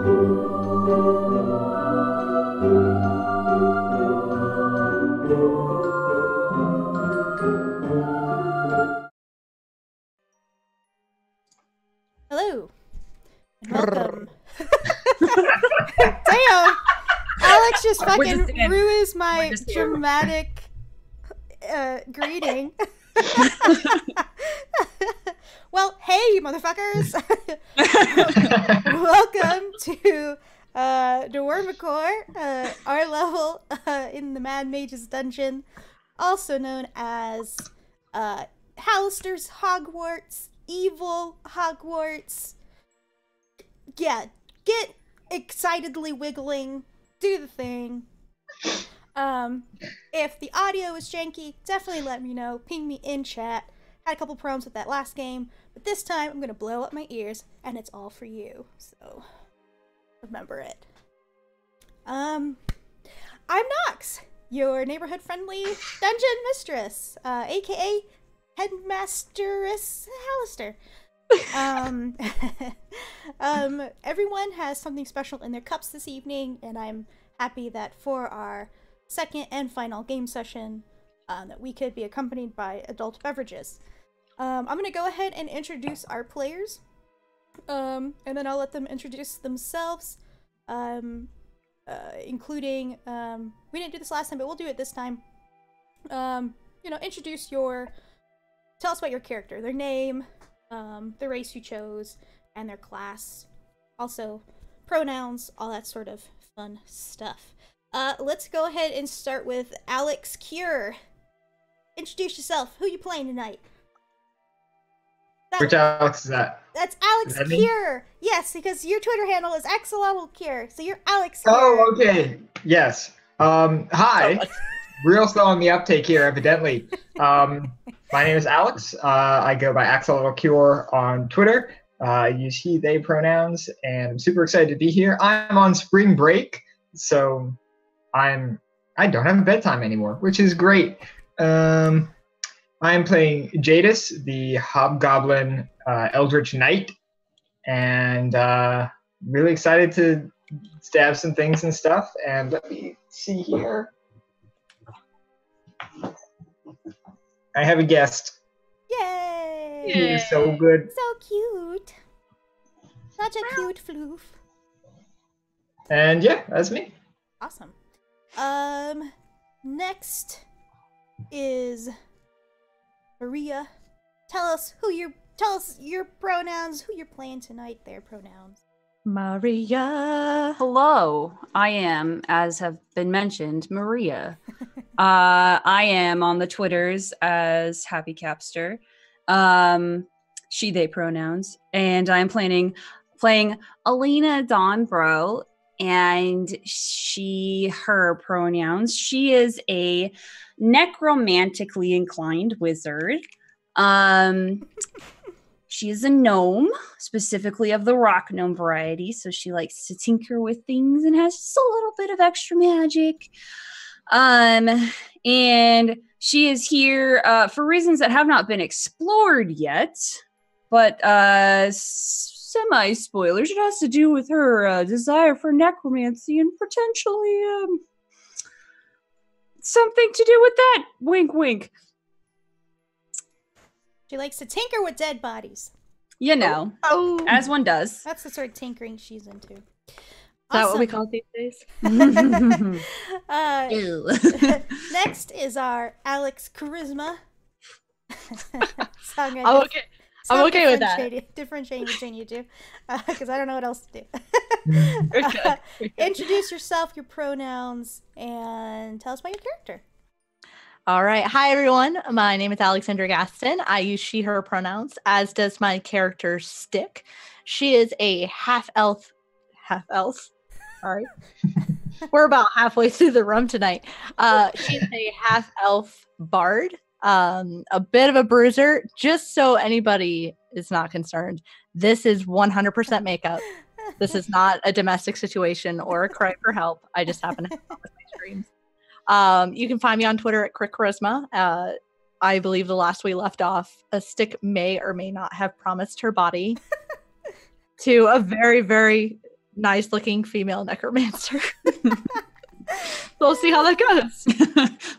Hello, and welcome. Damn! Alex just fucking ruins my dramatic greeting. Well, hey, you motherfuckers! Welcome to Dweomercore, our level in the Mad Mage's dungeon, also known as Halastar's Hogwarts, Evil Hogwarts. Yeah, get excitedly wiggling, do the thing. If the audio is janky, definitely let me know. Ping me in chat. Had a couple problems with that last game, but this time I'm gonna blow up my ears, and it's all for you. So remember it. I'm Nox, your neighborhood-friendly dungeon mistress, aka Headmasteress Halastar. Everyone has something special in their cups this evening, and I'm happy that for our second and final game session, that we could be accompanied by adult beverages. I'm gonna go ahead and introduce our players, and then I'll let them introduce themselves, including, we didn't do this last time, but we'll do it this time. You know, tell us about your character, their name, the race you chose, and their class. Also, pronouns, all that sort of fun stuff. Let's go ahead and start with Alex Cure. Introduce yourself. Who you playing tonight? Which Alex is that? That's Alex Cure. Yes, because your Twitter handle is Cure, so you're Alex Cure. Oh, okay. Yes. Hi. Real slow on the uptake here, evidently. My name is Alex. I go by Cure on Twitter. I use he, they pronouns, and I'm super excited to be here. I'm on spring break, so I don't have a bedtime anymore, which is great. I'm playing Jadis, the Hobgoblin Eldritch Knight, and really excited to stab some things and stuff. And let me see here. I have a guest. Yay! He's so good. So cute. Such a cute floof. And yeah, that's me. Awesome. Next is Maria. Tell us your pronouns, who you're playing tonight, their pronouns. Maria. Hello, I am, as have been mentioned, Maria. I am on the Twitters as Happy Capster, she, they pronouns, and I'm playing Alina Dawnbro, and she, her pronouns. She is a necromantically inclined wizard. She is a gnome, specifically of the rock gnome variety, so she likes to tinker with things and has just a little bit of extra magic. And she is here for reasons that have not been explored yet, but semi-spoilers. It has to do with her desire for necromancy and potentially something to do with that. Wink, wink. She likes to tinker with dead bodies. You know, as one does. That's the sort of tinkering she's into. Is that what we call it these days? Next is our Alex Charisma. I'm okay with that. Differentiating between you two, because I don't know what else to do. Introduce yourself, your pronouns, and tell us about your character. All right. Hi, everyone. My name is Alexandra Gaston. I use she, her pronouns, as does my character Stick. She is a half-elf. Sorry. We're about halfway through the run tonight. She's a half-elf bard, a bit of a bruiser. Just so anybody is not concerned, this is 100% makeup. This is not a domestic situation or a cry for help. I just happen to have it on my screens. You can find me on Twitter at Crick Charisma. I believe the last we left off, a Stick may or may not have promised her body to a very, very nice looking female necromancer. We'll see how that goes.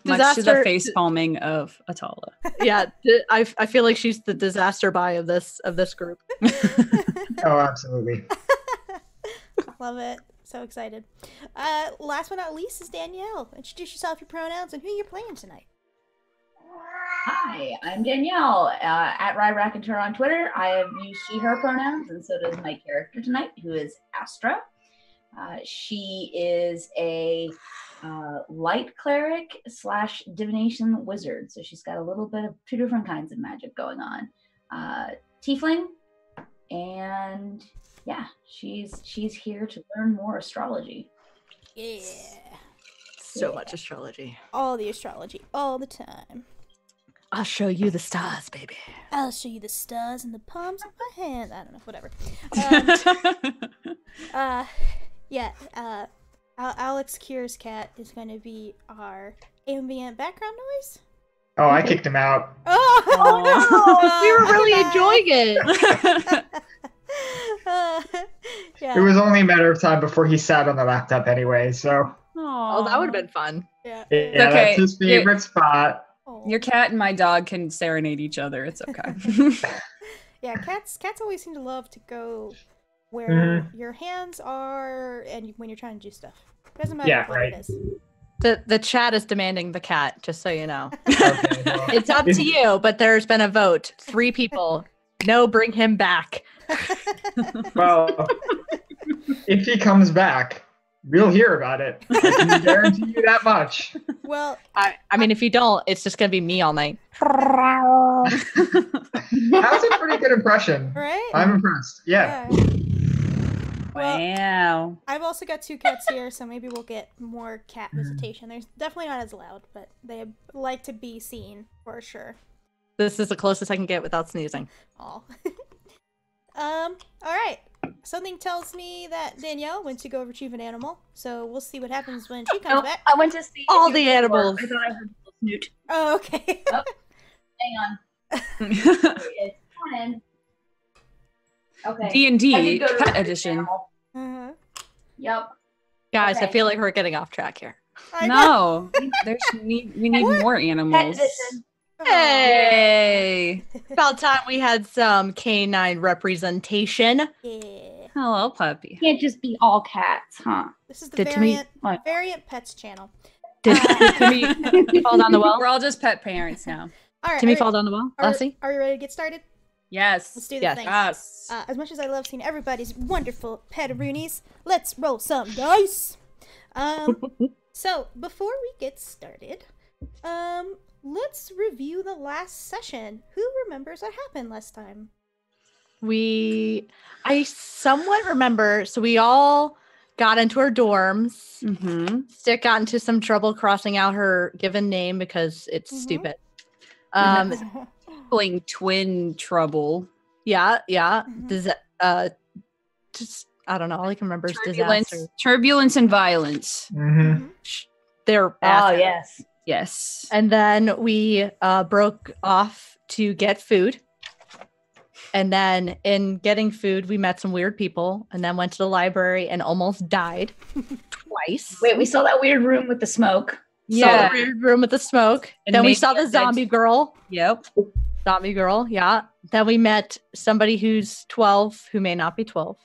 Much to the face palming of Atala. Yeah, I feel like she's the disaster buy of this group. Oh, absolutely. Love it. So excited. Last but not least is Danielle. Introduce yourself, your pronouns, and who you're playing tonight. Hi, I'm Danielle, at Raconteur on Twitter. I have used she, her pronouns, and so does my character tonight, who is Astra. She is a light cleric / divination wizard, so she's got a little bit of 2 different kinds of magic going on. Tiefling, and yeah, she's here to learn more astrology. Yeah. So much astrology. All the astrology, all the time. I'll show you the stars, baby. I'll show you the stars in the palms of my hand. I don't know, whatever. Alex Cure's cat is going to be our ambient background noise. Oh, I kicked him out. Oh no! We were really enjoying it. Yeah. It was only a matter of time before he sat on the laptop anyway, so. Oh, that would have been fun. Yeah. Yeah, Okay. that's his favorite spot. Oh. Your cat and my dog can serenade each other. It's okay. Yeah, cats always seem to love to go where your hands are and when you're trying to do stuff. Doesn't matter what it is. The chat is demanding the cat, just so you know. Okay, well, It's up to you, but there's been a vote. 3 people. No, bring him back. well, if he comes back, we'll hear about it. I can guarantee you that much. Well, I mean, if you don't, it's just going to be me all night. That was a pretty good impression. right? I'm impressed. Yeah. Well, Wow. I've also got 2 cats here, so maybe we'll get more cat visitation. They're definitely not as loud, but they like to be seen for sure. This is the closest I can get without sneezing. Aw. All right. Something tells me that Danielle went to go retrieve an animal, so we'll see what happens when she comes back. I went to see All if the you were- animals. I thought I heard a snoot. Oh, okay. Hang on. It's morning. Okay. I did D&D go to Pet retrieve an Edition. animal. Uh-huh. Yep. Guys, I Okay. feel like we're getting off track here. I know. No, we need more Pet animals. edition. Yay! About time we had some canine representation. Yeah. Hello, puppy. Can't just be all cats, huh? This is the Did Timmy- variant pets channel. Did Timmy fall down the well? We're all just pet parents now. All right. Timmy fall down the well? Lassie? Are we ready to get started? Yes. Let's do the Yes. thing. Yes. As much as I love seeing everybody's wonderful petaroonies, let's roll some dice. So before we get started, let's review the last session. Who remembers what happened last time? I somewhat remember, so we all got into our dorms. Mm-hmm. Stick got into some trouble crossing out her given name because it's Mhm. stupid. Playing twin trouble. Yeah. Mhm. Just I don't know. All I can remember is Turbulence, disaster. turbulence and violence. Mm-hmm. They're Oh, assholes. yes. Yes. And then we broke off to get food. And then in getting food, we met some weird people and then went to the library and almost died twice. Wait, we saw that weird room with the smoke. Saw Yeah. the weird room with the smoke. And then we maybe saw the a dead- zombie girl. Yep. Zombie girl, yeah. Then we met somebody who's 12 who may not be 12.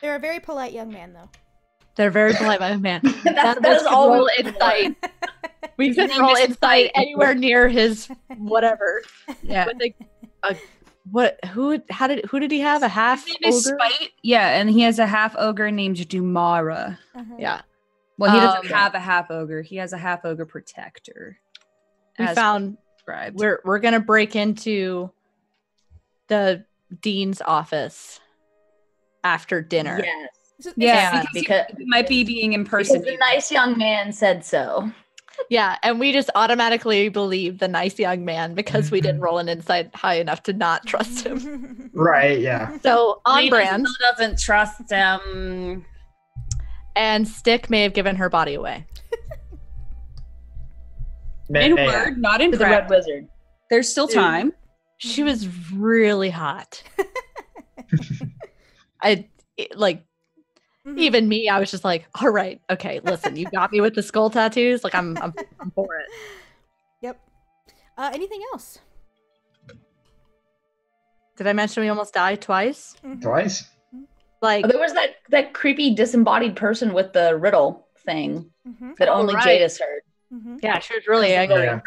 They're a very polite young man, though. They're very polite, my man. That was is all roll we're looking for. insight. We His couldn't name roll is insight Insight. anywhere near his whatever. Yeah. With who did he have? A half His name is ogre? Spite. Yeah, and he has a half ogre named Dumara. Uh-huh. Yeah. Well, he doesn't Um, have a half ogre. He has a half ogre protector. We as found described. we're gonna break into the dean's office after dinner. Yes. Yeah, Because he might be being the impersonated. nice young man said so. Yeah, and we just automatically believe the nice young man because we didn't roll an insight high enough to not trust him. Right, yeah. So on brand, doesn't trust him. and Stick may have given her body away. In May- word, not in To the Red practice. Wizard. There's still time. She was really hot. Even me, I was just like, all right, okay, listen, you got me with the skull tattoos. Like, I'm for it. Yep. Anything else? Did I mention we almost died twice? Twice? Like, Oh, there was that creepy disembodied person with the riddle thing that only right. Jadis heard. Yeah, she was really angry. Yeah.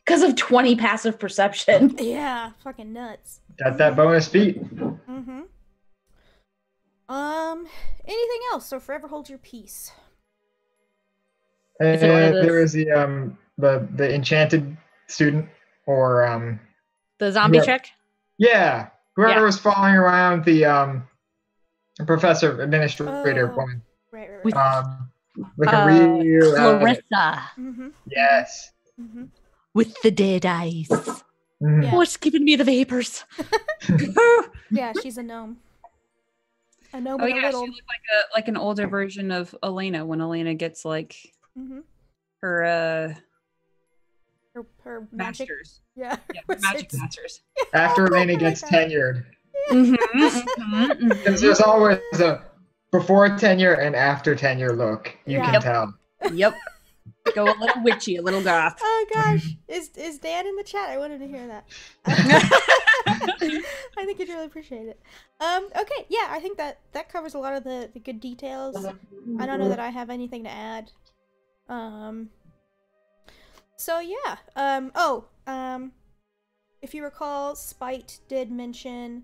Because of 20 passive perception. Yeah, fucking nuts. Got that bonus feat. Anything else? So forever hold your peace. And Is it one of there those- was the enchanted student, or The zombie Yeah. chick? yeah, whoever Yeah. was following around the professor administrator Oh. woman. Right. With- Looking real Clarissa. yes. With the dead eyes. Mhm. Yeah. Oh, it's giving me the vapors. Yeah, she's a gnome. A gnome Oh with yeah, a little. she looked like an older version of Elena when Elena gets like her Her magic. masters. Yeah. Yeah, her magic wizards. masters. After Oh Elena my gets God. tenured. Mm-hmm. Because there's always a before tenure and after tenure look. You Yeah. can tell. Yep. Go a little witchy, a little goth. Oh gosh, is Dan in the chat? I wanted to hear that. I think you'd really appreciate it. Okay, yeah, I think that covers a lot of the good details. I don't know that I have anything to add. So yeah. If you recall, Spite did mention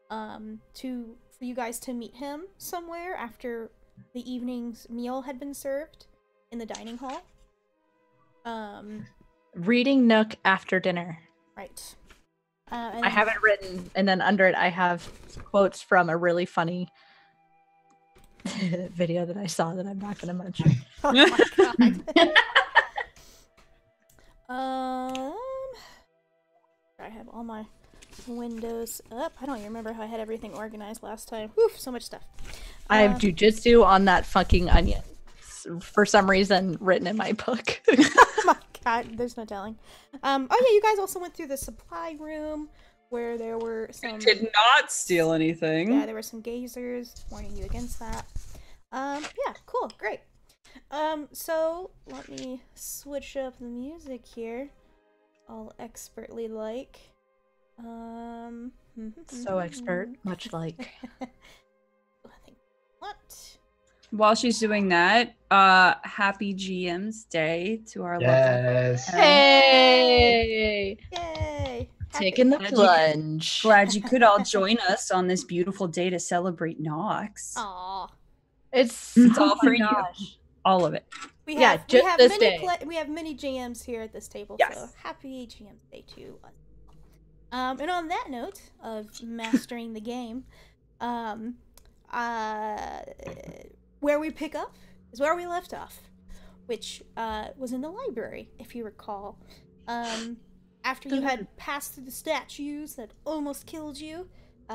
for you guys to meet him somewhere after the evening's meal had been served in the dining hall. Reading Nook after dinner. Right. I have it written, and then under it, I have quotes from a really funny video that I saw that I'm not going to mention. Oh my god. I have all my windows up. I don't even remember how I had everything organized last time. Oof, so much stuff. I have jujitsu on that fucking onion. For some reason, written in my book. Oh my god, there's no telling. Oh yeah, you guys also went through the supply room where there were some. Did not steal anything. Yeah, there were some gazers. Warning you against that. Yeah, cool, great. So let me switch up the music here. All expertly like. So expert, much like. What? While she's doing that, happy GM's Day to our Yes. Hey! Yay! Taking the Glad you- plunge. Glad you could all join us on this beautiful day to celebrate Nox. Aw. It's all oh for my you. gosh. All of it. We Yeah, have, just we have this many day. we have many GMs here at this table, Yes. so happy GM's Day to us. And on that note of mastering the game, where we pick up is where we left off, which was in the library, if you recall. After you had passed through the statues that almost killed you,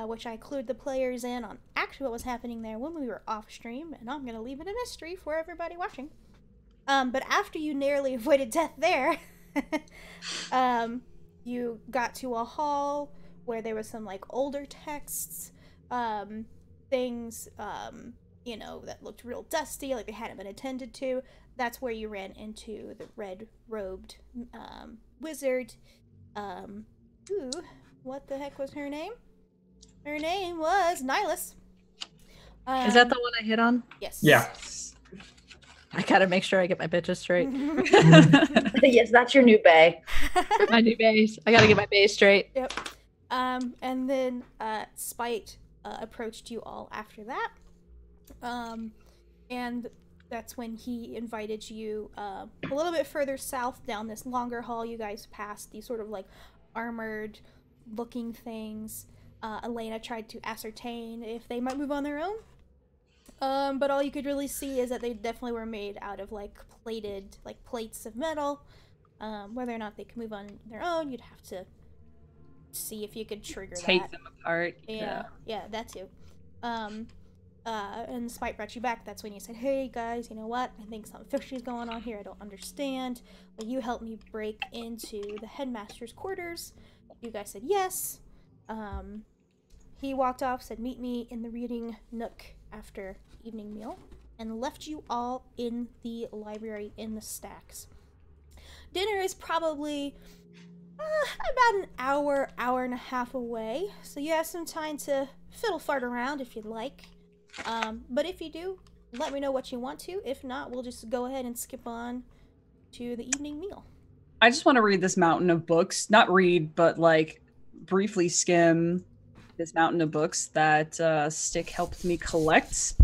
which I clued the players in on actually what was happening there when we were off stream, and I'm going to leave it a mystery for everybody watching. But after you narrowly avoided death there, you got to a hall where there was some like older texts, things, you know, that looked real dusty, like they hadn't been attended to. That's where you ran into the red-robed wizard. Ooh, what the heck was her name? Her name was Nihilus. Is that the one I hit on? Yes. Yeah. I gotta make sure I get my bitches straight. Yes, that's your new bay. My new base. I gotta get my base straight. Yep. And then Spite approached you all after that. And that's when he invited you a little bit further south down this longer hall. You guys passed these sort of like armored looking things. Elena tried to ascertain if they might move on their own. But all you could really see is that they definitely were made out of like plated, like plates of metal. Whether or not they can move on their own, you'd have to see if you could trigger Take that. them apart. Yeah, that too. And Spite brought you back. That's when you said, "Hey guys, you know what? I think something fishy is going on here. I don't understand. Will you help me break into the headmaster's quarters?" You guys said yes. He walked off, said, "Meet me in the reading nook after evening meal and left you all in the library in the stacks. Dinner is probably about an hour, hour and a half away, so you have some time to fiddle fart around if you'd like. But if you do, let me know what you want to. If not, we'll just go ahead and skip on to the evening meal. I just want to read this mountain of books. Not read, but like briefly skim this mountain of books that Stick helped me collect.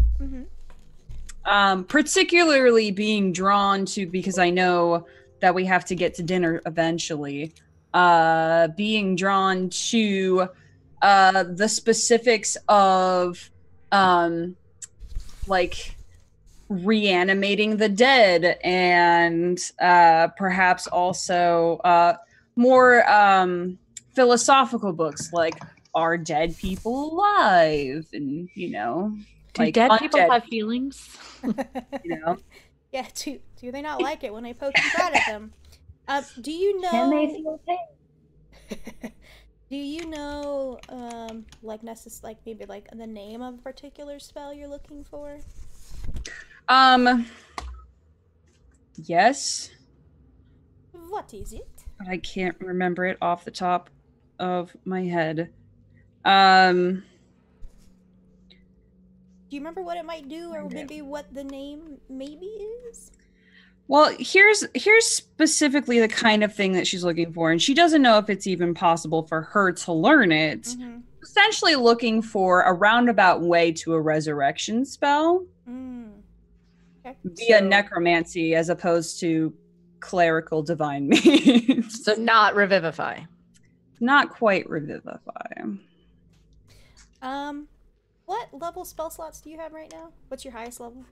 Particularly being drawn to, because I know that we have to get to dinner eventually, being drawn to the specifics of like reanimating the dead, and perhaps also more philosophical books like Are Dead People Alive? And do like dead undead people have feelings? Yeah, do they not like it when I poke and prod at them? Do you know? Can they feel pain? Do you know, like maybe like the name of a particular spell you're looking for? Yes. What is it? I can't remember it off the top of my head. Do you remember what it might do, or maybe what the name maybe is? Well, here's specifically the kind of thing that she's looking for, and she doesn't know if it's even possible for her to learn it. Essentially looking for a roundabout way to a resurrection spell Okay. via necromancy as opposed to clerical divine means. So not revivify. Not quite revivify. What level spell slots do you have right now? What's your highest level?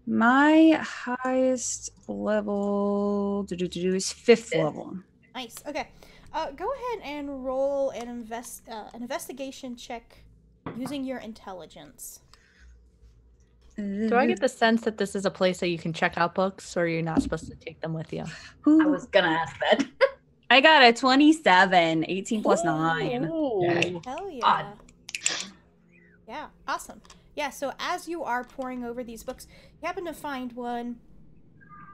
My highest level is 5th level. Nice. Okay. Go ahead and roll an investigation check using your intelligence. Do I get the sense that this is a place that you can check out books, or you're not supposed to take them with you? I was gonna ask that. I got a 27, 18 plus 9. Ooh. Hell yeah. Odd. Yeah, awesome. Yeah, so as you are poring over these books, you happen to find one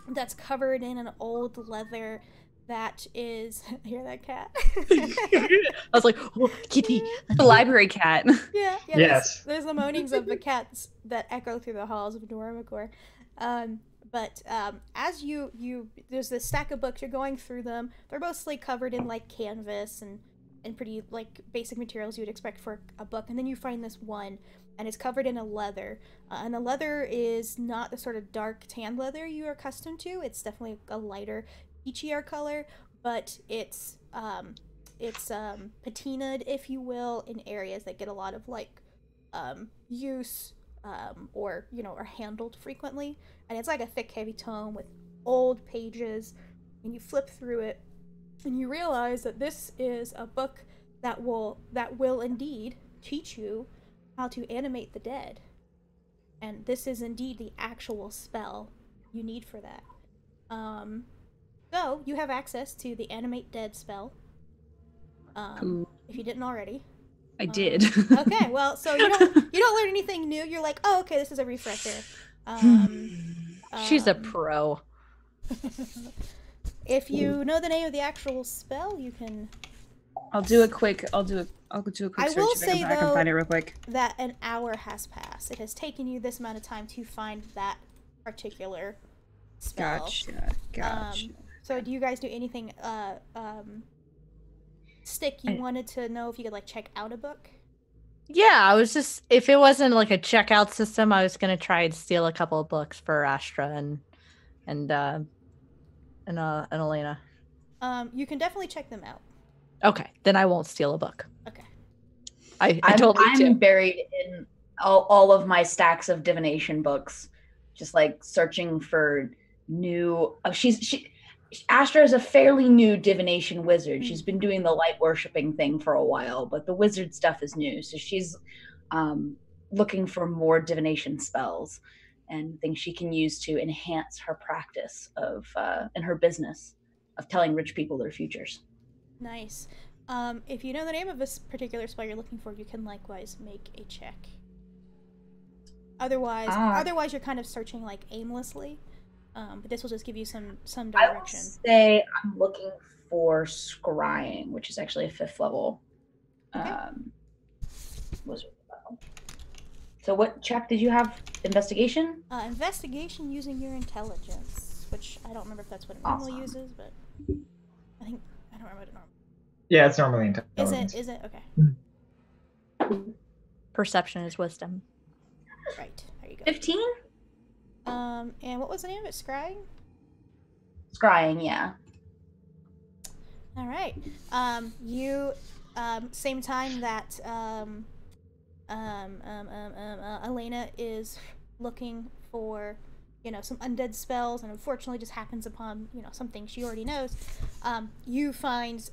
that's covered in an old leather that is... Hear that cat? I was like, oh, kitty. The library cat. Yeah. Yes. There's the moanings of the cats that echo through the halls of Dweomercore. But as there's this stack of books, you're going through them. They're mostly covered in like canvas and pretty like basic materials you would expect for a book. And then you find this one, and it's covered in a leather. And the leather is not the sort of dark tan leather you are accustomed to. It's definitely a lighter, peachier color, but it's patinaed, if you will, in areas that get a lot of like use or are handled frequently. And it's like a thick, heavy tome with old pages, and you flip through it and you realize that this is a book that will indeed teach you how to animate the dead. And this is indeed the actual spell you need for that. So you have access to the animate dead spell. If you didn't already. I did. Okay, well, so you don't learn anything new. You're like, oh, okay, this is a refresher. She's a pro. If you know the name of the actual spell, you can. I'll do a quick search I will if I say, can though, find it real quick. that an hour has passed. It has taken you this amount of time to find that particular spell. Gotcha. So do you guys do anything Stick, you wanted to know if you could like check out a book? Yeah, I was just, if it wasn't like a checkout system, I was gonna try and steal a couple of books for Astra and Elena. You can definitely check them out. Okay, then I won't steal a book. Okay. I'm buried in all of my stacks of divination books, just like searching for new. Astra is a fairly new divination wizard. She's been doing the light worshipping thing for a while, but the wizard stuff is new. So she's looking for more divination spells and things she can use to enhance her practice of and her business of telling rich people their futures. Nice. If you know the name of this particular spell you're looking for, you can likewise make a check. Otherwise you're kind of searching like aimlessly. But this will just give you some I will direction. say I'm looking for scrying, which is actually a 5th level. Okay. Wizard level. So what check did you have? Investigation? Investigation using your intelligence, which I don't remember if that's what it normally uses, but I don't remember what it normally. Yeah, it's normally intelligence. Is it? Okay. Perception is wisdom. Right. There you go. 15? And what was the name of it? Scrying? Scrying, yeah. All right. You, same time that, Elena is looking for, some undead spells, and unfortunately just happens upon, something she already knows, you find,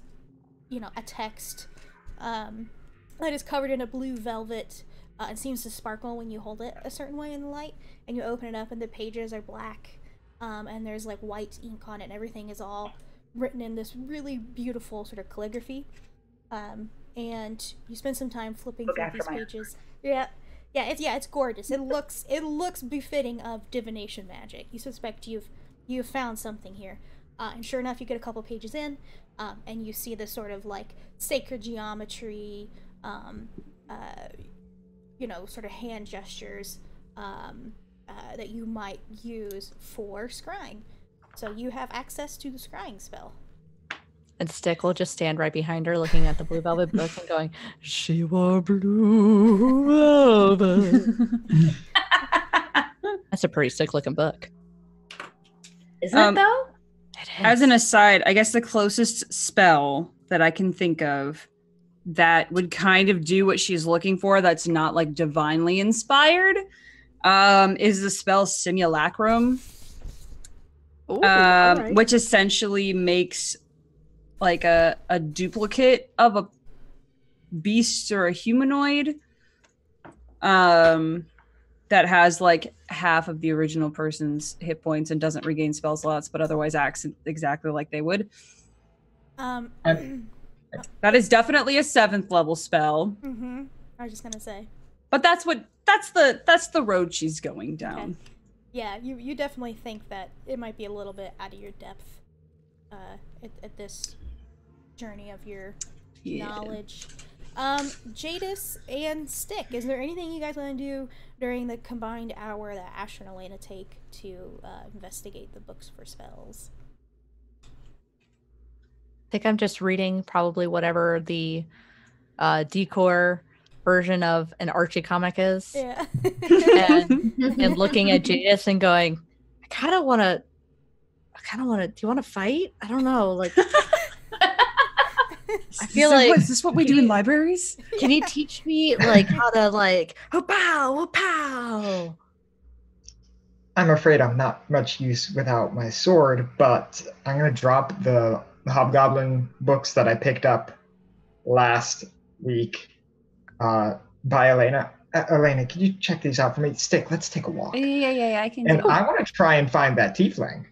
a text, that is covered in a blue velvet, and seems to sparkle when you hold it a certain way in the light, and you open it up and the pages are black, and there's like white ink on it, and everything is all written in this really beautiful sort of calligraphy, and you spend some time flipping through these pages. It's gorgeous. It looks befitting of divination magic. You suspect you've found something here, and sure enough, you get a couple pages in, and you see this sort of like sacred geometry, sort of hand gestures that you might use for scrying. So you have access to the scrying spell. And Stick will just stand right behind her looking at the blue velvet book and going, "She wore blue velvet." That's a pretty sick looking book. Isn't it though? It is. As an aside, I guess the closest spell that I can think of that would kind of do what she's looking for that's not like divinely inspired is the spell Simulacrum. Ooh, right. Which essentially makes like a duplicate of a beast or a humanoid that has like half of the original person's hit points and doesn't regain spell slots, but otherwise acts exactly like they would. That is definitely a 7th level spell. Mm-hmm. I was just gonna say. But that's the road she's going down. Okay. Yeah, you definitely think that it might be a little bit out of your depth at this journey of your knowledge. Jadis and Stick, is there anything you guys want to do during the combined hour that Asher and Elena take to investigate the books for spells? I think I'm just reading probably whatever the decor version of an Archie comic is. Yeah. and looking at Jadis and going, I kind of want to, do you want to fight? I don't know. Like, I feel like, is this what we do in libraries? Can you teach me like how to like, pow, pow? I'm afraid I'm not much use without my sword, but I'm going to drop the Hobgoblin books that I picked up last week by Elena. Elena, can you check these out for me? Stick, let's take a walk. Yeah, I can. And I want to try and find that tiefling.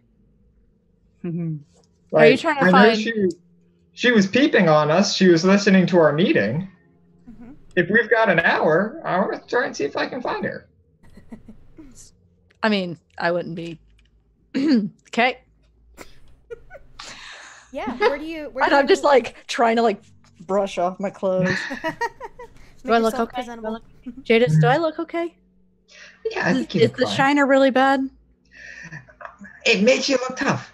Are you trying to find? She was peeping on us. She was listening to our meeting. Mm-hmm. If we've got an hour, I want to try and see if I can find her. I mean, I wouldn't be. Okay. Yeah, where do you... I'm just like trying to like brush off my clothes. Do I look okay? Jadis, do I look okay? Yeah, I think you Is look the fine. shiner really bad? It makes you look tough.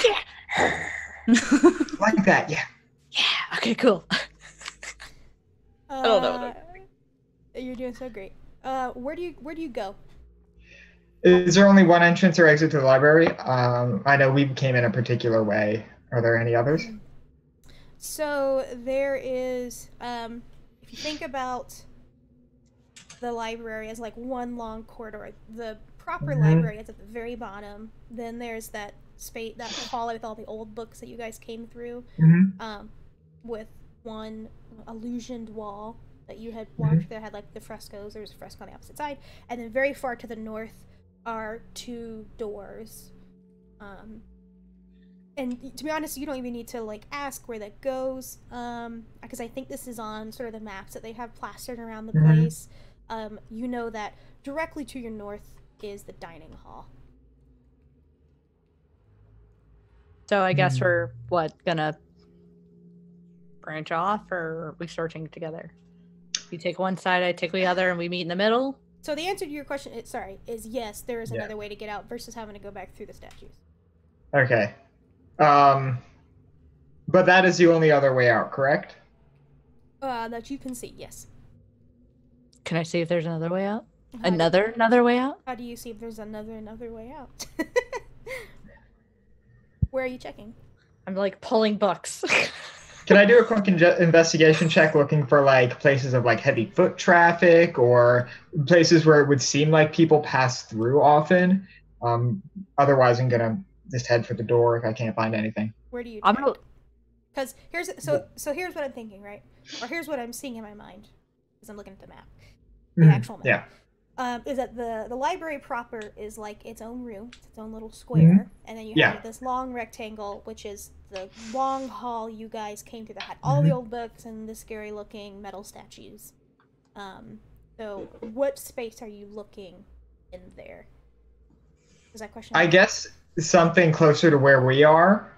Yeah. Like that, yeah. Yeah, okay, cool. I don't know. You're doing so great. Where do you go? Is there only one entrance or exit to the library? I know we came in a particular way. Are there any others? So there is, if you think about the library as like one long corridor, the proper library is at the very bottom. Then there's that space, that hallway with all the old books that you guys came through, with one illusioned wall that you had walked through that had like the frescoes. There's a fresco on the opposite side, and then very far to the north are 2 doors. And to be honest, you don't even need to like ask where that goes, because I think this is on sort of the maps that they have plastered around the place. You know that directly to your north is the dining hall. So I guess we're gonna branch off, or are we searching together? You take one side, I take the other, and we meet in the middle. So the answer to your question is yes, there is another way to get out versus having to go back through the statues. Okay. But that is the only other way out, correct? That you can see, yes. Can I see if there's another way out? Another way out? How do you see if there's another way out? Where are you checking? I'm like pulling books. Can I do a quick investigation check looking for like places of like heavy foot traffic or places where it would seem like people pass through often? Otherwise, I'm gonna just head for the door if I can't find anything. Where do you check? Because here's here's what I'm thinking, right? Or here's what I'm seeing in my mind because I'm looking at the map, the actual map. Yeah. Is that the library proper is like its own room, its own little square, and then you have this long rectangle, which is the long hall you guys came through that had all the old books and the scary looking metal statues. So what space are you looking in there? Is that question? I guess something closer to where we are.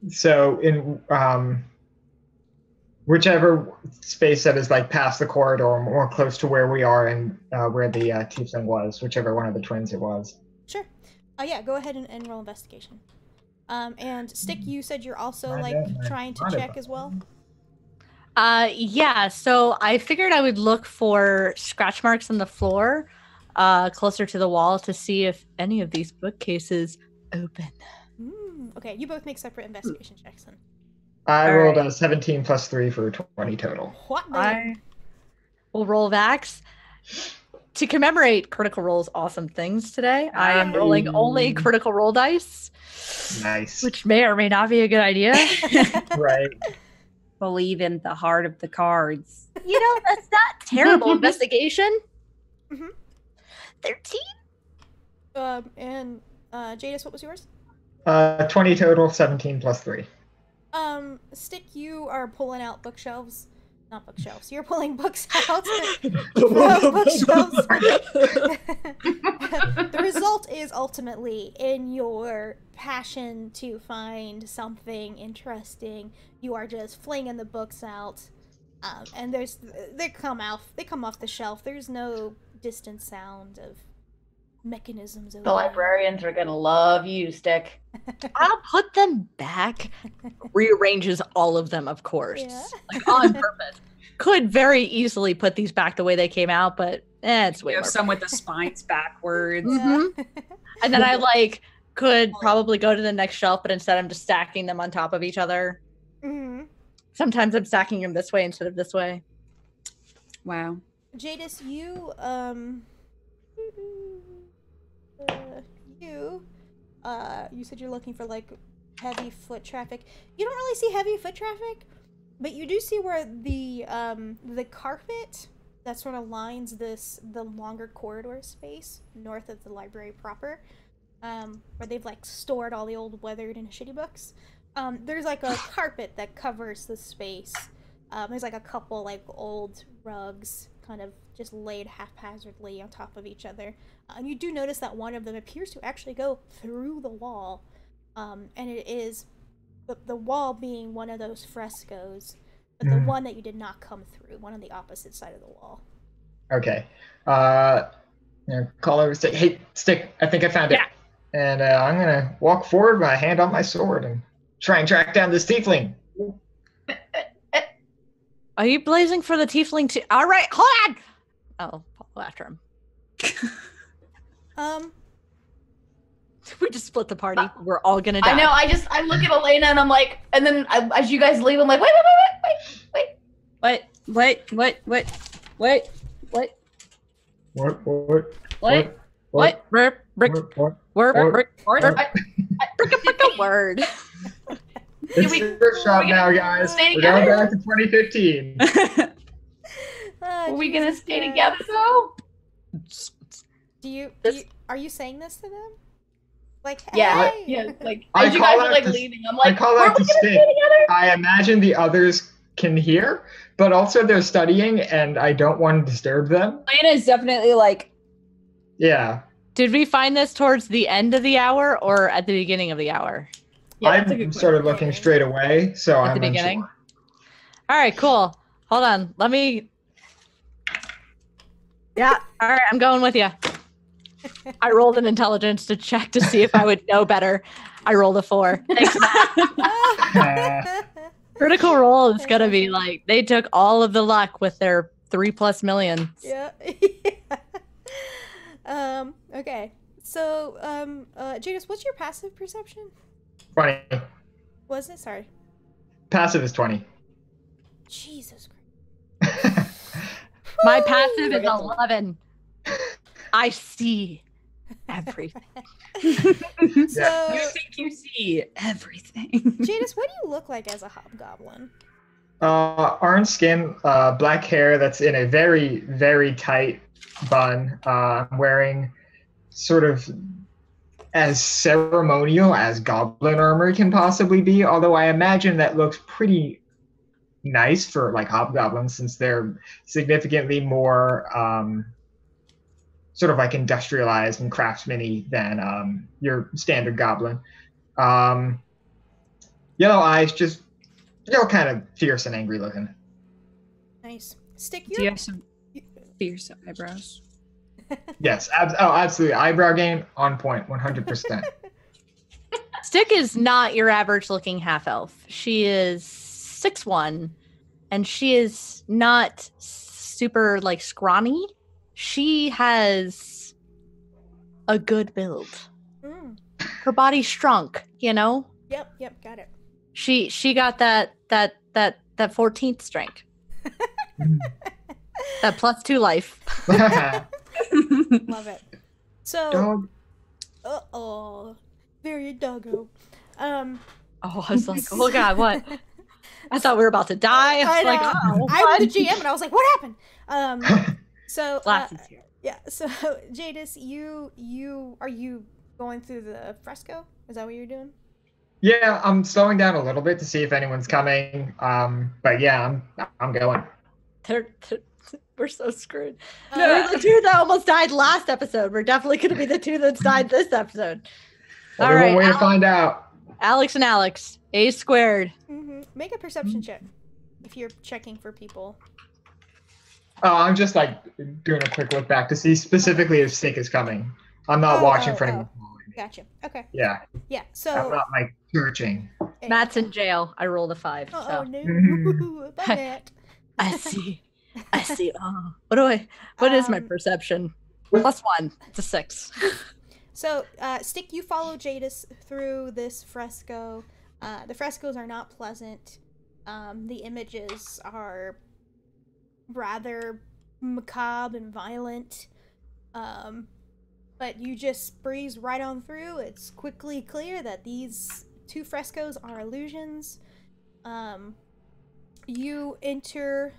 So in whichever space that is like past the corridor, more close to where we are and where the tiefling was, whichever one of the twins it was. Sure. Yeah, go ahead and roll investigation. And Stick, you said you're also trying to check as well? Yeah, so I figured I would look for scratch marks on the floor closer to the wall to see if any of these bookcases open. Okay, you both make separate investigation checks then. I rolled a 17 plus 3 for 20 total. What? I will roll Vax. To commemorate critical rolls awesome things today, I am rolling only critical roll dice. Nice. Which may or may not be a good idea. Right. Believe in the heart of the cards. You know, that's not terrible. Investigation. 13. And Jadis, what was yours? 20 total, 17 plus 3. Stick, you are pulling out bookshelves. Not bookshelves. You're pulling books out. Bookshelves. The result is ultimately in your passion to find something interesting. You are just flinging the books out, and they come off the shelf. There's no distant sound of mechanisms. The librarians are gonna love you, Stick. I'll put them back. Rearranges all of them, of course. Yeah. Like on purpose. Could very easily put these back the way they came out, but it's way You have more some with the spines backwards. And then I could probably go to the next shelf, but instead I'm just stacking them on top of each other. Sometimes I'm stacking them this way instead of this way. Wow. Jadis, you you said you're looking for heavy foot traffic. You don't really see heavy foot traffic, but you do see where the carpet that sort of lines the longer corridor space north of the library proper, where they've stored all the old weathered and shitty books. There's a carpet that covers the space. There's a couple old rugs kind of just laid haphazardly on top of each other. And you do notice that one of them appears to actually go through the wall. And it is the wall being one of those frescoes, but the one that you did not come through, one on the opposite side of the wall. Okay. Call over Stick. Hey, Stick, I think I found it. And I'm going to walk forward with my hand on my sword and try and track down this tiefling. Are you blazing for the tiefling too? All right, hold on. Oh, follow after him. We just split the party. We're all gonna die. I know. I look at Elena and I'm like, and then as you guys leave, I'm like, wait. What? Word. It's first shot now, guys. We're going back to 2015. Are we gonna stay together though? Are you saying this to them? Yeah, hey! As you guys are leaving, I'm like, I call out to Stick. I imagine the others can hear, but also they're studying, and I don't want to disturb them. Elena is definitely like, Yeah. Did we find this towards the end of the hour or at the beginning of the hour? Yeah, that's a I'm good sort of looking straight away, so At I'm the beginning? unsure. All right, cool. Hold on. Let me. Yeah. All right, I'm going with you. I rolled an intelligence to check to see if I would know better. I rolled a 4. Thanks, Matt. Critical roll is going to be like, they took all of the luck with their 3+ millions. Yeah. Okay. So, Jadis, what's your passive perception? 20. Was it? Sorry. Passive is 20. Jesus Christ. My passive is 11. I see everything. So, you think you see everything. Jadis, what do you look like as a hobgoblin? Orange skin, black hair that's in a very, very tight bun. I'm wearing sort of as ceremonial as goblin armor can possibly be, although I imagine that looks pretty nice for like hobgoblins since they're significantly more sort of like industrialized and craftsman-y than your standard goblin. Yellow eyes, just kind of fierce and angry looking. Nice. Stick Do you have some fierce eyebrows? Yes, absolutely. Eyebrow game on point, 100%. Stick is not your average looking half elf. She is 6'1", and she is not super like scrawny. She has a good build. Her body's shrunk, you know? Yep, got it. She got that 14th strength. That +2 life. Love it. So, Dog. very doggo. Oh, I was like, oh god, what? I thought we were about to die. I was like, oh, I'm the GM, and I was like, what happened? So, Glasses here. yeah. So, Jadis, are you going through the fresco? Is that what you're doing? Yeah, I'm slowing down a little bit to see if anyone's coming. But yeah, I'm going. We're so screwed. We're the two that almost died last episode. We're definitely going to be the two that died this episode. All right, One way to find out. Alex and Alex, A squared. Mm-hmm. Make a perception check if you're checking for people. Oh, I'm just like doing a quick look back to see specifically if Stick is coming. I'm not watching for anyone. Gotcha. Okay. Yeah. Yeah. I'm So not like searching. Matt's in jail. I rolled a 5. Oh So. no! Bye, Matt. I see. Oh, what is my perception? +1. It's a 6. So, Stick, you follow Jadis through this fresco. The frescoes are not pleasant. The images are rather macabre and violent. But you just breeze right on through. It's quickly clear that these 2 frescoes are illusions. You enter.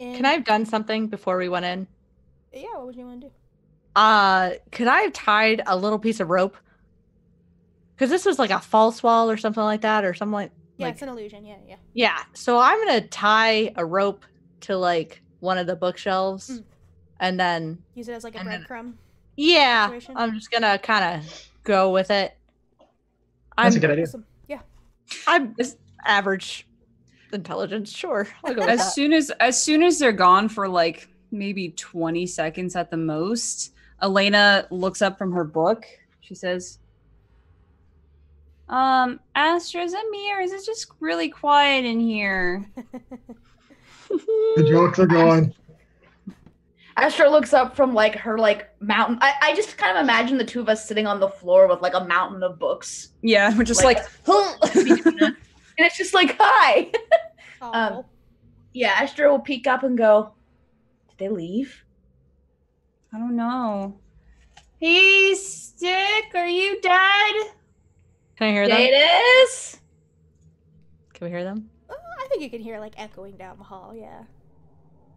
Can I have done something before we went in? Yeah, what would you want to do? Could I have tied a little piece of rope? Because this was like a false wall or something like that, or something like. Yeah, it's an illusion. Yeah. Yeah. So I'm gonna tie a rope to like one of the bookshelves, and then use it as like a breadcrumb. Yeah, situation. I'm just gonna kind of go with it. That's a good idea. Awesome. Yeah. I'm average intelligence. Sure, I'll go with that. As soon as they're gone for like maybe 20 seconds at the most, Elena looks up from her book. She says, Astra, is it me or is it just really quiet in here? The jokes are gone. Astra looks up from like her like mountain. I just kind of imagine the two of us sitting on the floor with like a mountain of books. Yeah, we're just like and it's just like, hi. Oh. Yeah, Astra will peek up and go, did they leave? I don't know. Hey, Stick, are you dead? Can I hear them? Jadis? Can we hear them? I think you can hear like echoing down the hall. Yeah.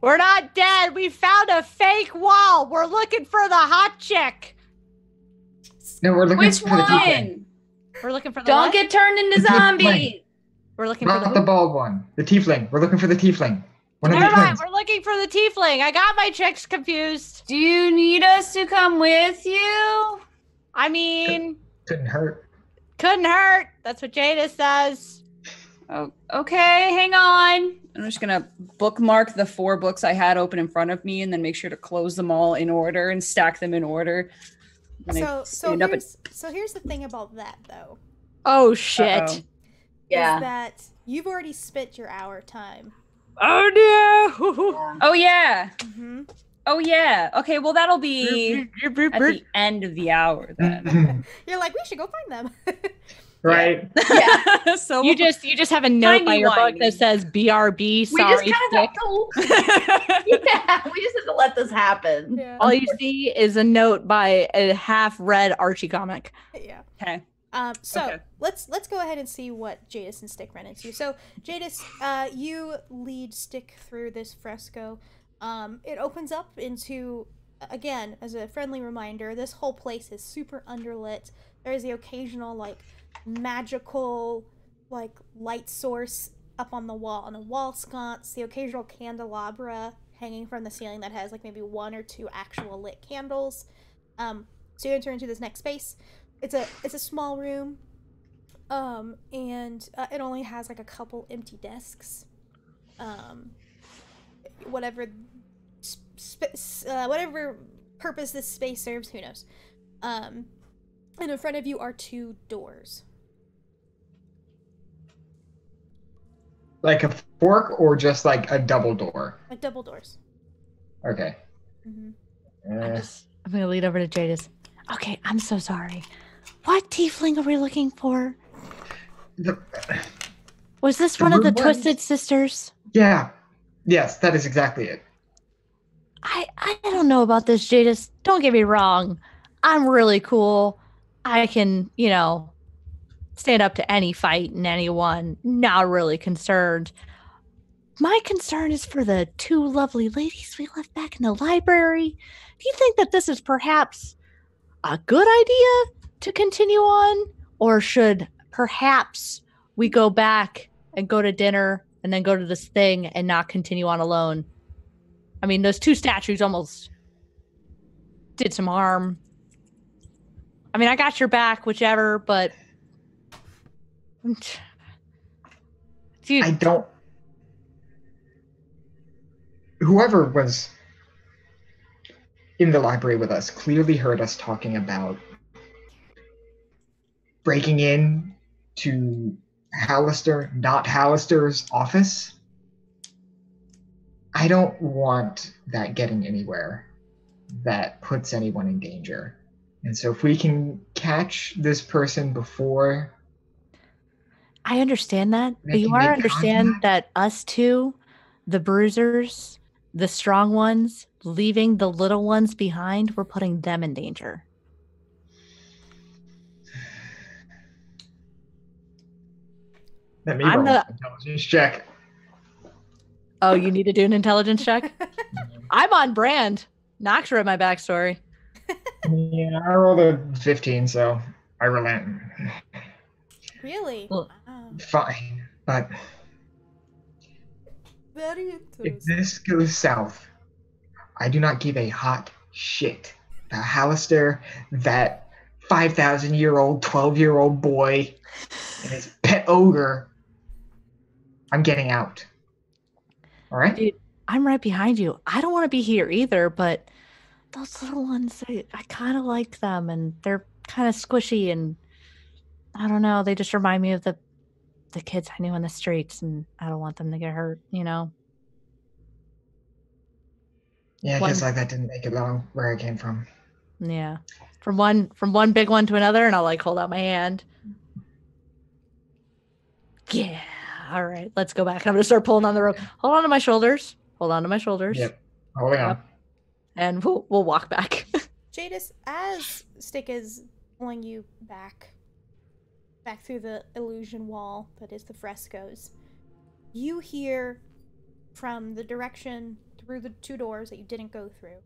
We're not dead. We found a fake wall. We're looking for the hot chick. No, we're looking Which for the one? We're looking for the Don't what? get turned into zombies. We're looking for Not the bald one. The tiefling. We're looking for the tiefling. One of the Never mind. tieflings. We're looking for the tiefling. I got my chicks confused. Do you need us to come with you? I mean, Couldn't hurt. couldn't hurt. That's what Jada says. Oh, okay, hang on. I'm just gonna bookmark the 4 books I had open in front of me, and then make sure to close them all in order and stack them in order. So here's the thing about that though. Oh shit. Uh-oh. Yeah. Is that you've already spent your hour time. Oh no. Oh yeah. Mm-hmm. Oh yeah. Okay, well that'll be at the end of the hour then. You're like, we should go find them. Right? Yeah. So You just have a note by your book Timey-wimey. that says BRB. We just Sorry, kind of stick. have to. Yeah, we just have to let this happen. Yeah. All you see is a note by a half-read Archie comic. Yeah. Okay. So Okay. let's go ahead and see what Jadis and Stick run into. So Jadis, you lead Stick through this fresco. It opens up into, again, as a friendly reminder, this whole place is super underlit. There is the occasional like magical like light source up on the wall sconce, the occasional candelabra hanging from the ceiling that has like maybe 1 or 2 actual lit candles. So you enter into this next space. It's a small room, and it only has like a couple empty desks. Whatever purpose this space serves, who knows? And in front of you are 2 doors. Like a fork or just like a double door? Like double doors. Okay. Mm-hmm. I'm gonna lead over to Jadis. Okay, I'm so sorry. What tiefling are we looking for? Was this one of the room Twisted Sisters? Yeah. Yes, that is exactly it. I don't know about this, Jadis. Don't get me wrong. I'm really cool. I can, stand up to any fight and anyone. Not really concerned. My concern is for the 2 lovely ladies we left back in the library. Do you think that this is perhaps a good idea to continue on? Or should perhaps we go back and go to dinner and then go to this thing and not continue on alone? I mean, those 2 statues almost did some harm. I mean, I got your back, whichever, but... Dude, I don't. Whoever was in the library with us clearly heard us talking about breaking in to Halastar, not Halastar's office. I don't want that getting anywhere that puts anyone in danger. And so if we can catch this person before... I understand that, but They you can are make understand contact? that us 2, the bruisers, the strong ones, leaving the little ones behind, we're putting them in danger. Let me I'm roll the- an intelligence check. Oh, you need to do an intelligence check? I'm on brand. Nox read my backstory. Yeah, I rolled a 15, so I relent. Really? Well- Wow. Fine, but Very if interesting. this goes south, I do not give a hot shit about Halastar, that 5,000-year-old, 12-year-old boy, and his pet ogre. I'm getting out. All right? Dude, I'm right behind you. I don't want to be here either, but those little ones, I kind of like them, and they're kind of squishy, and I don't know. They just remind me of the kids I knew in the streets, and I don't want them to get hurt, Yeah, I One- guess like that didn't make it long where I came from. Yeah. From one big one to another, and I'll like hold out my hand. Yeah. All right. Let's go back. I'm gonna start pulling on the rope. Hold on to my shoulders. Hold on to my shoulders. Yep. Holding on. And we'll walk back. Jadis, as Stick is pulling you back through the illusion wall that is the frescoes, you hear from the direction through the 2 doors that you didn't go through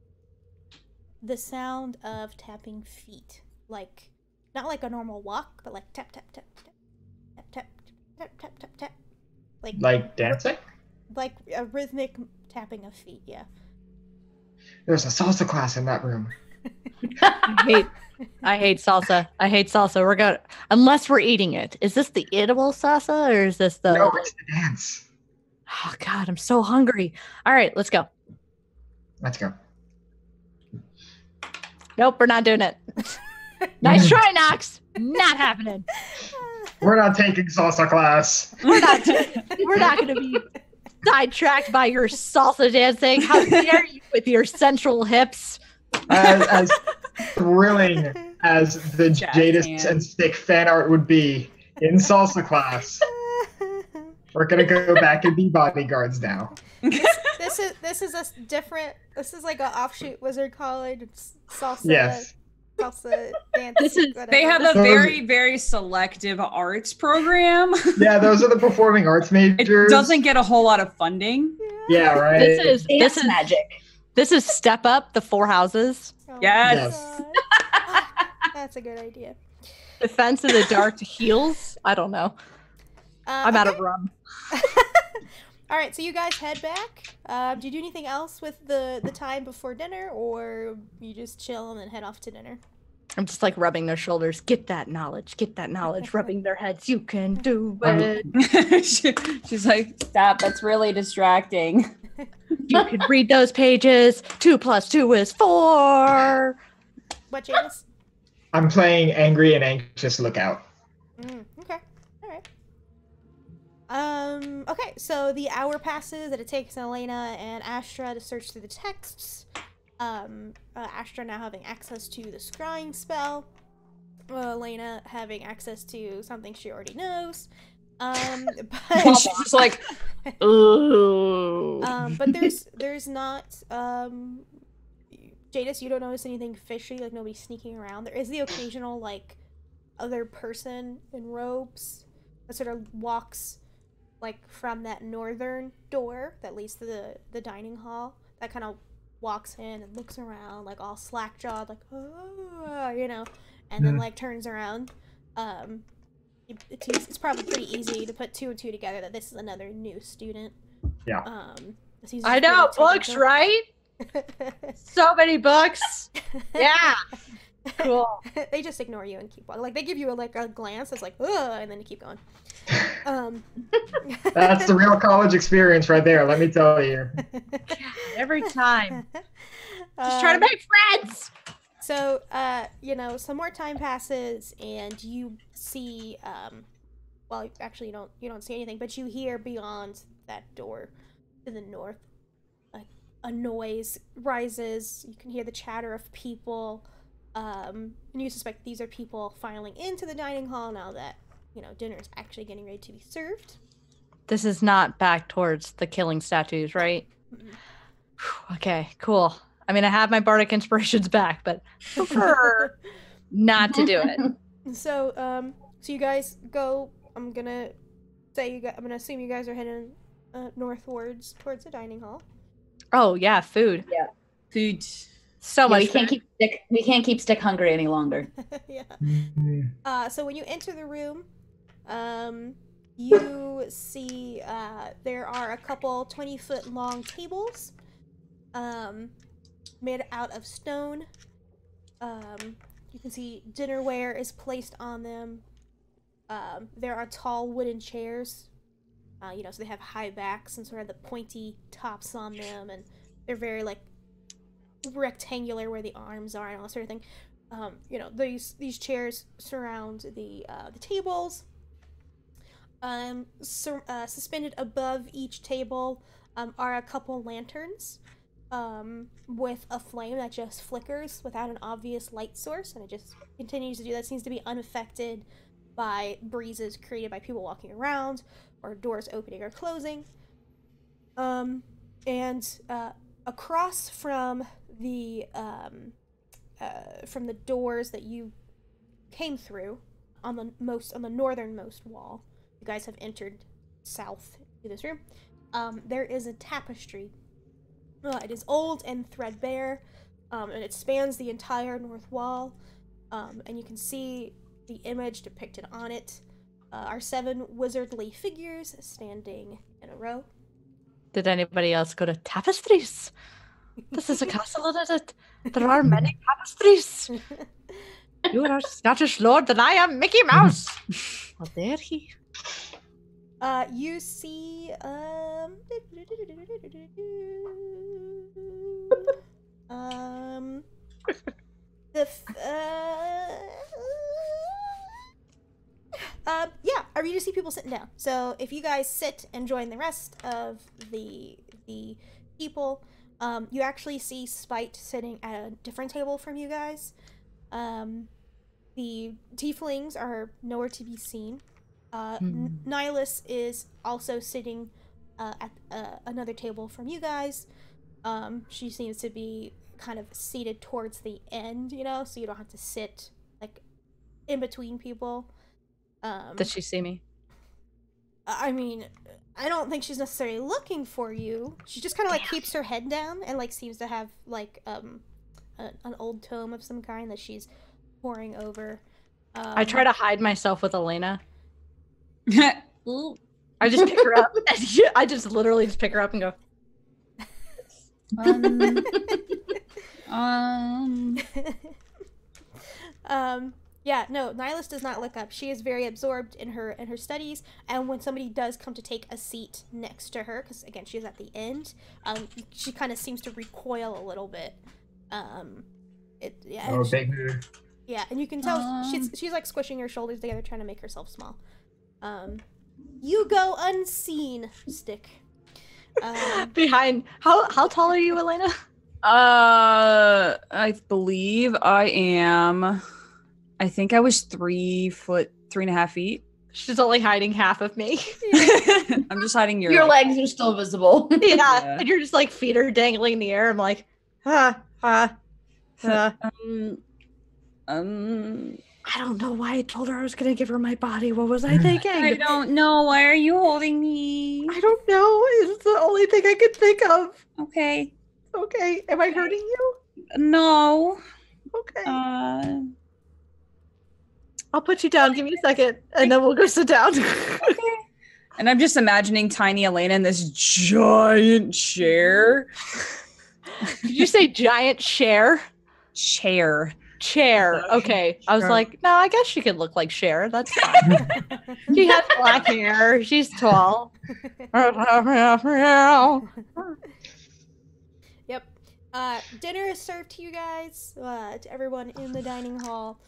the sound of tapping feet, like not like a normal walk, but like tap tap tap tap tap tap tap, tap, tap, tap. Like dancing? Like a rhythmic tapping of feet, yeah. There's a salsa class in that room. I hate salsa. I hate salsa. We're going unless we're eating it. Is this the edible salsa or is this the No, it's the dance. Oh God, I'm so hungry. All right, let's go. Let's go. Nope, we're not doing it. Nice try, Nox. Not happening. We're not taking salsa class. We're not going to be sidetracked by your salsa dancing. How dare you with your central hips? As thrilling as the Jadis hands. and Stick fan art would be in salsa class, we're gonna go back and be bodyguards now. This is a different. This is like an offshoot Wizard College. It's salsa. Yes. Salsa dance. They have a Those- very, very selective arts program. Yeah, those are the performing arts It majors. doesn't get a whole lot of funding. Yeah, right. This Dance is magic. This is Step Up, the Four Houses. Oh my Yes. God. That's a good idea. Defense of the Dark Heels. I don't know. I'm out of rum. All right, so you guys head back. Do you do anything else with the time before dinner, or you just chill and then head off to dinner? I'm just like rubbing their shoulders. Get that knowledge. Get that knowledge. Rubbing their heads. You can do it. She's like, stop. That's really distracting. You can read those pages. 2 + 2 is 4. What, Jadis? I'm playing angry and anxious lookout. Okay. All right. Okay, so the hour passes that it takes Elena and Astra to search through the texts. Astra now having access to the scrying spell. Elena having access to something she already knows. And But she's just like, Ooh. but there's not Jadis, you don't notice anything fishy, like nobody sneaking around. There is the occasional like other person in robes that sort of walks like from that northern door that leads to the dining hall, that kind of walks in and looks around like all slack jawed, like oh, you know, and then like turns around. It's probably pretty easy to put 2 and 2 together that this is another new student. Yeah. I know, books, right? So many books. Yeah. Cool. They just ignore you and keep walking. Like they give you a glance that's like, ugh, and then you keep going. That's the real college experience right there, let me tell you. Every time. Just trying to make friends. So, you know, some more time passes, and you see, well, actually, you don't see anything, but you hear beyond that door to the north, a noise rises. You can hear the chatter of people, and you suspect these are people filing into the dining hall now that, you know, dinner is actually getting ready to be served. This is not back towards the killing statues, right? Mm-mm. Okay, cool. I mean, I have my bardic inspirations back, but prefer not to do it. So, so you guys go. I'm gonna assume you guys are heading northwards towards the dining hall. Oh yeah, food. food. So much. we can't keep Stick hungry any longer. Yeah. So when you enter the room, you see there are a couple 20-foot long tables, made out of stone. You can see dinnerware is placed on them. There are tall wooden chairs, you know, so they have high backs and sort of the pointy tops on them, and they're very like rectangular where the arms are and all that sort of thing. You know, these chairs surround the tables. Suspended above each table are a couple lanterns with a flame that just flickers without an obvious light source, and it just continues to do that. Seems to be unaffected by breezes created by people walking around or doors opening or closing. And across from the doors that you came through on the northernmost wall, you guys have entered south to this room. There is a tapestry. It is old and threadbare, and it spans the entire north wall. And you can see the image depicted on it are 7 wizardly figures standing in a row. Did anybody else go to tapestries? This is a castle, isn't it? There are many tapestries. You are Scottish Lord, and I am Mickey Mouse. How dare he? You see, you just see people sitting down. So if you guys sit and join the rest of the people, you actually see Spite sitting at a different table from you guys. The tieflings are nowhere to be seen. Nihilus is also sitting at another table from you guys. She seems to be kind of seated towards the end, you know, so you don't have to sit like in between people. Does she see me? I mean, I don't think she's necessarily looking for you. She just kind of like keeps her head down and like seems to have like an old tome of some kind that she's poring over. I try to hide myself with Elena. I just pick her up. I just literally just pick her up and go. Yeah, no, Nihilus does not look up. She is very absorbed in her studies, and when somebody does come to take a seat next to her, because again she's at the end, she kind of seems to recoil a little bit. Big move. Yeah, and you can tell she's like squishing her shoulders together, trying to make herself small. You go unseen, Stick. Behind. How tall are you, Elena? I believe I am. I think I was 3.5 feet. She's only hiding half of me. I'm just hiding your legs are still visible. Yeah, and you're just like feet are dangling in the air. I'm like, I don't know why I told her I was gonna give her my body. What was I thinking? I don't know. Why are you holding me? I don't know. It's the only thing I could think of. Okay. Okay. Am I hurting you? No. Okay. I'll put you down. Give me a second, and then we'll go sit down. Okay. And I'm just imagining tiny Elena in this giant chair. Did you say giant chair? Chair. Okay. I was like, no, I guess she could look like Cher. That's fine. She has black hair. She's tall. Yep. Dinner is served to you guys, to everyone in the dining hall.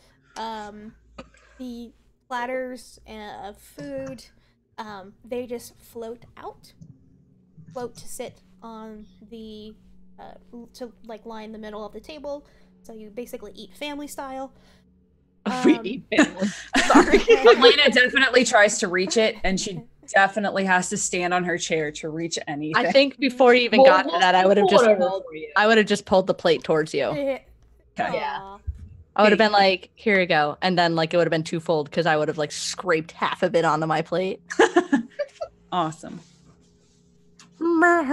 The platters of food, they just float to sit on the, to like line the middle of the table. So you basically eat family style. We eat family. Sorry. Elena definitely tries to reach it, and she definitely has to stand on her chair to reach anything. I think before you even got to that, I would have just pulled the plate towards you. Okay. Yeah. I would have been like, here you go. And then like it would have been twofold because I would have like scraped half of it onto my plate. Awesome. Sorry,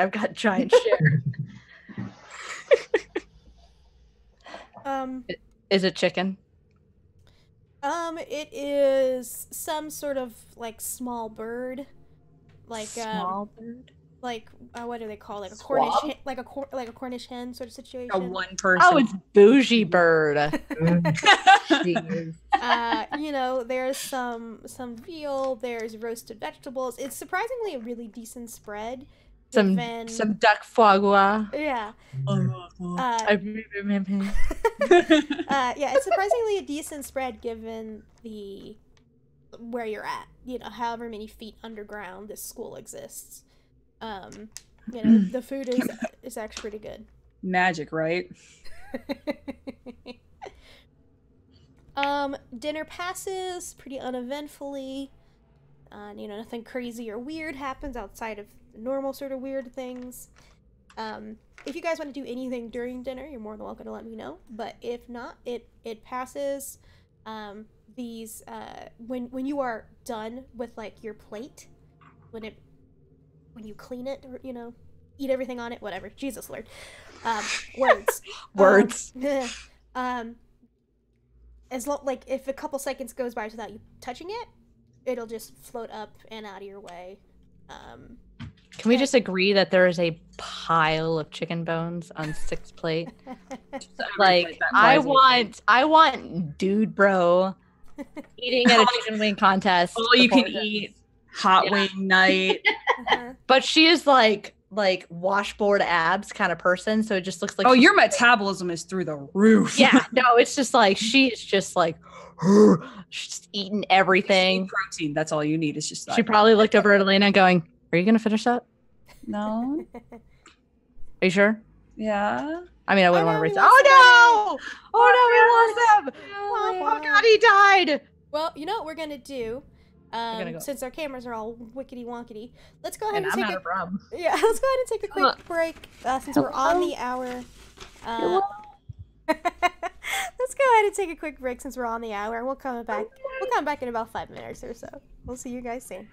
I've got giant share. Is it chicken? It is some sort of like small bird, like Small bird. Like what do they call it? Like a Cornish, like a Cornish hen sort of situation. A one person. Oh, it's bougie bird. You know, there's some veal. There's roasted vegetables. It's surprisingly a really decent spread. Some duck foie gras. Yeah. Yeah, it's surprisingly a decent spread given where you're at. You know, however many feet underground this school exists. You know, the food is actually pretty good. Magic, right? Dinner passes pretty uneventfully. You know, nothing crazy or weird happens outside of the normal sort of weird things. If you guys want to do anything during dinner, you're more than welcome to let me know. But if not, it passes. When you are done with like your plate, when you clean it, or, you know, eat everything on it, whatever. Jesus Lord. Words. Words. like if a couple seconds goes by without you touching it, it'll just float up and out of your way. Can we just agree that there is a pile of chicken bones on Stick's plate? Like, I want dude bro eating at a chicken wing contest. All you can eat hot wing night. But she is like washboard abs kind of person, so it just looks like your metabolism is through the roof. Yeah, no, it's just like she's just like she's just eating everything. Protein, that's all you need. It's just she probably looked over at Elena going, "Are you gonna finish that?" No. Are you sure? Yeah. I mean, I wouldn't want to race. Oh no! Oh no, we lost him! Oh god, he died. Well, you know what we're gonna do? Since our cameras are all wickety wonkety, let's go ahead and take let's go ahead and take a quick break since we're on the hour. Let's go ahead and take a quick break since we're on the hour, and we'll come back. We'll come back in about 5 minutes or so. We'll see you guys soon.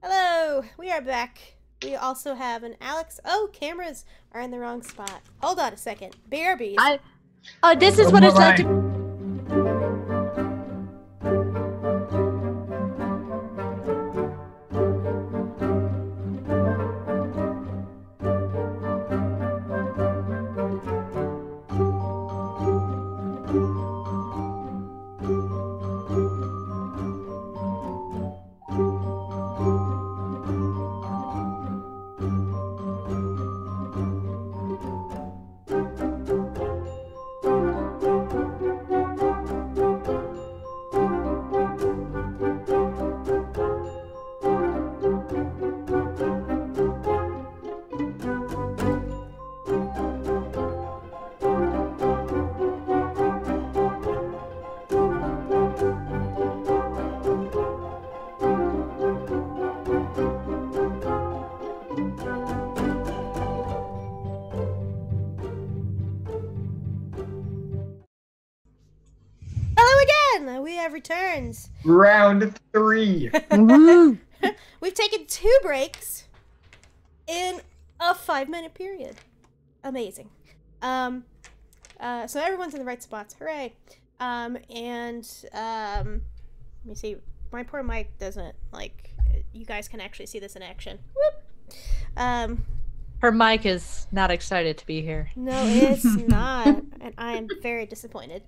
Hello, we are back. We also have an Alex. Oh, cameras are in the wrong spot. Hold on a second. BRBs. This is what it's like to. We have returns. Round 3. We've taken 2 breaks in a 5-minute period. Amazing. So everyone's in the right spots. Hooray. Let me see. My poor mic doesn't, like, you guys can actually see this in action. Whoop. Her mic is not excited to be here. No, it's not. And I am very disappointed.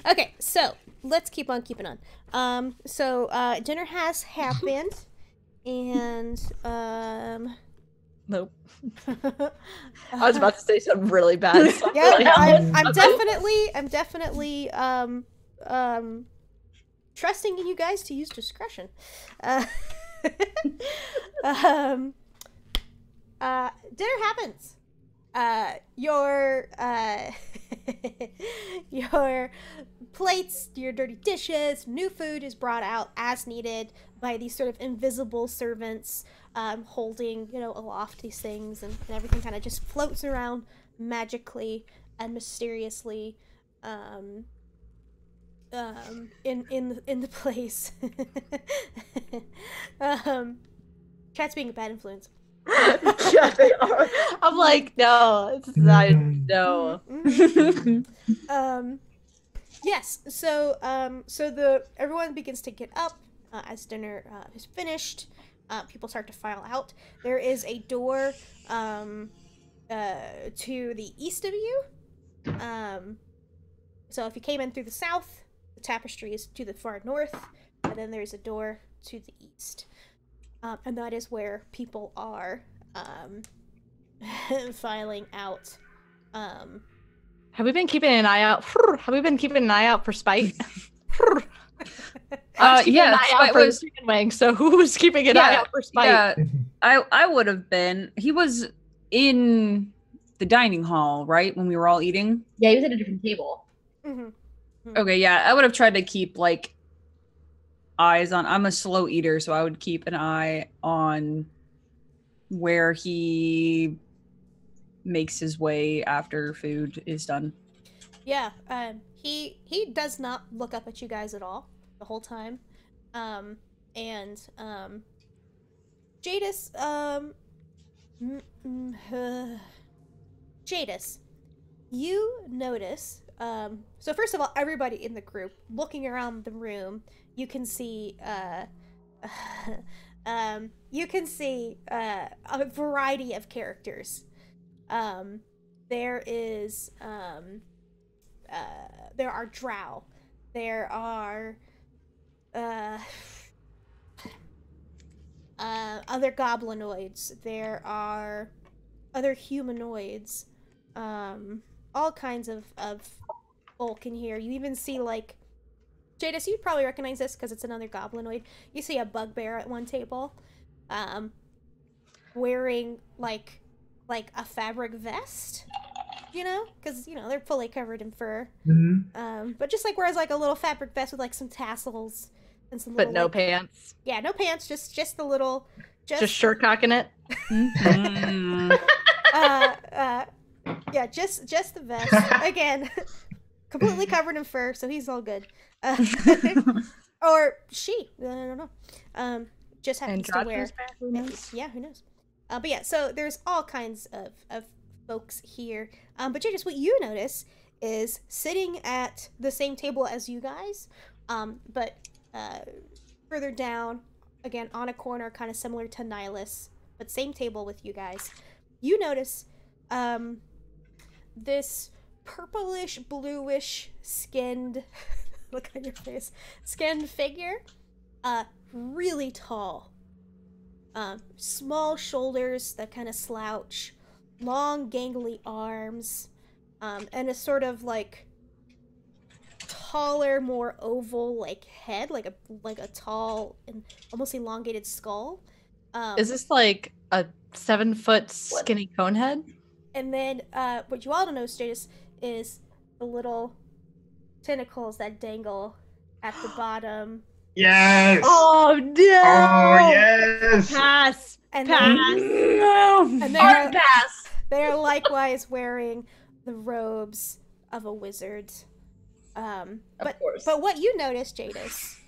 Okay, so let's keep on keeping on. Dinner has happened, and nope. I was about to say something really bad. So yeah, really I'm definitely trusting in you guys to use discretion. Dinner happens. Your plates, your dirty dishes, new food is brought out as needed by these sort of invisible servants, holding, aloft these things, and everything kind of just floats around magically and mysteriously, in the place. Chat's being a bad influence. Yeah, they are. I'm like, no, it's not. No. Yes. So everyone begins to get up as dinner is finished. People start to file out. There is a door to the east of you. So if you came in through the south, the tapestry is to the far north, and then there's a door to the east. And that is where people are filing out. Have we been keeping an eye out? Have we been keeping an eye out for Spite? Yeah, Spite was the chicken wing. So who was keeping an eye out for Spite? Yeah, I would have been. He was in the dining hall, right, when we were all eating. Yeah, he was at a different table. Mm-hmm. Okay, yeah, I would have tried to keep like eyes on. I'm a slow eater, so I would keep an eye on where he makes his way after food is done. Yeah, he does not look up at you guys at all the whole time. Jadis, Jadis, you notice, so first of all, everybody in the group, looking around the room, you can see, a variety of characters. There is, there are drow. There are, other goblinoids. There are other humanoids. All kinds of folk in here. You even see, like, Jadis, you'd probably recognize this because it's another goblinoid. You see a bugbear at one table, wearing like a fabric vest, you know, because they're fully covered in fur. But just like wears like a little fabric vest with like some tassels and some. But no like, pants. Yeah, no pants. Just the little. Just shirt cocking it. Yeah, just the vest. Again, completely covered in fur, so he's all good. Or she, I don't know. Just happens to wear. Who knows? Yeah, who knows? But yeah, so there's all kinds of folks here. But Jadis, what you notice is sitting at the same table as you guys, but further down, again on a corner, kind of similar to Nihilus, but same table with you guys. You notice this purplish, bluish skinned look on your face, skinned figure, really tall, small shoulders that kind of slouch, long gangly arms, and a sort of like taller, more oval like head, like a tall and almost elongated skull. Is this like a 7-foot skinny cone head? And then what you all don't know, Status, is the little tentacles that dangle at the bottom. Yes. Oh no! Oh yes. Pass. And Pass. And they're likewise wearing the robes of a wizard. But what you notice, Jadis,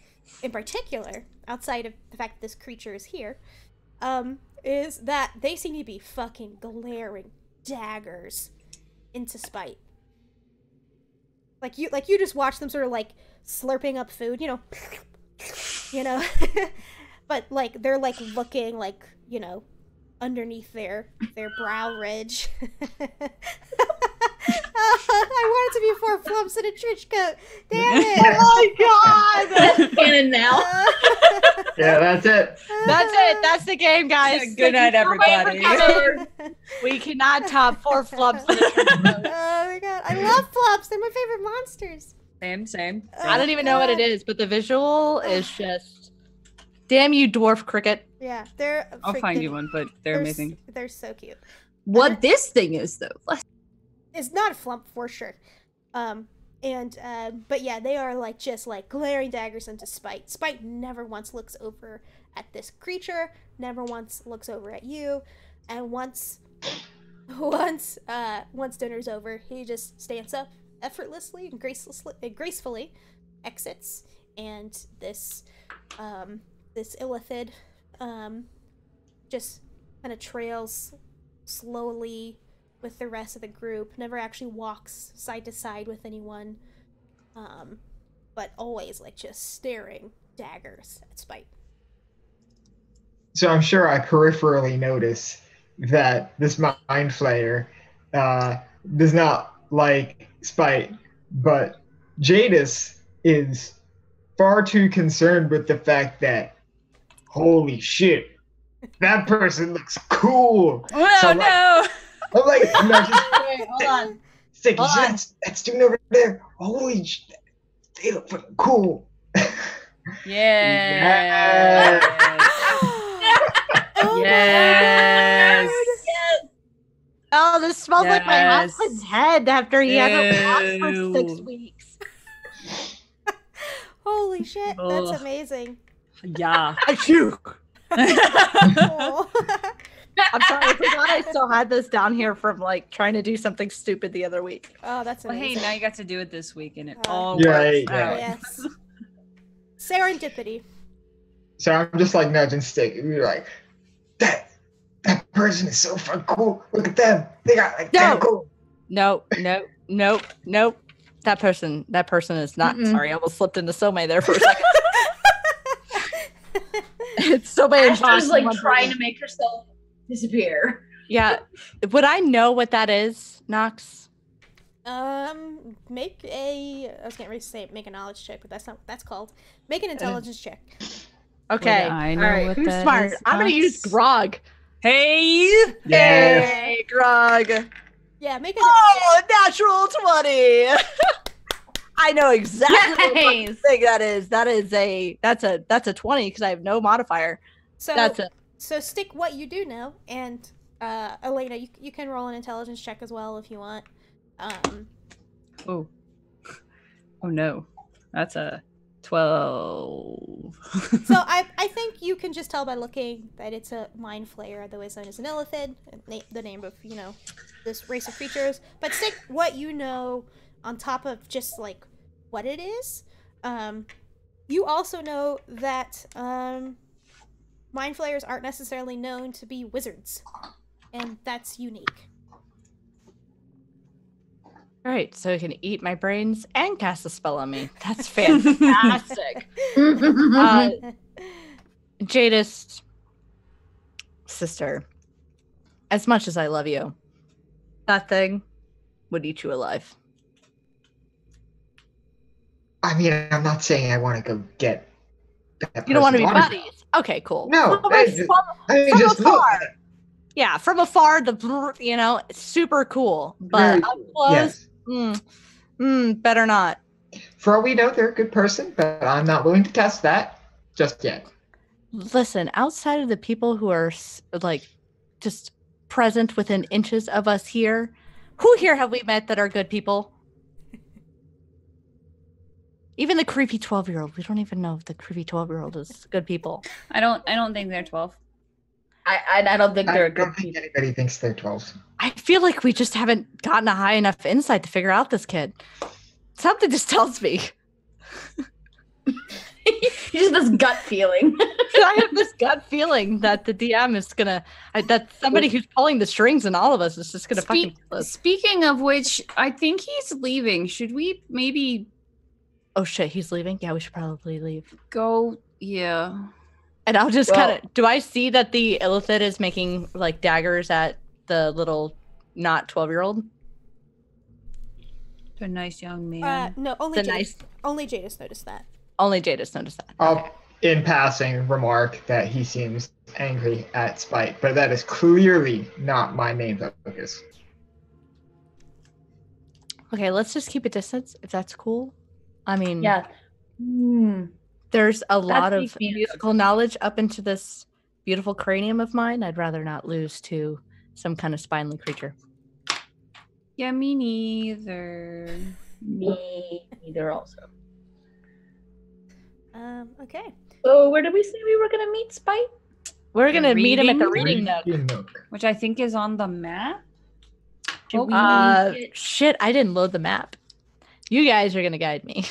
in particular, outside of the fact that this creature is here, is that they seem to be fucking glaring daggers into Spite. Like you just watch them sort of like slurping up food, but like they're like looking like, underneath their brow ridge. I want it to be 4 flumps and a trench coat. Damn it! Oh my god! Canon now. Yeah, that's it. That's it. That's the game, guys. Good night, everybody. We cannot top 4 flumps and a trench coat. Oh my god, I love flumps. They're my favorite monsters. Same. I don't even know what it is, but the visual is just damn you, dwarf cricket. Yeah, they're. I'll find you one, but they're amazing. They're so cute. What this thing is, though. It's not a flump for sure. But yeah, they are like just like glaring daggers into Spite. Spite never once looks over at this creature, never once looks over at you, and once dinner's over, he just stands up effortlessly and gracefully exits, and this illithid just kind of trails slowly with the rest of the group, never actually walks side to side with anyone, but always like just staring daggers at Spite. So I'm sure I peripherally notice that this mind flayer does not like Spite, but Jadis is far too concerned with the fact that, holy shit, that person looks cool. Oh So no! I'm like, just Wait, hold on. stick. Hold on. That's dude over there. Holy shit, they look fucking cool. Yeah. Oh Yes. Oh, this smells like my Yes. husband's head after he hasn't walked for Ew. 6 weeks. Holy shit, that's Ugh. amazing. Yeah. Achoo. Oh. I'm sorry, I forgot I still had this down here from like trying to do something stupid the other week. Oh, that's Well, hey, amazing. now you got to do it this week, and it Uh, all Yeah, works yeah. out. Yes. Serendipity. So I'm just like nudging Stick. We're like, that person is so fucking cool. Look at them. They got like No. cool. Nope. That person is not. Mm-mm. Sorry, I almost slipped into Somei there for a second. It's Somei and Astra's Josh. like in one trying person. to make herself disappear. Yeah. Would I know what that is, Nox? Make a. I was getting ready to say make a knowledge check, but that's not what that's called. Make an intelligence check. Okay. I know All right. what Who's that smart? is, I'm gonna Fox? use Grog. Hey! Yes. Hey, Grog. Yeah, make a. Oh, natural 20. I know exactly what Nice. thing that is. That's a 20 because I have no modifier. So That's it. So stick what you do know, and Elena, you can roll an intelligence check as well if you want. Oh. Oh no. That's a 12. So I think you can just tell by looking that it's a mind flayer, otherwise known as an illithid, the name of, this race of creatures. But stick what you know on top of just, like, what it is. You also know that mind flayers aren't necessarily known to be wizards, and that's unique. All right, so it can eat my brains and cast a spell on me. That's fantastic. Jadis, sister, as much as I love you, that thing would eat you alive. I mean, I'm not saying I want to go get that You don't want to be person's autograph. buddies? Okay, cool. No, From I mean, just look. afar. Yeah, from afar, it's super cool. But Very up cool, close, yes. better not. For all we know, they're a good person, but I'm not willing to test that just yet. Listen, outside of the people who are like just present within inches of us here, who here have we met that are good people? Even the creepy 12-year-old. We don't even know if the creepy 12-year-old is good people. I don't think they're 12. I don't think they're I good don't think people. anybody thinks they're 12. I feel like we just haven't gotten a high enough insight to figure out this kid. Something just tells me. Just this gut feeling. I have this gut feeling that the DM is gonna, that somebody who's pulling the strings in all of us is just gonna fucking kill us. Speaking of which, I think he's leaving. Should we maybe Oh shit, he's leaving? Yeah, we should probably leave. go? Yeah. And I'll just kind of, do I see that the illithid is making like daggers at the little not 12-year-old? A nice young man. No, only Jadis noticed that. Only Jadis noticed that. I'll, in passing, remark that he seems angry at Spite, but that is clearly not my main focus. Okay, let's just keep a distance if that's cool. I mean, Yeah. there's a lot makes of me musical knowledge up into this beautiful cranium of mine. I'd rather not lose to some kind of spinely creature. Yeah, me neither. Me neither also. Okay. So where did we say we were going to meet Spite? We're going to meet him at the reading reading nook. Which I think is on the map. Should we Shit, I didn't load the map. You guys are going to guide me.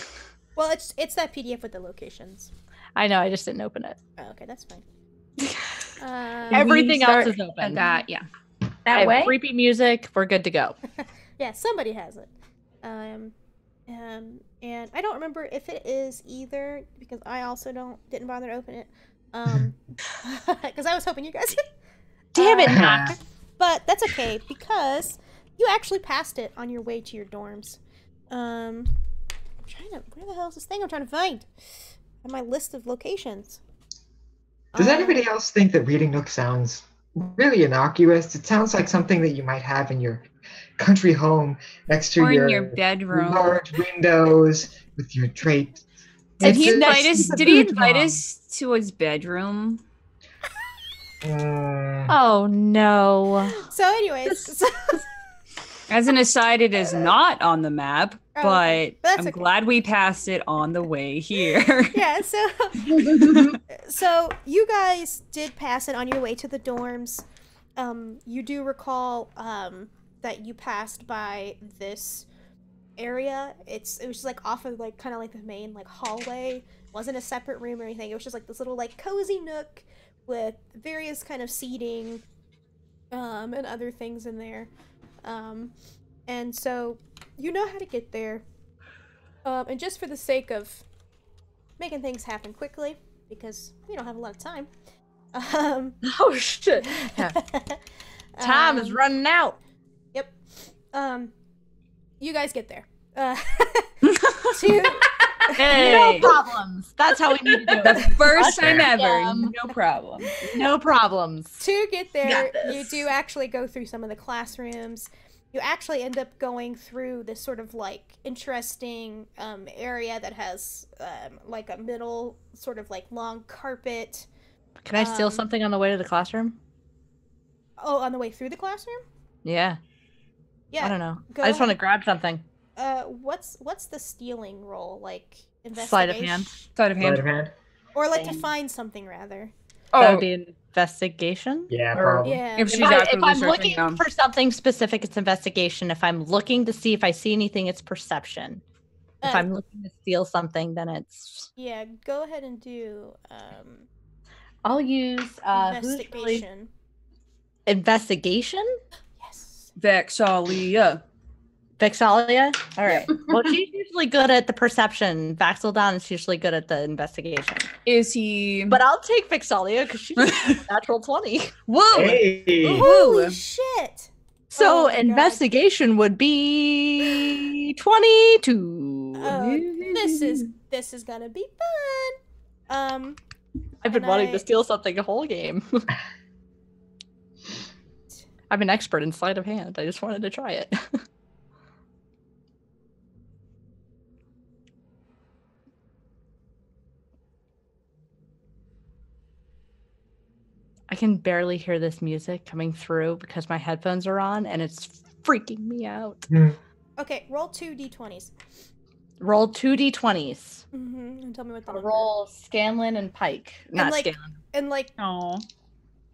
Well, it's that PDF with the locations. I know, I just didn't open it. Oh, okay, that's fine. Everything else is open. Yeah. I that have way? creepy music. We're good to go. Yeah, somebody has it. And I don't remember if it is either, because I also didn't bother to open it. Because I was hoping you guys. Damn it! But that's okay because you actually passed it on your way to your dorms. I'm trying to. Where the hell is this thing I'm trying to find? On my list of locations. Does anybody else think that Reading Nook sounds really innocuous? It sounds like something that you might have in your country home next to Or in your your bedroom. large windows with your drapes. Did he It's invite just us? a Did he boudoir. invite us to his bedroom? Oh no. So, anyways, As an aside, it is not on the map, Oh, but okay. That's I'm okay. glad we passed it on the way here. yeah. So you guys did pass it on your way to the dorms. You do recall that you passed by this area. It was just like off of like kind of like the main like hallway. It wasn't a separate room or anything. It was just like this little like cozy nook with various kind of seating and other things in there. And so you know how to get there. And just for the sake of making things happen quickly, because we don't have a lot of time. Oh shit. Time is running out. Yep. You guys get there. To No problems. That's how we need to do The it. first time ever. Yeah. No problem. No problems. To get there, Got you this. do actually go through some of the classrooms. You actually end up going through this sort of like interesting area that has like a middle sort of like long carpet. Can I steal something on the way to the classroom? Oh, on the way through the classroom? Yeah. Yeah. I don't know. go I just want to ahead. grab something. What's the stealing roll? Like investigation? Sleight of hand. Sleight of Sleight hand. of hand. Or like to find something rather. That Oh, would be investigation. Yeah, Or- probably. Yeah. if she's If actively I'm searching looking them. for something specific, it's investigation. If I'm looking to see if I see anything, it's perception. If Uh, I'm looking to steal something, then it's. Yeah, go ahead and do I'll use who's really investigation. investigation. Yes. Vexalia. Vexalia. All right. Well, she's usually good at the perception. Vaxeldon is usually good at the investigation. Is he? But I'll take Vexalia because she's a natural 20. Woo! Hey. Woo! Holy shit! So Oh my God. investigation would be 22. Oh, this is gonna be fun. I've been and wanting I- to steal something the whole game. I'm an expert in sleight of hand. I just wanted to try it. I can barely hear this music coming through because my headphones are on and it's freaking me out. Okay, roll 2 d20s. Roll 2 d20s. And tell me what the I'll number. roll Scanlan and Pike. Not like- Scanlan. Oh.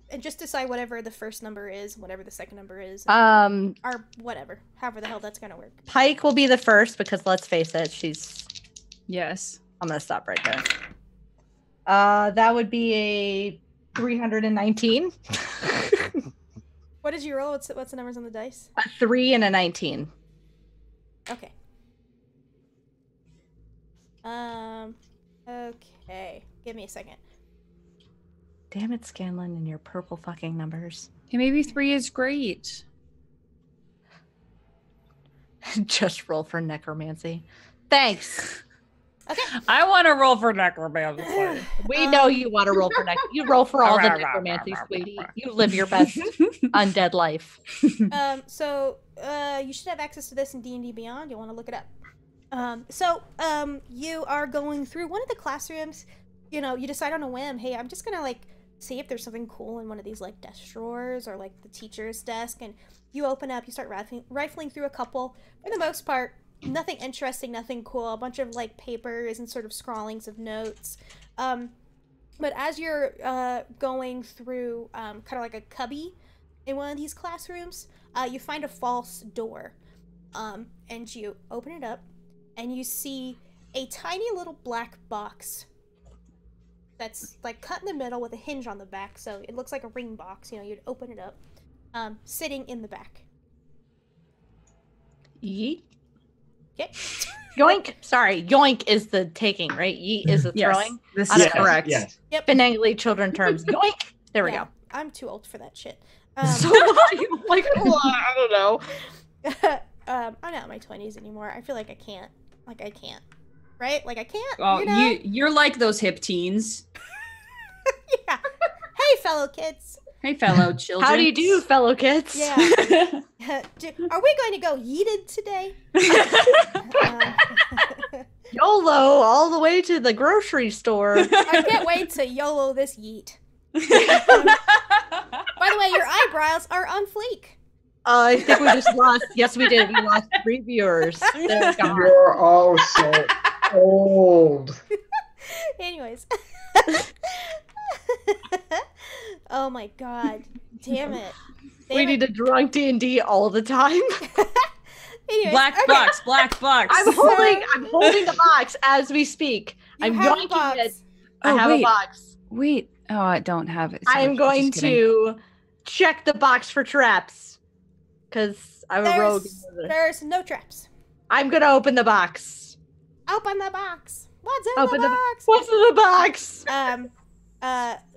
And just decide whatever the first number is, whatever the second number is, or whatever, however the hell that's gonna work. Pike will be the first because let's face it, Yes. I'm gonna stop right there. That would be a 319. What did you roll? What's the numbers on the dice? A 3 and a 19. Okay. Okay. Give me a second. Damn it, Scanlan, and your purple fucking numbers. Okay, maybe 3 is great. Just roll for necromancy. Thanks. Okay. I want to roll for necromancy. We know you want to roll for You roll for all the necromancy, sweetie. You live your best undead life. So you should have access to this in D&D Beyond. You'll want to look it up. You are going through one of the classrooms. You know, you decide on a whim, hey, I'm just gonna like see if there's something cool in one of these like desk drawers or like the teacher's desk, and you open up, you start rifling through a couple. For the most part, nothing interesting, nothing cool, a bunch of like papers and sort of scrawlings of notes. But as you're going through kind of like a cubby in one of these classrooms, you find a false door, and you open it up, and you see a tiny little black box that's like cut in the middle with a hinge on the back, so it looks like a ring box. You know, you'd open it up, sitting in the back. Yeet. Okay. Yoink. Sorry, yoink is the taking, right? Yeet is the throwing. This That's is correct. Yes. Finagly children terms. Yoink. There we Yeah, go. I'm too old for that shit. So like, I don't know. I'm not in my 20s anymore. I feel like I can't. Right? Like I can't. Oh, you know? you're like those hip teens. Yeah. Hey, fellow kids. Hey, fellow children. How do you do, fellow kids? Yeah. Are we going to go yeeted today? YOLO all the way to the grocery store. I can't wait to YOLO this yeet. By the way, your eyebrows are on fleek. I think we just lost. Yes, we did. We lost 3 viewers. They're gone. You're all so old. Anyways. Oh my god. Damn it. We need a drunk D&D all the time. Anyways, Black okay. box. I'm holding the box as we speak. You I'm have a yoinking box. it. I have wait. a box. Wait. Oh, I don't have it. I am Sorry, going just kidding. to check the box for traps. Because I'm a rogue. There's no traps. I'm going to open the box. Open the box. What's in Open the the- box? What's in the box?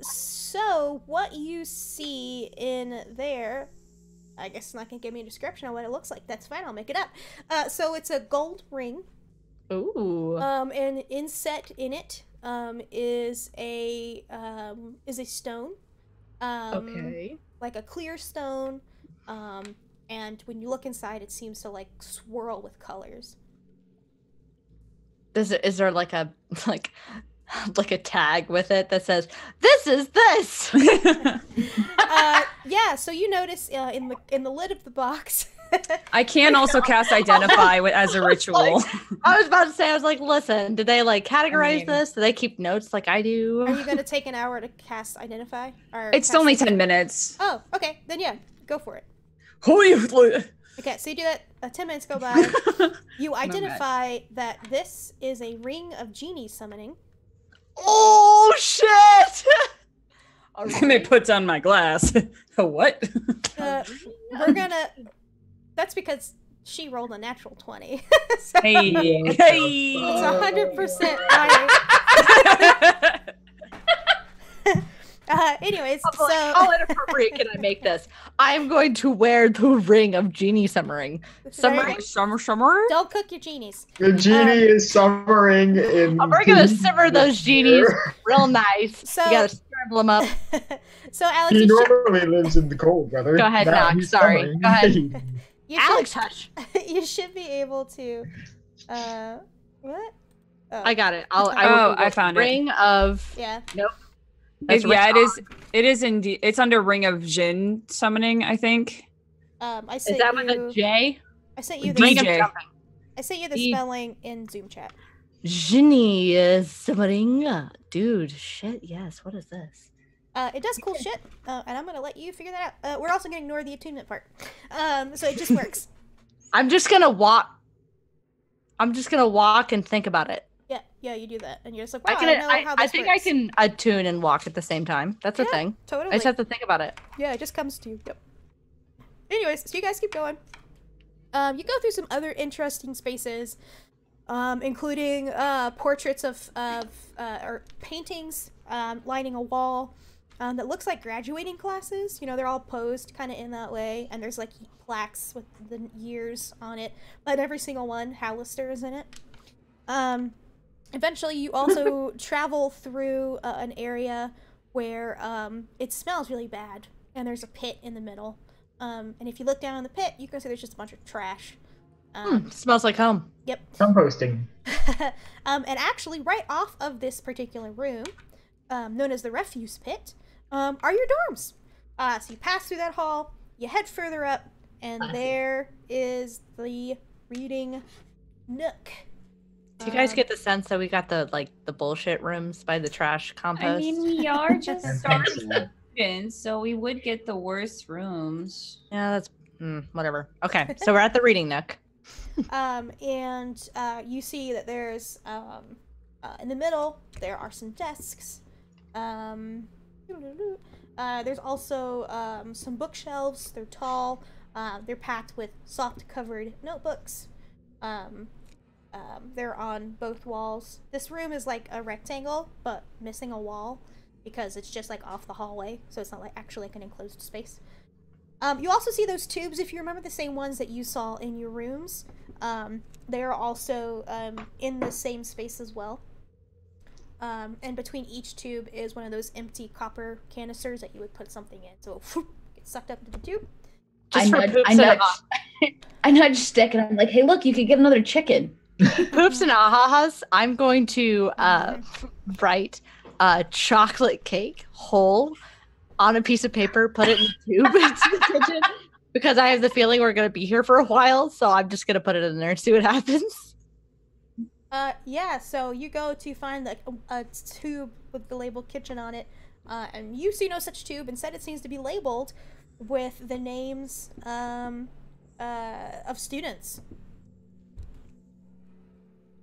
So what you see in there, I guess it's not gonna give me a description of what it looks like. That's fine, I'll make it up. So it's a gold ring, Ooh. And inset in it is a stone. Okay. Like a clear stone. And when you look inside, it seems to like swirl with colors. Is there like a tag with it that says this is this? Yeah. So you notice in the lid of the box. I can also cast Identify as a ritual. I was about to say, I was like, listen, did they like categorize this? Do they keep notes like I do? Are you going to take an hour to cast Identify? Or It's cast only it? 10 minutes. Oh, okay. Then yeah, go for it. Holy. Okay, so you do that. 10 minutes go by. You identify that this is a ring of genie summoning. Oh shit! Let me put down my glass. What? We're gonna. That's because she rolled a natural 20. So Hey. it's 100% right. Anyways, I'm so like, how inappropriate can I make this? I'm going to wear the ring of genie summering. Summer. don't cook your genies. The genie is summering in. We're gonna simmer those genies real nice. So- You gotta scramble them up. So Alex, He you, normally lives in the cold weather. Go ahead, Now Nox, he's sorry. summering. Go ahead. you Alex, hush. you should be able to. What? Oh, I got it. I found it. Ring of. yeah. That's It is indeed. It's under Ring of Jinn summoning, I think. I Is sent that you. with a J? I sent you Ring the. of DJ. jumping. I sent you the D- spelling in Zoom chat. Genie is summoning. Dude, shit, yes. What is this? It does cool shit, and I'm gonna let you figure that out. We're also gonna ignore the attunement part. So it just works. I'm just gonna walk and think about it. Yeah, you do that, and you're just like, wow, I I know how this I think works. I can attune and walk at the same time. That's a thing. Totally. I just have to think about it. Yeah, it just comes to you. Yep. Anyways, so you guys keep going. You go through some other interesting spaces, including portraits of or paintings lining a wall that looks like graduating classes. You know, they're all posed kind of in that way, and there's like plaques with the years on it, but every single one, Halastar is in it. Eventually, you also travel through an area where it smells really bad, and there's a pit in the middle. And if you look down in the pit, you can see there's just a bunch of trash. Smells like home. Yep. Composting. And actually, right off of this particular room, known as the refuse pit, are your dorms. So you pass through that hall, you head further up, and there is the reading nook. Do you guys get the sense that we got the bullshit rooms by the trash compost? I mean, we are just And starting pencil. students, so we would get the worst rooms. Yeah, that's whatever. Okay, so we're at the reading nook. And you see that there's in the middle there are some desks. There's also some bookshelves. They're tall. They're packed with soft covered notebooks. They're on both walls. This room is like a rectangle, but missing a wall because it's just like off the hallway, so it's not like actually like an enclosed space. You also see those tubes, if you remember the same ones that you saw in your rooms. They're also in the same space as well. And between each tube is one of those empty copper canisters that you would put something in, so it gets sucked up into the tube. Just for poops and ahas. I nudge Stick and I'm like, hey, look, you could get another chicken. Poops and ahas. I'm going to write chocolate cake whole on a piece of paper, put it in the tube into the kitchen, because I have the feeling we're going to be here for a while, so I'm just going to put it in there and see what happens. Yeah, so you go to find a tube with the label kitchen on it, and you see no such tube. Instead, it seems to be labeled with the names of students.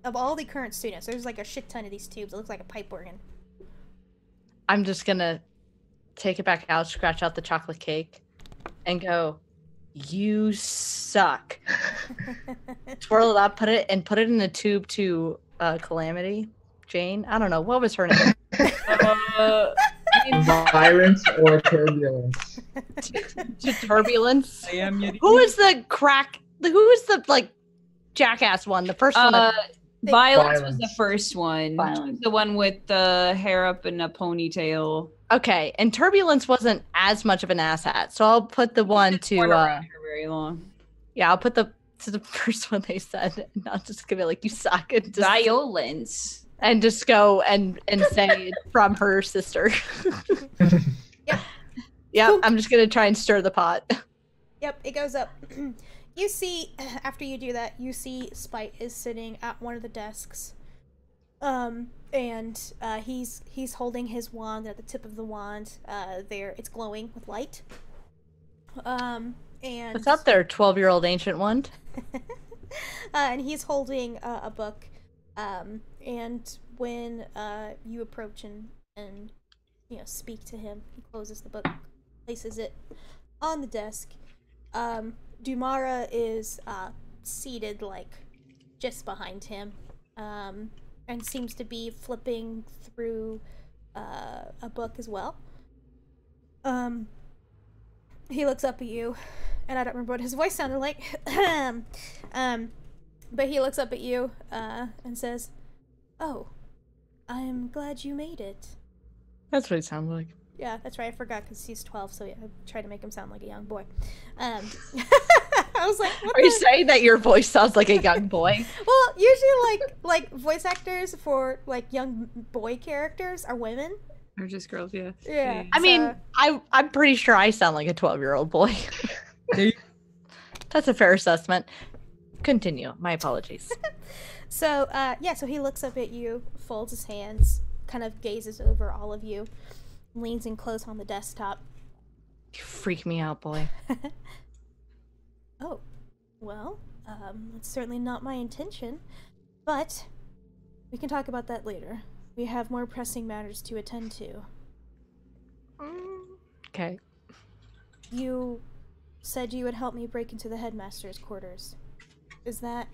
Of all the current students. There's like a shit ton of these tubes. It looks like a pipe organ. I'm just going to take it back out, scratch out the chocolate cake, and go, you suck. Twirl it up, put it in a tube to Calamity Jane. I don't know, what was her name? Violence or turbulence? To Turbulence. I am Who is the jackass one? The first one. Violence was Violence. the first one. Violence. The one with the hair up in a ponytail. Okay, and turbulence wasn't as much of an asshat, so I'll put the one to Weren't around here very long. yeah, I'll put the to the first one they said, not just give it like you suck and just, Violence. and just go and say it from her sister. Yep. Yep, I'm just gonna try and stir the pot. Yep, it goes up. You see, after you do that, you see Spite is sitting at one of the desks. And he's holding his wand. At the tip of the wand, it's glowing with light. And What's up there, 12-year-old ancient one? and he's holding a book. And when you approach and speak to him, he closes the book, places it on the desk. Dumara is seated like just behind him, and seems to be flipping through a book as well. He looks up at you, and I don't remember what his voice sounded like. But he looks up at you and says, "Oh, I'm glad you made it." That's what it sounded like. Yeah, that's right. I forgot because he's 12, so yeah, I tried to make him sound like a young boy. I was like, what Are you saying that your voice sounds like a young boy? Well, usually like voice actors for like young boy characters are women. They're just girls, yeah. Yeah. I mean, I'm pretty sure I sound like a 12-year-old boy. That's a fair assessment. Continue. My apologies. So he looks up at you, folds his hands, kind of gazes over all of you, leans in close on the desktop. You freak me out, boy. Oh, well, that's certainly not my intention, but we can talk about that later. We have more pressing matters to attend to. Okay. You said you would help me break into the headmaster's quarters. Is that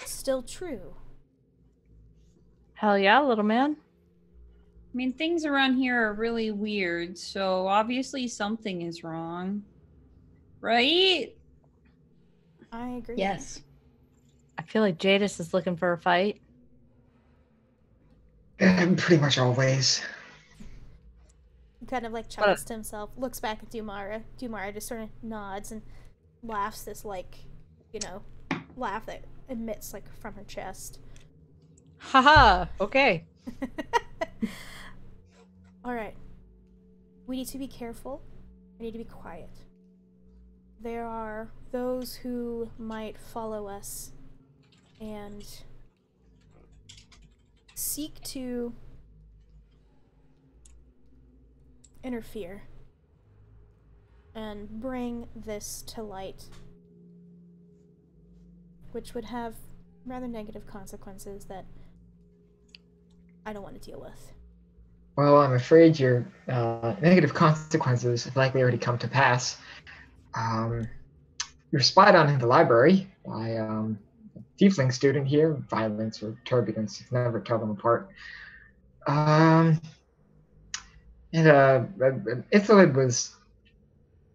still true? Hell yeah, little man. I mean, things around here are really weird, so obviously something is wrong. Right? I agree. Yes. I feel like Jadis is looking for a fight. Pretty much always. He kind of like chuckles to himself, looks back at Dumara. Dumara just sort of nods and laughs this laugh that emits like from her chest. Haha, okay. Alright. We need to be careful. We need to be quiet. There are those who might follow us and seek to interfere and bring this to light, which would have rather negative consequences that I don't want to deal with. Well, I'm afraid your negative consequences have likely already come to pass. You're spied on in the library by a tiefling student here. Violence or turbulence, you can never tell them apart. And Ithalid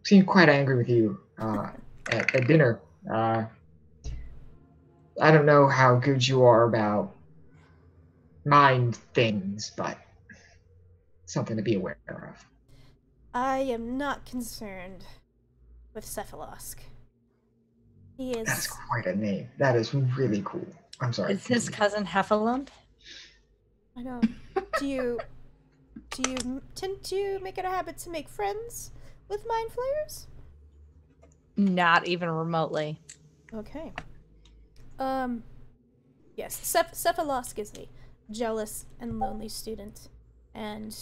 seemed quite angry with you at dinner. I don't know how good you are about mind things, but something to be aware of. I am not concerned with Cephalosk. He is... That's quite a name. That is really cool. I'm sorry. Is his cousin Heffalump? I know. Do you tend to make it a habit to make friends with mind flayers? Not even remotely. Okay. Yes, Cephalosk is a jealous and lonely student, and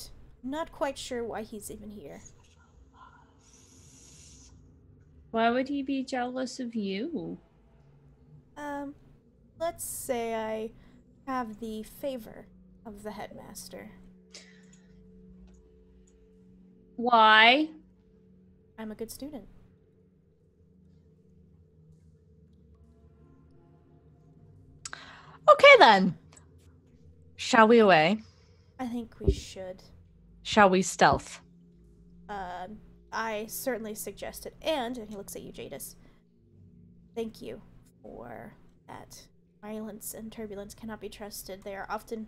I'm not quite sure why he's even here. Why would he be jealous of you? Let's say I have the favor of the headmaster. Why? I'm a good student. Okay then. Shall we away? I think we should. Shall we stealth? I certainly suggest it. And he looks at you, Jadis. Thank you for that. violence and turbulence cannot be trusted. They are often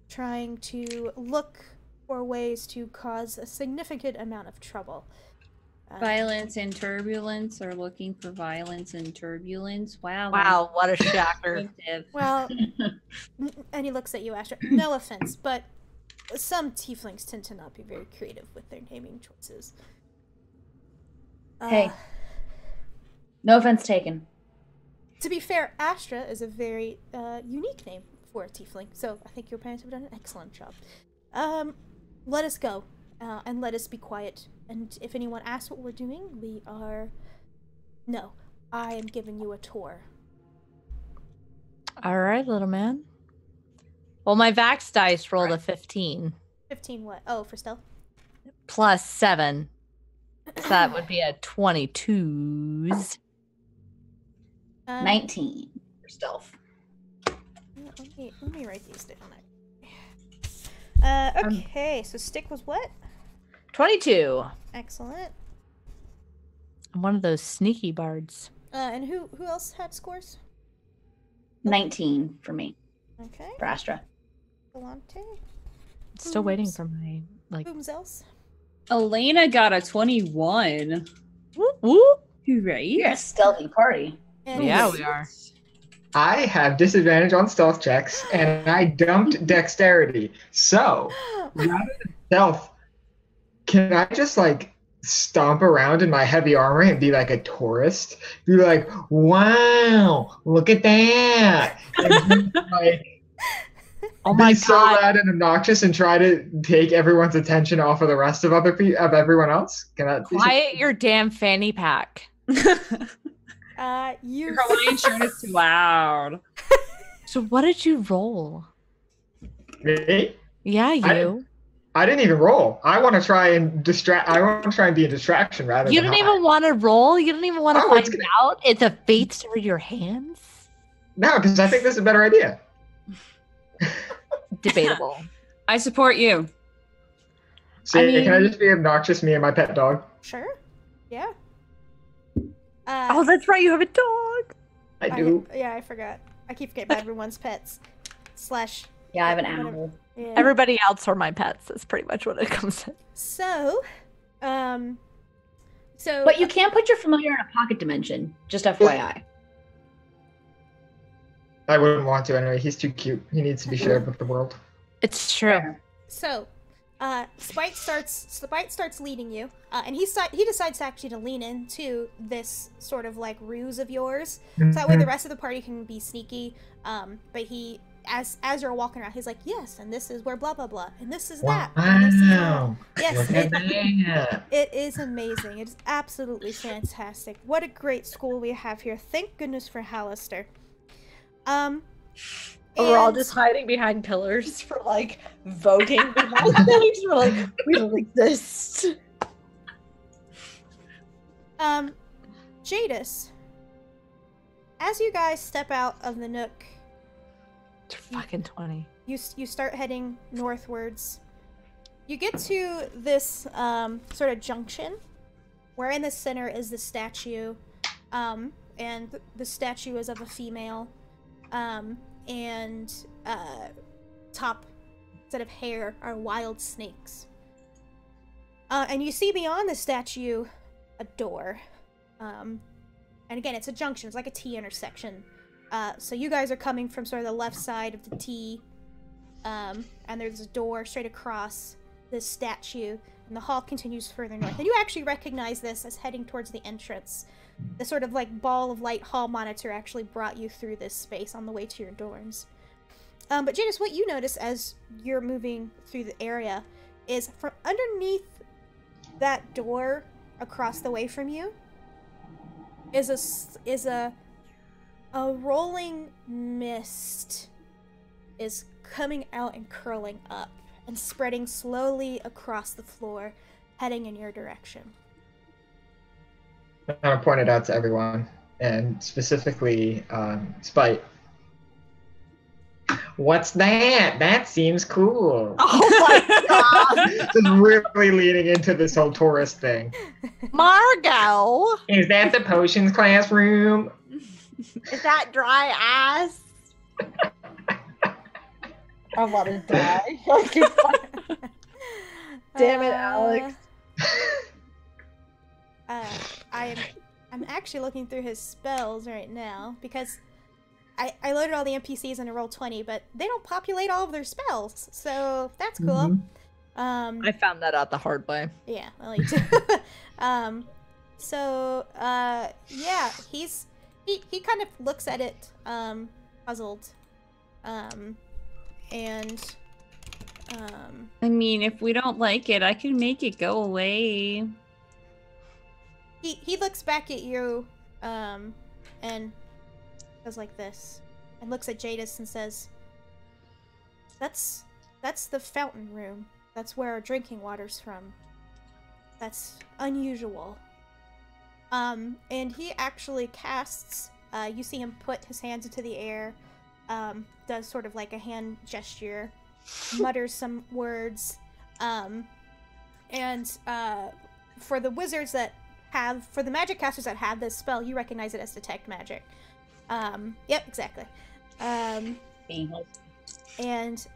trying to look for ways to cause a significant amount of trouble. Violence and turbulence, or looking for violence and turbulence. Wow. Wow, what a shocker. Well, and he looks at you, Astra. No offense, but some tieflings tend to not be very creative with their naming choices. Hey. No offense taken. To be fair, Astra is a very unique name for a tiefling, so I think your parents have done an excellent job. Let us go, and let us be quiet. And if anyone asks what we're doing, we are... No, I am giving you a tour. All right, little man. Well, my Vax dice rolled a 15. 15 what? Oh, for stealth? Plus 7. So that would be a 22s. 19 for stealth. Let me write these down. Okay, so Stick was what? 22. Excellent. I'm one of those sneaky bards. And who else had scores? 19 for me. Okay. For Astra. Galante. Still waiting for my Whom's else? Elena got a 21. Whoop, whoop. Right? You're a stealthy party. And Yeah, we are. I have disadvantage on stealth checks, and I dumped dexterity. So, rather than stealth, can I just like stomp around in my heavy armor and be like a tourist? Be like, wow, look at that! And just, like, Oh my be god. so loud and obnoxious and try to take everyone's attention off of the rest of everyone else? Can that Quiet your damn fanny pack. You. Your Hawaiian shirt is too loud. So what did you roll? Me? Yeah, you. I didn't even roll. I want to try and I want to try and be a distraction rather You than don't hide. even want to roll? You don't even want to Oh, find it's gonna- out? It's a fate through your hands? No, because I think this is a better idea. Debatable. I support you. See, can I just be obnoxious, me and my pet dog? Sure. Yeah. Oh, that's right. You have a dog. I do. I forgot. I keep forgetting about everyone's pets. / Yeah, I have an whatever. owl. Yeah. Everybody else are my pets. That's pretty much what it comes to. So, But you can't put your familiar in a pocket dimension. Just FYI. I wouldn't want to anyway. He's too cute. He needs to be shared with the world. It's true. So, Spite starts leading you, and he decides actually to lean into this sort of like ruse of yours, so that way the rest of the party can be sneaky. But he, as you're walking around, he's like, yes, and this is where blah blah blah, and this is that. And this is that. Wow. Yes, Look at that. it is amazing. It is absolutely fantastic. What a great school we have here. Thank goodness for Halastar. We're all and- just hiding behind pillars for like voting behind things. We're like, we don't exist. Jadis, as you guys step out of the nook, It's fucking 20. you start heading northwards. You get to this sort of junction, where in the center is the statue, and the statue is of a female, and top set of hair are wild snakes. And you see beyond the statue a door. And again, it's a junction. It's like a T intersection. So you guys are coming from sort of the left side of the T. And there's a door straight across this statue. And the hall continues further north. And you actually recognize this as heading towards the entrance. The sort of like ball of light hall monitor actually brought you through this space on the way to your dorms. But Jadis, what you notice as you're moving through the area is from underneath that door across the way from you is a rolling mist is coming out and curling up and spreading slowly across the floor, heading in your direction. I'm going to point it out to everyone, and specifically Spite. What's that? That seems cool. Oh my god! Just really leaning into this whole tourist thing. Margot! Is that the potions classroom? Is that dry ass? I want to die. Damn it, Alex. I'm actually looking through his spells right now because I loaded all the NPCs into Roll20, but they don't populate all of their spells, so that's cool. I found that out the hard way. Yeah, well, you too. Yeah, he kind of looks at it, puzzled, and I mean, if we don't like it, I can make it go away. He looks back at you, and goes like this, and looks at Jadis and says, That's the fountain room. That's where our drinking water's from. That's unusual. And he actually casts, you see him put his hands into the air, does sort of like a hand gesture, mutters some words, and for the wizards that have, for the magic casters that have this spell, you recognize it as Detect Magic. Yep, exactly. And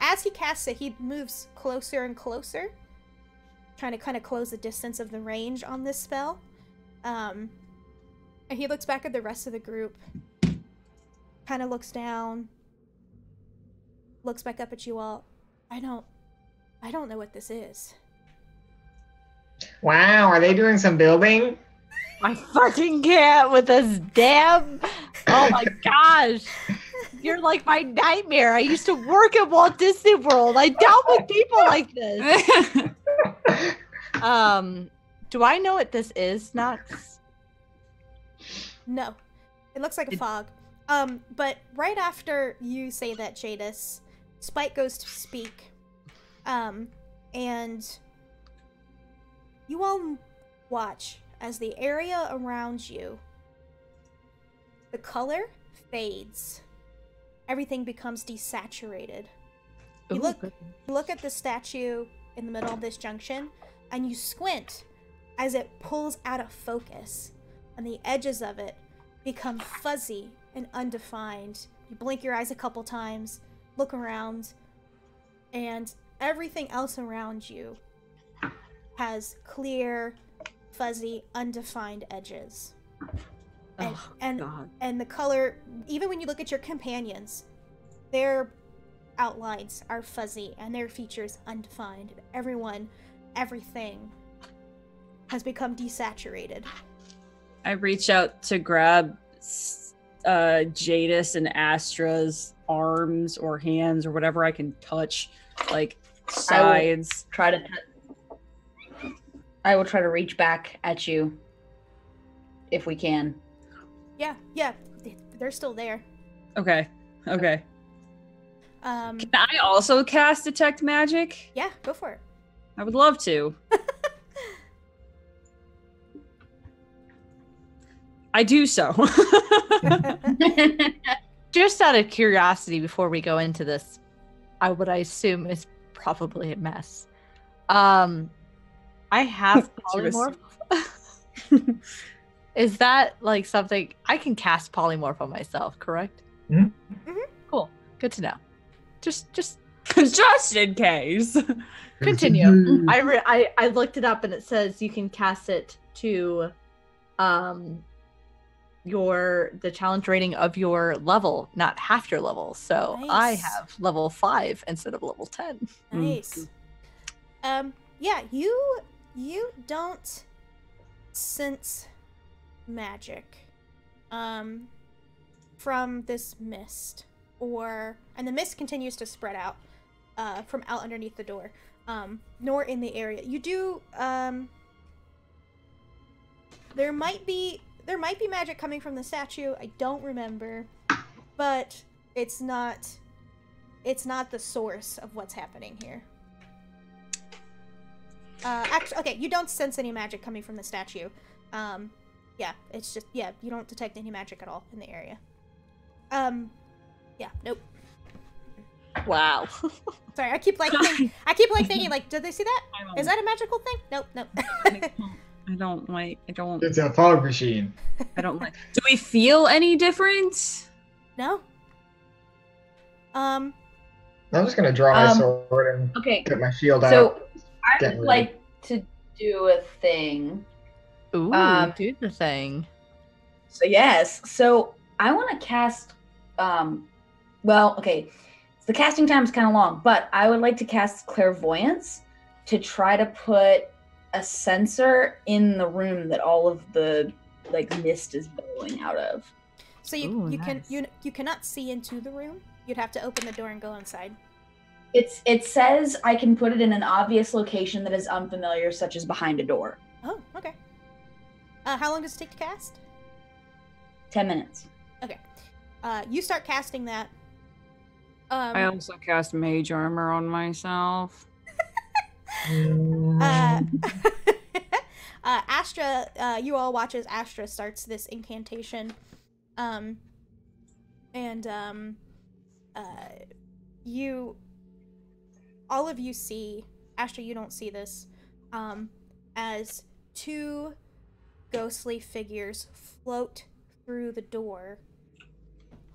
as he casts it, he moves closer and closer, trying to kind of close the distance of the range on this spell. And he looks back at the rest of the group, kind of looks down, looks back up at you all. I don't know what this is. Wow, are they doing some building? I fucking can't with this damn... Oh my gosh. You're like my nightmare. I used to work at Walt Disney World. I dealt with people like this. Do I know what this is, Nox? No. It looks like a fog. But right after you say that, Jadis, Spike goes to speak. And you all watch as the area around you, the color fades. Everything becomes desaturated. You look at the statue in the middle of this junction, and you squint as it pulls out of focus, and the edges of it become fuzzy and undefined. You blink your eyes a couple times, look around, and everything else around you has clear, fuzzy, undefined edges. And the color, even when you look at your companions, their outlines are fuzzy and their features undefined. Everything has become desaturated. I reach out to grab Jadis and Astra's arms or hands or whatever I can touch, like sides. I will try to reach back at you if we can. Yeah, they're still there. Okay. Can I also cast Detect Magic? Yeah, go for it. I would love to. I do so. Just out of curiosity, before we go into this, what I assume is probably a mess. I have polymorph. Is that like something I can cast polymorph on myself? Correct. Mm-hmm. Mm-hmm. Cool. Good to know. Just in case. Continue. I looked it up and it says you can cast it to the challenge rating of your level, not half your level. So nice. I have level 5 instead of level 10. Nice. Yeah, you don't sense magic from this mist, and the mist continues to spread out from out underneath the door, nor in the area. You do there might be magic coming from the statue. I don't remember, but it's not the source of what's happening here. Actually, okay, you don't sense any magic coming from the statue. Yeah, it's just, you don't detect any magic at all in the area. Yeah, nope. Wow. Sorry, I keep thinking, like, did they see that? Is that a magical thing? Nope. I don't. It's a fog machine. I don't like. Do we feel any difference? No. I'm just gonna draw my sword and Okay. get my shield So out. I Getting would ready. like to do a thing. Ooh, do the thing. So yes. So I want to cast. Well, okay. So the casting time is kind of long, but I would like to cast clairvoyance to try to put a sensor in the room that all of the mist is billowing out of. So you Ooh, can nice. you cannot see into the room. You'd have to open the door and go inside. It says I can put it in an obvious location that is unfamiliar, such as behind a door. Oh, okay. How long does it take to cast? 10 minutes. Okay. You start casting that. I also cast Mage Armor on myself. Astra, you all watch as Astra starts this incantation. All of you see, Astra, you don't see this, as two ghostly figures float through the door,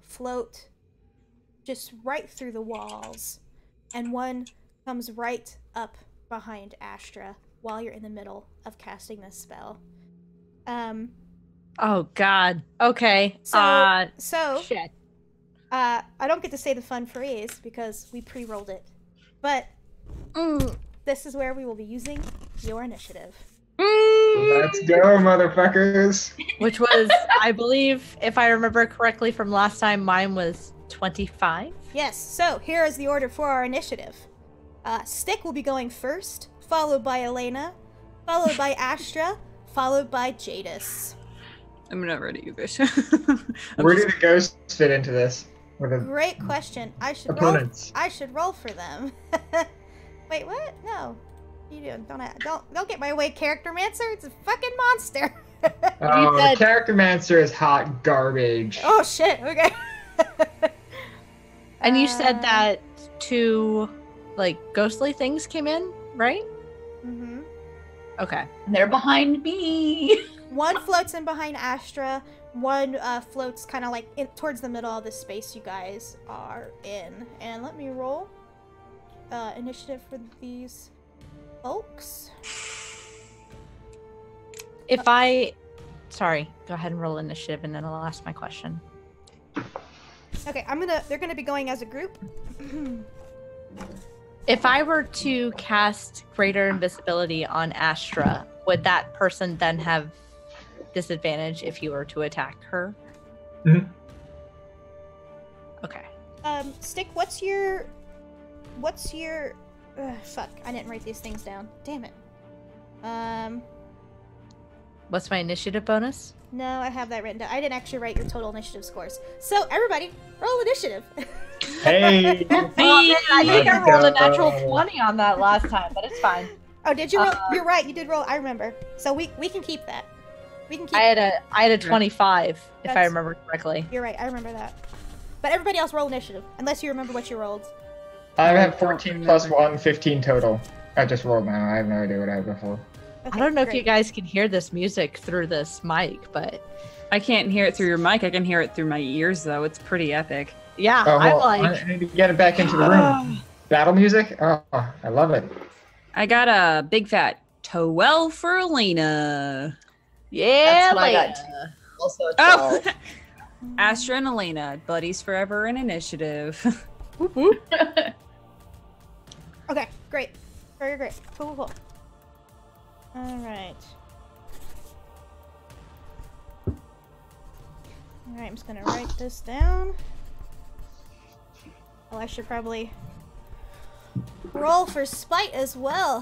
float just right through the walls, and one comes right up behind Astra while you're in the middle of casting this spell. Oh God. Okay. So Shit. I don't get to say the fun phrase because we pre-rolled it, but this is where we will be using your initiative. Let's go, motherfuckers. Which was, I believe, if I remember correctly from last time, mine was 25. Yes. So here is the order for our initiative. Stick will be going first, followed by Elena, followed by Astra, followed by Jadis. I'm not ready either. Where do the ghosts fit into this? Great question. I should opponents. roll for them. Wait, what? No. You don't get my way, Character Mancer. It's a fucking monster. Oh, the Character Mancer is hot garbage. Oh shit. Okay. And you said that two, ghostly things came in, right? Mm-hmm. Okay. They're behind me. One floats in behind Astra. One floats kind of towards the middle of the space you guys are in. And let me roll initiative for these folks. Sorry, go ahead and roll initiative and then I'll ask my question. Okay, they're gonna be going as a group. If I were to cast Greater Invisibility on Astra, would that person then have disadvantage if you were to attack her? Mm-hmm. Okay. Stick, what's your fuck, I didn't write these things down. Damn it. What's my initiative bonus? No, I have that written down. I didn't actually write your total initiative scores. So, everybody, roll initiative. Hey! I think I rolled a natural 20 on that last time, but it's fine. Oh, did you roll? You're right, you did roll. I remember. So we can keep that. We can keep I had a 25, if I remember correctly. You're right, I remember that. But everybody else roll initiative, unless you remember what you rolled. I have 14 plus 1, 15 total. I just rolled now. I have no idea what I had before. Okay, I don't know great. if you guys can hear this music through this mic, but I can't hear it through your mic. I can hear it through my ears, though. It's pretty epic. yeah, Oh, well, I I need to get it back into the room. Battle music? Oh, I love it. I got a big fat towel for Elena. Yeah, That's what I got Leia. too. Also a Oh, 12. Astra and Elena, buddies forever and initiative. Whoop, whoop. Okay, great. Very great. Cool. Alright. Alright, I'm just gonna write this down. Oh, I should probably roll for spite as well.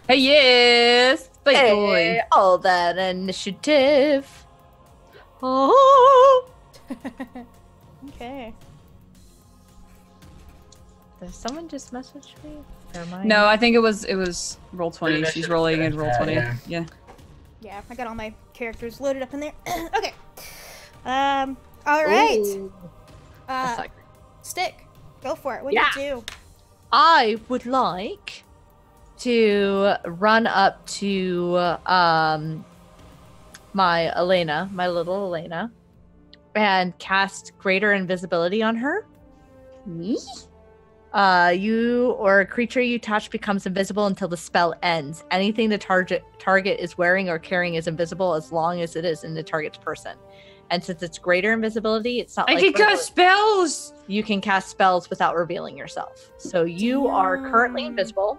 Hey, yes! Big boy. All that initiative. Oh. Okay. Did someone just message me? Or am I- No, I think it was roll 20. Yeah, She's rolling in roll 20. yeah. Yeah, I got all my characters loaded up in there. Okay. Alright. Ooh. That's like- Stick. Go for it. What do you do? I would like to run up to my little Elena, and cast Greater Invisibility on her. Me? You or a creature you touch becomes invisible until the spell ends. Anything the target is wearing or carrying is invisible as long as it is in the target's person. And since it's greater invisibility, it's not I like can cast spells. you can cast spells without revealing yourself. So you are currently invisible.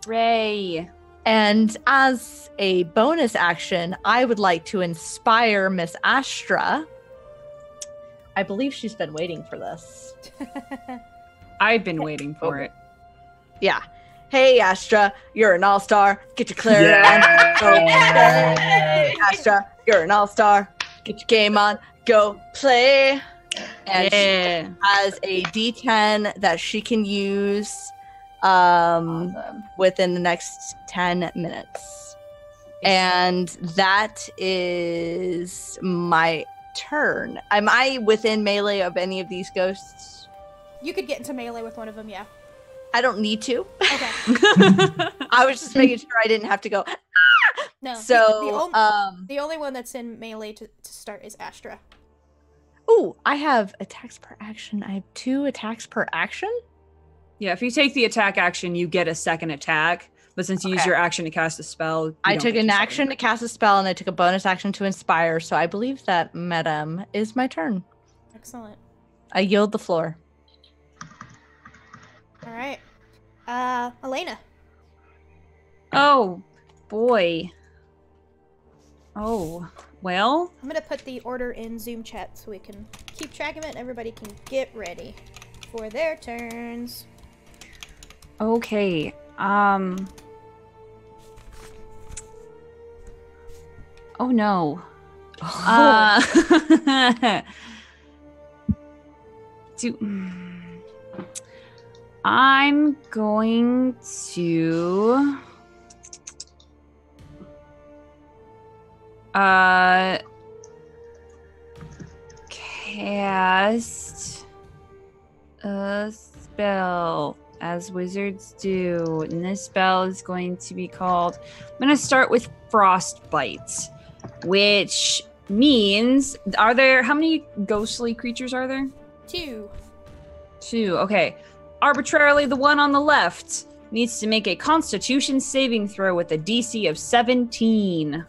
Ray. And as a bonus action, I would like to inspire Miss Astra. I believe she's been waiting for this. I've been waiting for it. Yeah. Hey, Astra, you're an all-star. Get your clarion Yeah. on. Go play. Hey, Astra, you're an all-star. Get your game on. Go play. And she has a D10 that she can use within the next 10 minutes. And that is my turn. Am I within melee of any of these ghosts? You could get into melee with one of them, yeah. I don't need to. Okay. I was just making sure I didn't have to go. No. So, the only one that's in melee to start is Astra. ooh, I have attacks per action. I have 2 attacks per action. Yeah, if you take the attack action, you get a second attack. But since you use your action to cast a spell, I took an action to cast a spell, and I took a bonus action to inspire. So I believe that, Madam, is my turn. Excellent. I yield the floor. All right. Elena. Oh, boy. Oh, well. I'm going to put the order in Zoom chat so we can keep track of it and everybody can get ready for their turns. Okay. Oh no. I'm going to cast a spell as wizards do, and this spell is going to be called, I'm going to start with Frostbite, which means, how many ghostly creatures are there? 2. 2, okay. Arbitrarily, the one on the left needs to make a Constitution saving throw with a DC of 17.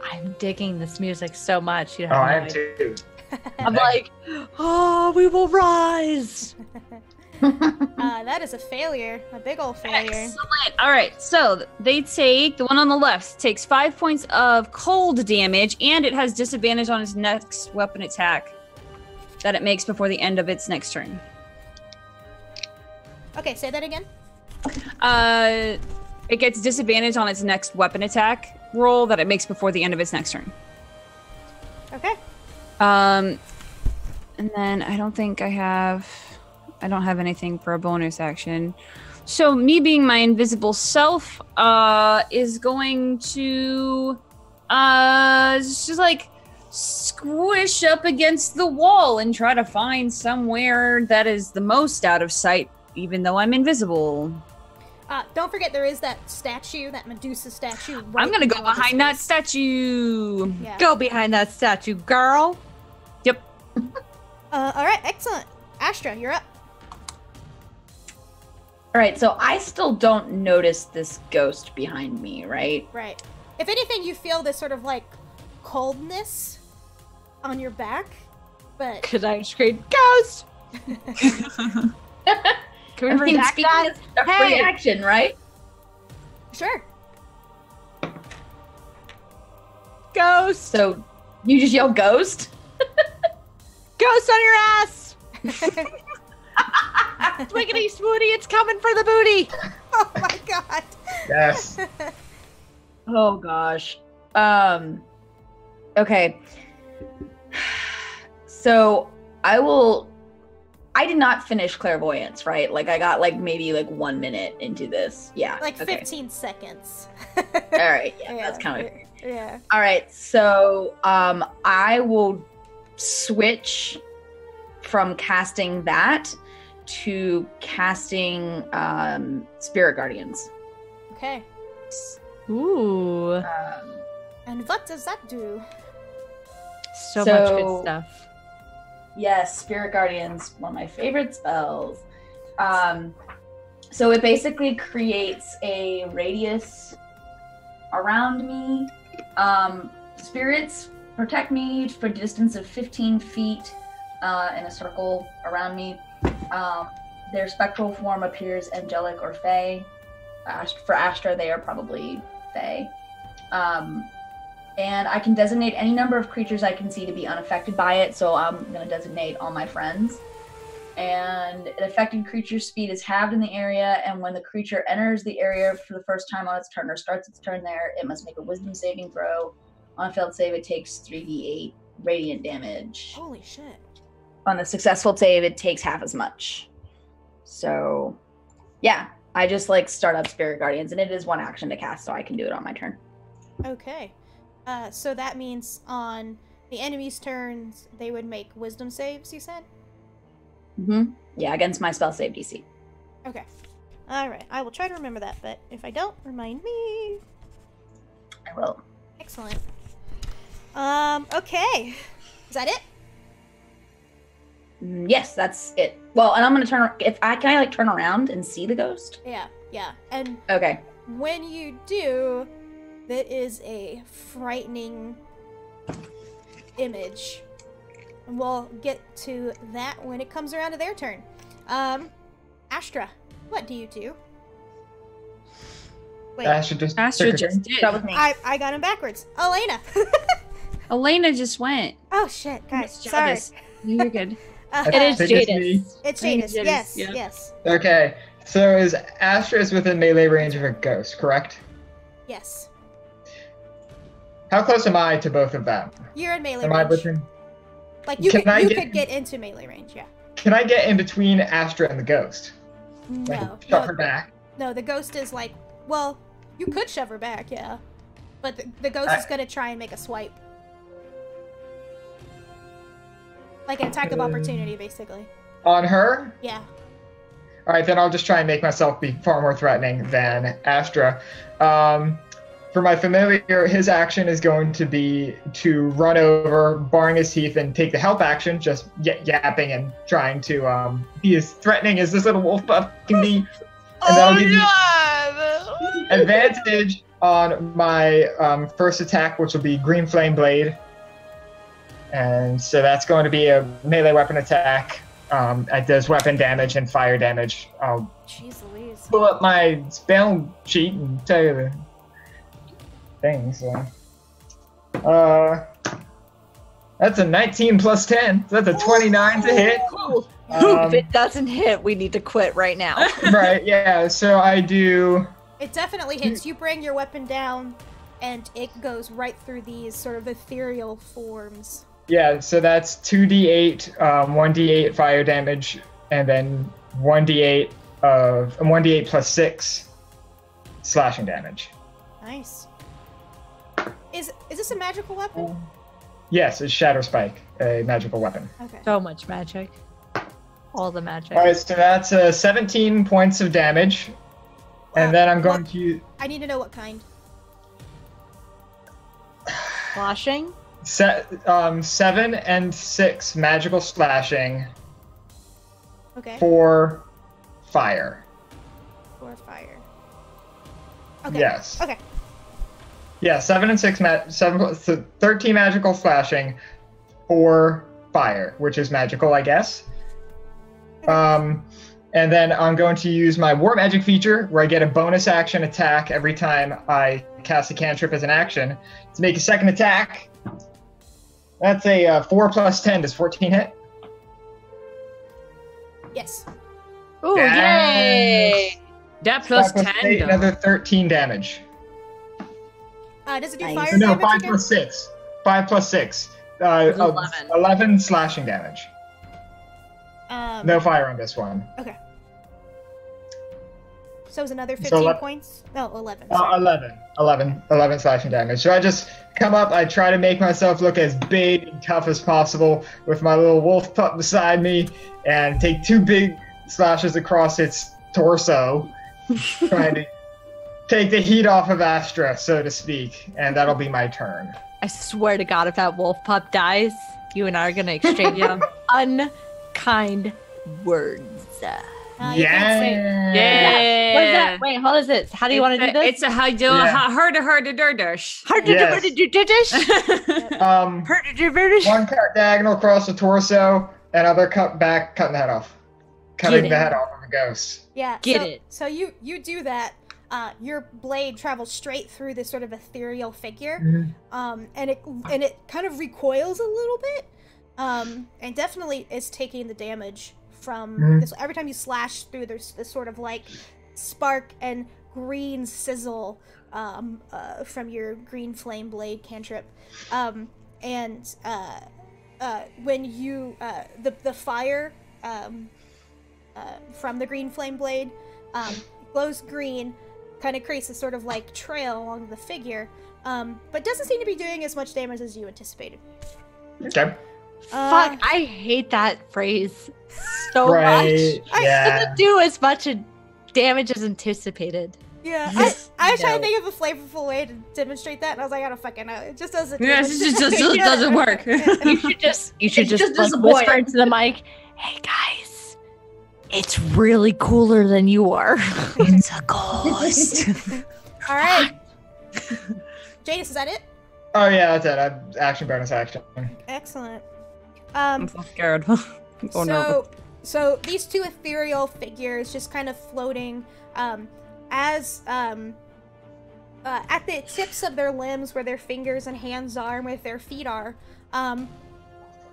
I'm digging this music so much. You Oh, I have am no too. I'm like, oh, we will rise. That is a failure. A big old failure. Excellent. All right, so the one on the left takes 5 points of cold damage, and it has disadvantage on its next weapon attack that it makes before the end of its next turn. Okay, say that again. It gets disadvantage on its next weapon attack roll that it makes before the end of its next turn. Okay. And then I don't have anything for a bonus action. So me being my invisible self, is going to, just like squish up against the wall and try to find somewhere that is the most out of sight, even though I'm invisible. Don't forget there is that statue, that Medusa statue. Right I'm gonna go in the behind that space. statue. Yeah. Go behind that statue, girl. Yep. All right, excellent. Astra, you're up. All right, so I still don't notice this ghost behind me, right? Right. If anything, you feel this sort of like coldness on your back, but Could I scream, ghost? Can we I mean, react, speaking guys? of a free action, right? sure. Ghost. So you just yell ghost? Ghost on your ass. Swiggity swooty, it's coming for the booty. Oh my god. Yes. Oh gosh. Okay. So I did not finish clairvoyance, right? Like I got maybe 1 minute into this. Yeah. Like okay. 15 seconds. All right. Yeah, that's kind of Yeah. All right. So I will switch from casting that to casting Spirit Guardians. Okay. Ooh. And what does that do? So much good stuff. Yes, Spirit Guardians, one of my favorite spells. So it basically creates a radius around me. Spirits protect me for a distance of 15 feet in a circle around me. Their spectral form appears angelic or fey. For Astra, they are probably fey. And I can designate any number of creatures I can see to be unaffected by it, so I'm going to designate all my friends. And an affected creature's speed is halved in the area, and when the creature enters the area for the first time on its turn or starts its turn there, it must make a wisdom saving throw. On a failed save, it takes 3d8 radiant damage. Holy shit. On a successful save, it takes half as much. So, yeah, I just start up Spirit Guardians, and it is one action to cast, so I can do it on my turn. Okay. So that means on the enemy's turns, they would make wisdom saves, you said? Mm-hmm. Yeah, against my spell save DC. Okay. Alright, I will try to remember that, but if I don't, remind me. I will. Excellent. Okay. Is that it? Yes, that's it. Well, and I'm gonna can I turn around and see the ghost? Yeah. And Okay. when you do, that is a frightening image. And we'll get to that when it comes around to their turn. Astra, what do you do? Wait, Astra just did. That was me. I got him backwards. Elena. Elena just went. Oh shit, guys. Miss Sorry. Jadis. You're good. It is I think it's Jadis. me. It's I think Jadis. it's Yes, yeah. yes, Okay, so is Astra is within melee range of a ghost, correct? yes. How close am I to both of them? You're in melee Am I range. within? Like you Can I could get- get into melee range, yeah. Can I get in between Astra and the ghost? No. Shove her back. No, the ghost is well, you could shove her back, yeah. But the ghost is gonna try and make a swipe. Like an attack of opportunity, basically. On her? Yeah. All right, then I'll just try and make myself be far more threatening than Astra. For my familiar, his action is going to be to run over, baring his teeth, and take the help action, just yapping and trying to be as threatening as this little wolf pup can be. And that'll give you advantage on my first attack, which will be Green Flame Blade. And so that's going to be a melee weapon attack. It does weapon damage and fire damage. I'll Jeez Louise. pull up my spell sheet and tell you the thing. So, that's a 19 plus 10. So that's a 29 to hit. If it doesn't hit, we need to quit right now. Right, yeah. So I do. It definitely hits. You bring your weapon down, and it goes right through these sort of ethereal forms. Yeah, so that's 2d8, 1d8 fire damage, and then 1d8 plus 6 slashing damage. Nice. Is this a magical weapon? Yes, it's Shadow Spike, a magical weapon. Okay. So much magic. All the magic. All right, so that's 17 points of damage, and then I'm going to I need to know what kind. Slashing? 7 and 6 magical slashing Okay. for fire. For fire. Okay. Yes. Okay. Yeah, 7 and 6, 13 magical slashing for fire, which is magical, I guess. And then I'm going to use my War Magic feature, where I get a bonus action attack every time I cast a cantrip as an action, to make a second attack. That's a 4 plus 10. Does 14 hit? Yes. Ooh, yay! That plus 5 10, 8, though. another 13 damage. Does it do Nice. fire No, damage 5 again? plus 6. 5 plus 6. 11. 11 slashing damage. No fire on this one. Okay. So it's another 15 So points? No, 11. Sorry. 11 slashing damage. So I just come up, I try to make myself look as big and tough as possible with my little wolf pup beside me, and take 2 big slashes across its torso, trying to take the heat off of Astra, so to speak, and that'll be my turn. I swear to God, if that wolf pup dies, you and I are gonna exchange unkind words. You can't say. Yeah. What is that? Wait, how is this? How do you want to do this? It's a hard to dirdish. Hard to Yes. do dish. Hard to do dish. One cut diagonal across the torso, and other cut back, cutting the head off. Cutting the head off of a ghost. Yeah. Get so, it. So you do that. Your blade travels straight through this sort of ethereal figure, and it kind of recoils a little bit, and definitely is taking the damage from this. Every time you slash through, there's this sort of like spark and green sizzle from your green flame blade cantrip, and when you the fire from the green flame blade glows green, kind of creates a sort of like trail along the figure, but doesn't seem to be doing as much damage as you anticipated. Okay. Fuck, I hate that phrase so Right. much. Yeah. It doesn't do as much damage as anticipated. Yeah, I was trying to think of a flavorful way to demonstrate that, and I was like, I don't fucking know. It just doesn't. Yes, it just doesn't work. You should just like, disappointing. whisper into the mic, "Hey guys, it's really cooler than you are. It's a ghost." All right, Jadis, is that it? Oh yeah, that's it. Action bonus action. Excellent. I'm so scared. I'm so nervous. So these two ethereal figures just kind of floating, as at the tips of their limbs, where their fingers and hands are, and where their feet are,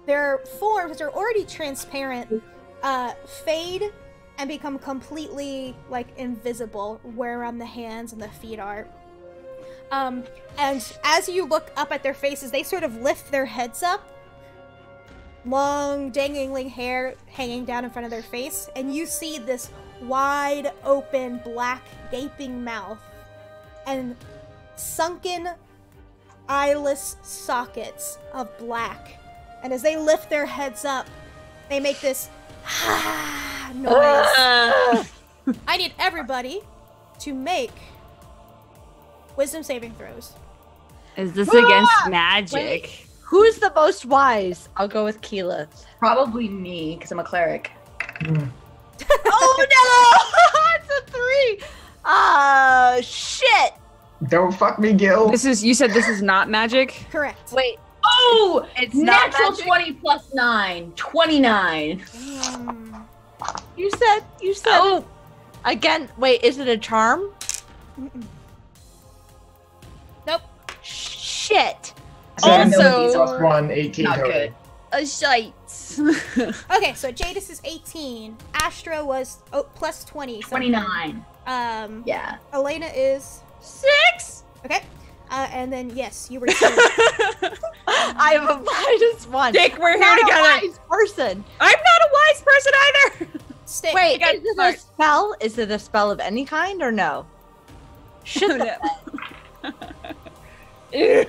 their forms, which are already transparent, fade and become completely like invisible where around the hands and the feet are. And as you look up at their faces, they sort of lift their heads up, long dangling hair hanging down in front of their face, and you see this wide open black gaping mouth and sunken eyeless sockets of black. And as they lift their heads up, they make this noise. I need everybody to make wisdom saving throws. Is this against magic? Who's the most wise? I'll go with Keyleth. Probably me, because I'm a cleric. Oh no! It's a 3. Shit. Don't fuck me, Gil. You said this is not magic? Correct. Wait. Oh! It's not natural magic? 20 plus 9. 29. You said. Oh, Again. Wait. Is it a charm? Nope. Shit. Also- plus 1, 18 Not total. good. a shite. Okay, so Jadis is 18. Astra was plus 20. So 29. Yeah. Yeah. Elena is 6. okay. And then yes, you were 2. I have a -1. Dick, we're here Not together. a wise person. I'm not a wise person either. Stick. Wait, got is it smart. a spell? Is it a spell of any kind or no? Shit. Ew.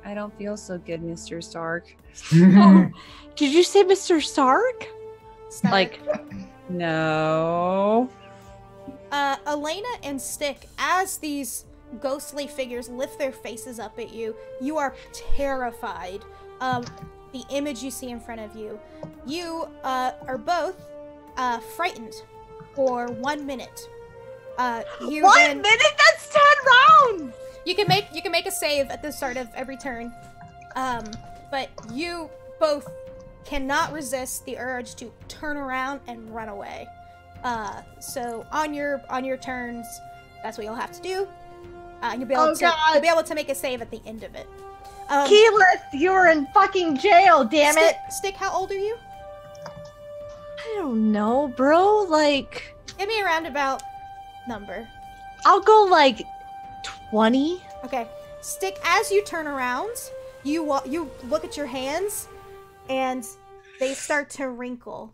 I don't feel so good, Mr. Stark. Did you say Mr. Stark? Stark. Like, No. Elena and Stick, as these ghostly figures lift their faces up at you, you are terrified of the image you see in front of you. You are both frightened for 1 minute. You 1 then- minute? That's 10 rounds! You can make a save at the start of every turn, but you both cannot resist the urge to turn around and run away. So on your turns, that's what you'll have to do. And you'll be able you'll be able to make a save at the end of it. Keyleth, you're in fucking jail, damn it! Stick, how old are you? I don't know, bro. Like, Give me a roundabout number. I'll go like 20. Okay. Stick, as you turn around, you look at your hands, and they start to wrinkle.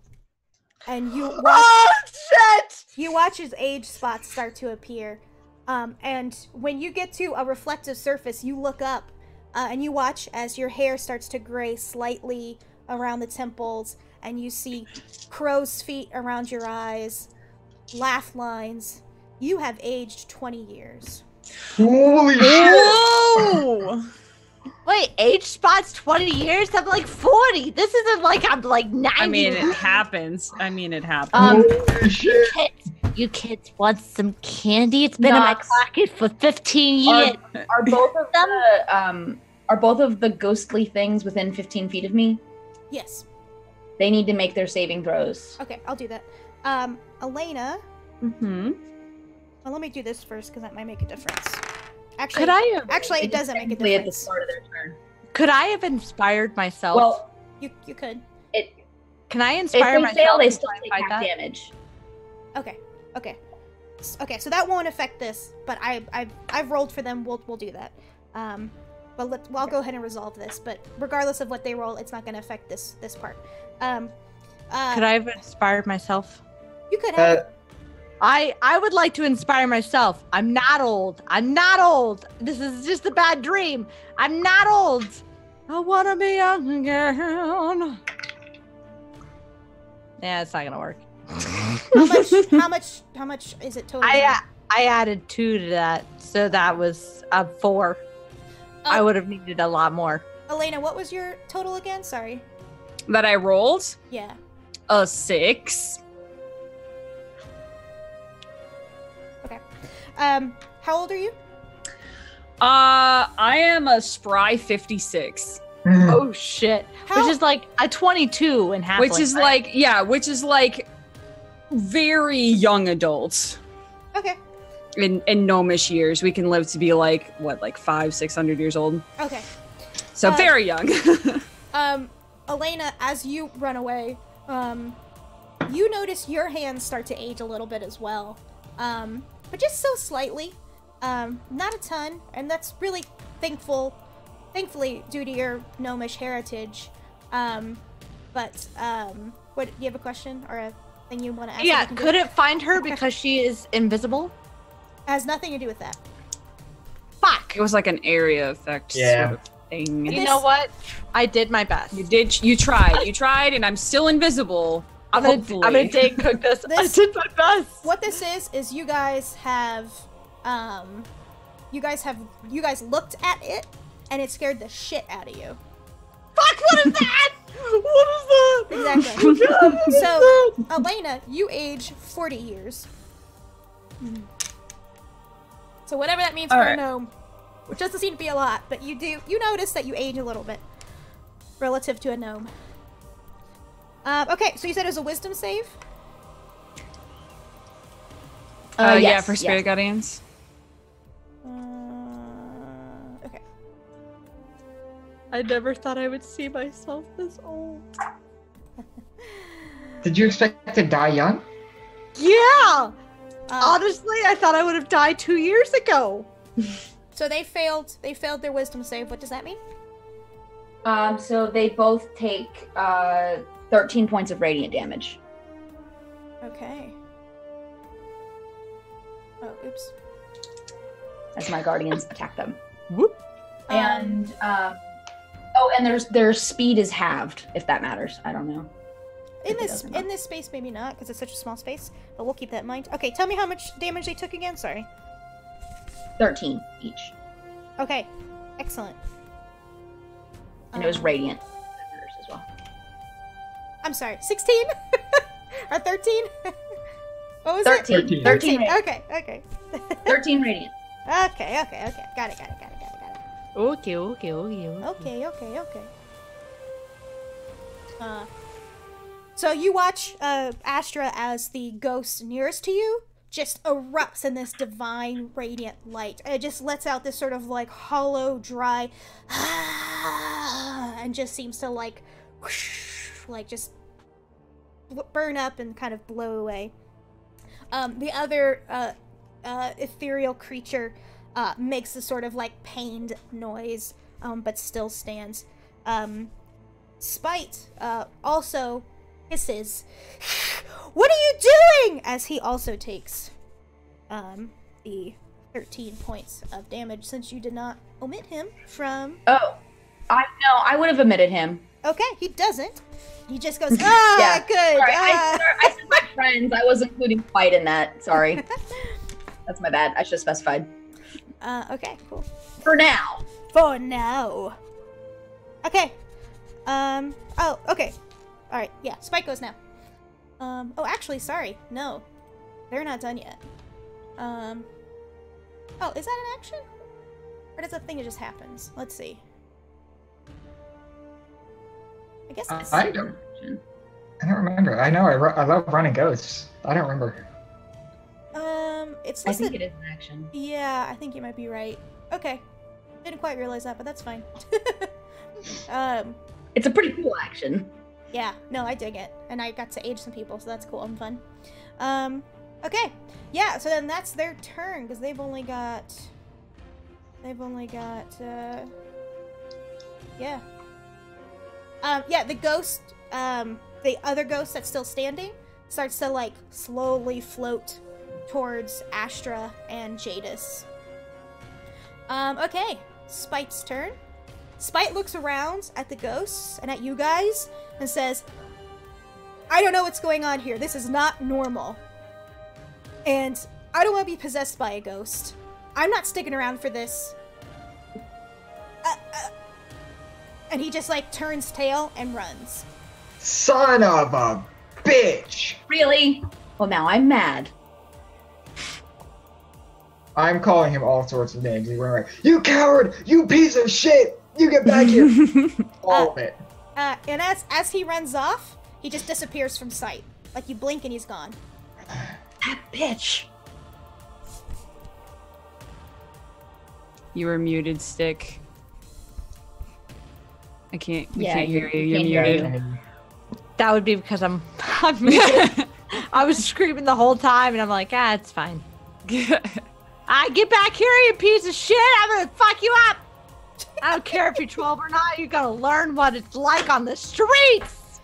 And you watch, Oh, shit! you watch as age spots start to appear. And when you get to a reflective surface, you look up, and you watch as your hair starts to gray slightly around the temples, and you see crow's feet around your eyes, laugh lines. You have aged 20 years. Holy shit! Whoa! Wait, age spot's 20 years? I'm like 40. This isn't like I'm like 90. I mean, it happens. Holy shit! You kids want some candy? It's been in my pocket for 15 years. Are both of the ghostly things within 15 feet of me? Yes. They need to make their saving throws. Okay, I'll do that. Elena. Mm-hmm. Well, let me do this first because that might make a difference. Actually, Could I have, actually, it doesn't make a Technically at the difference. start of their turn. could I have inspired myself? Well, You could. Can I if inspire they myself? fail, they and still try and take fight half that? damage. Okay. Okay, so that won't affect this, but I've rolled for them. We'll do that. But I'll go ahead and resolve this. But regardless of what they roll, it's not going to affect this part. Could I have inspired myself? You could have. I would like to inspire myself. I'm not old. I'm not old. This is just a bad dream. I'm not old. I want to be young again. Yeah, it's not gonna work. How much is it total? I added 2 to that, so that was a 4. I would have needed a lot more. Elena, what was your total again? Sorry. That I rolled Yeah. a 6. Okay. How old are you? I am a spry 56. Oh shit! How- Which is like a 22 in half. Which is like very young adults Okay. in gnomish years. We can live to be like 500-600 years old. Okay. So very young. Elena, as you run away, you notice your hands start to age a little bit as well. But just so slightly. Not a ton, and that's really thankfully due to your gnomish heritage. What, do you have a question or a thing you want to ask? Yeah, couldn't find her because she is invisible. It has nothing to do with that. Fuck! It was like an area effect Yeah. sort of thing. You know what? I did my best. You tried, and I'm still invisible. I'm gonna take cook this. I This- did my best. What this is you guys have, you guys looked at it, and it scared the shit out of you. Fuck! What is that? What is that? Exactly. So, Elena, you age 40 years. So whatever that means for a gnome, which doesn't seem to be a lot, but you notice that you age a little bit relative to a gnome. Okay, so you said it was a wisdom save? Yeah, Yes, for spirit yes. guardians. Okay. I never thought I would see myself this old. Did you expect to die young? Yeah. Honestly, I thought I would have died 2 years ago. So they failed their wisdom save. What does that mean? So they both take 13 points of radiant damage. Okay. Oh, oops. As my guardians attack them. Whoop. And and their speed is halved, if that matters. I don't know. In If it this doesn't. in this space, maybe not, because it's such a small space. But we'll keep that in mind. Okay, tell me how much damage they took again. Sorry. 13 each. Okay, excellent. And it was radiant as well. I'm sorry, 16 or 13? What was 13. it? 13 radiant. Okay. 13 radiant. Okay. Got it. Okay. Okay. So you watch Astra as the ghost nearest to you just erupts in this divine radiant light. It just lets out this sort of like hollow, dry, and just seems to like just burn up and kind of blow away. The other ethereal creature makes a sort of like pained noise, but still stands. Spite also hisses, "What are you doing?" as he also takes the 13 points of damage, since you did not omit him from Oh. I would have omitted him. Okay, he doesn't. He just goes, ah, good. Sorry, I said my friends. I was including fight in that. Sorry. That's my bad. I should have specified. Okay, cool. For now. For now. Okay. Oh, okay. Alright, yeah, Spike goes now. Oh, actually, sorry. No. They're not done yet. Oh, is that an action? Or does that thing that just happens? Let's see. I guess it's... I don't remember. I know I love running ghosts. I don't remember. It's I listed... think it is an action. Yeah, I think you might be right. Okay. Didn't quite realize that, but that's fine. It's a pretty cool action. Yeah, no, I dig it. And I got to age some people, so that's cool and fun. Okay. Yeah, so then that's their turn, because they've only got... Yeah. Yeah, the ghost, the other ghost that's still standing starts to, like, slowly float towards Astra and Jadis. Okay. Spite's turn. Spite looks around at the ghosts and at you guys and says, I don't know what's going on here. This is not normal. And I don't want to be possessed by a ghost. I'm not sticking around for this. And he just, like, turns tail and runs. Son of a bitch! Really? Well, now I'm mad. I'm calling him all sorts of names. He's like, you coward! You piece of shit! You get back here! All of it. And as he runs off, he just disappears from sight. Like, you blink and he's gone. That bitch. You were muted, Stick. We can't hear you. You're can't muted. That would be because I'm muted. I was screaming the whole time, and I'm like, it's fine. Get back here, you piece of shit! I'm gonna fuck you up! I don't care if you're 12 or not, you're gonna learn what it's like on the streets!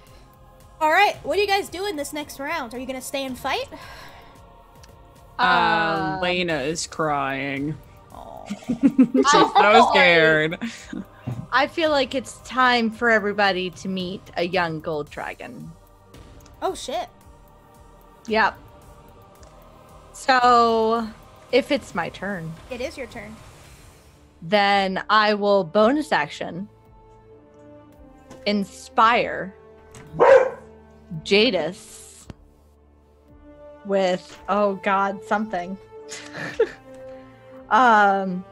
Alright, what are you guys doing this next round? Are you gonna stay and fight? Lena is crying. Oh. She's so scared. I feel like it's time for everybody to meet a young gold dragon. Oh, shit. Yep. So, if it's my turn, It is your turn. then I will bonus action inspire Jadis with, oh god, something. I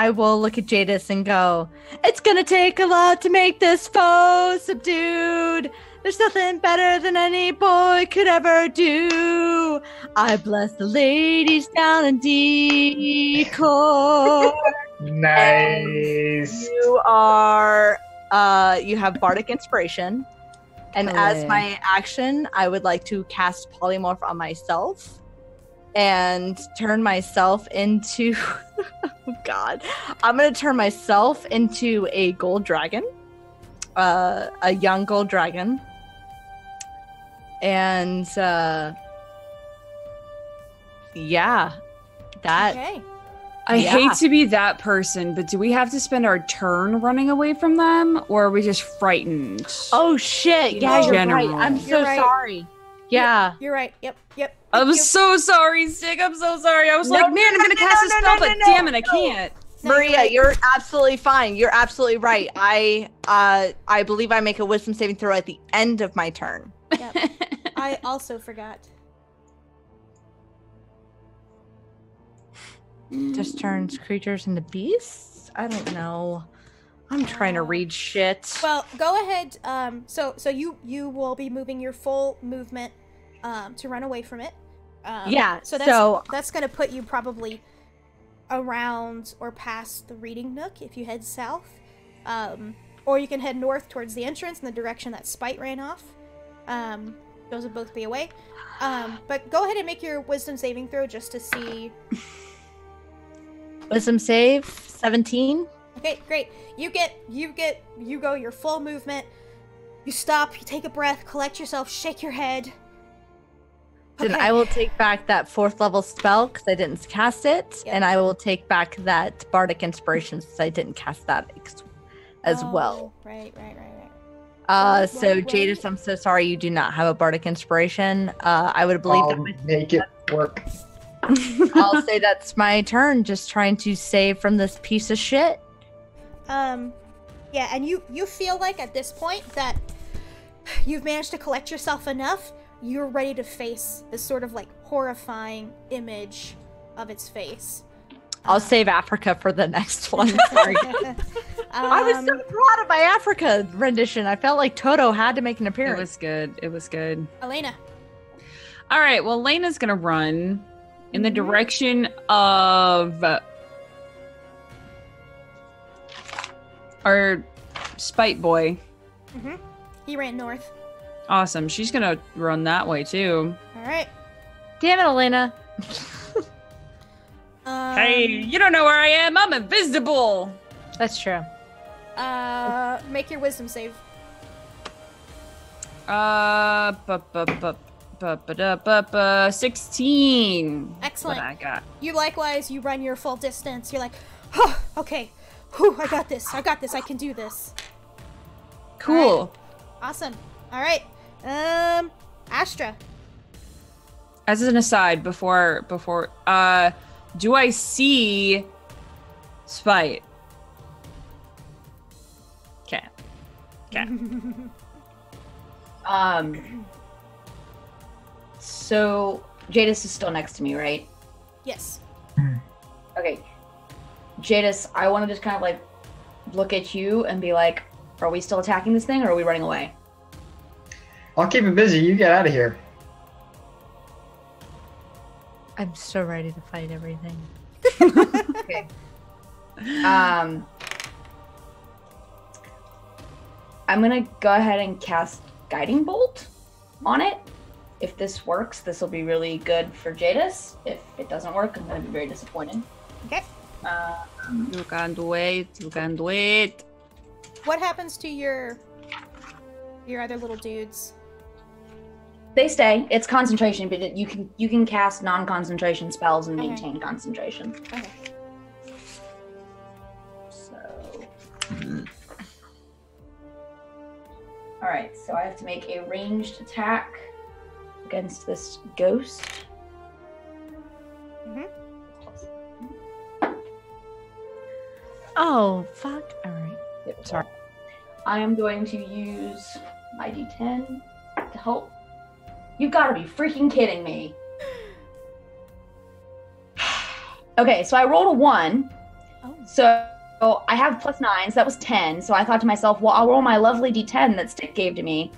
will look at Jadis and go, it's gonna take a lot to make this foe subdued. There's nothing better than any boy could ever do. I bless the ladies down in decor. Nice. You are, you have bardic inspiration. And as my action, I would like to cast polymorph on myself and turn myself into, oh god, I'm going to turn myself into a gold dragon, a young gold dragon. And, yeah, that. Okay. I hate to be that person, but do we have to spend our turn running away from them, or are we just frightened? Oh shit! Yeah, you're right. General. I'm so right. sorry. Yeah. You're right. Yep. I'm so sorry, Stick. I'm so sorry. I was like, man, I'm gonna cast a spell, but damn it, I can't. Maria, you're absolutely fine. You're absolutely right. I believe I make a wisdom saving throw at the end of my turn. Yep. I also forgot. Just turns creatures into beasts? I don't know. I'm trying to read shit. Well, go ahead. So you will be moving your full movement to run away from it. Yeah. So that's gonna put you probably around or past the reading nook if you head south, or you can head north towards the entrance in the direction that Spite ran off. Those would both be away. But go ahead and make your wisdom saving throw just to see. Wisdom save 17. Okay, great. You go your full movement. You stop, you take a breath, collect yourself, shake your head. Then Okay. I will take back that 4th level spell because I didn't cast it, Yep. and I will take back that bardic inspiration since I didn't cast that as well. Right. So right. Jadis, I'm so sorry you do not have a bardic inspiration. I would believe I'll make it work. I'll say that's my turn, just trying to save from this piece of shit. Yeah, and you feel like at this point that you've managed to collect yourself enough, you're ready to face this sort of like horrifying image of its face. I'll save Africa for the next one. Sorry. I was so proud of my Africa rendition. I felt like Toto had to make an appearance. It was good. Elena. All right. Well, Lena's gonna run in the direction of our Spite Boy. He ran north. Awesome. She's gonna run that way too. All right. Damn it, Elena. Hey, you don't know where I am. I'm invisible. That's true. Make your wisdom save. 16. Excellent. What I got. You likewise, you run your full distance. You're like, oh, okay. Whew, I got this. I can do this. Cool. Right. Awesome. All right. Astra. As an aside, before, do I see Spite? Okay. So Jadis is still next to me, right? Yes. Okay. Jadis, I want to just kind of like look at you and be like, are we still attacking this thing or are we running away? I'll keep it busy. You get out of here. I'm so ready to fight everything. Okay. I'm gonna go ahead and cast Guiding Bolt on it. If this works, this will be really good for Jadis. If it doesn't work, I'm gonna be very disappointed. Okay. You can do it. You can do it. What happens to your other little dudes? They stay. It's concentration, but you can cast non-concentration spells and Okay. maintain concentration. Okay. So. All right. So I have to make a ranged attack against this ghost. Oh, fuck. All right. Yep, sorry. I am going to use my D10 to help. You've got to be freaking kidding me. Okay, so I rolled a 1. Oh. So I have +9, so that was 10. So I thought to myself, well, I'll roll my lovely D10 that Stick gave to me.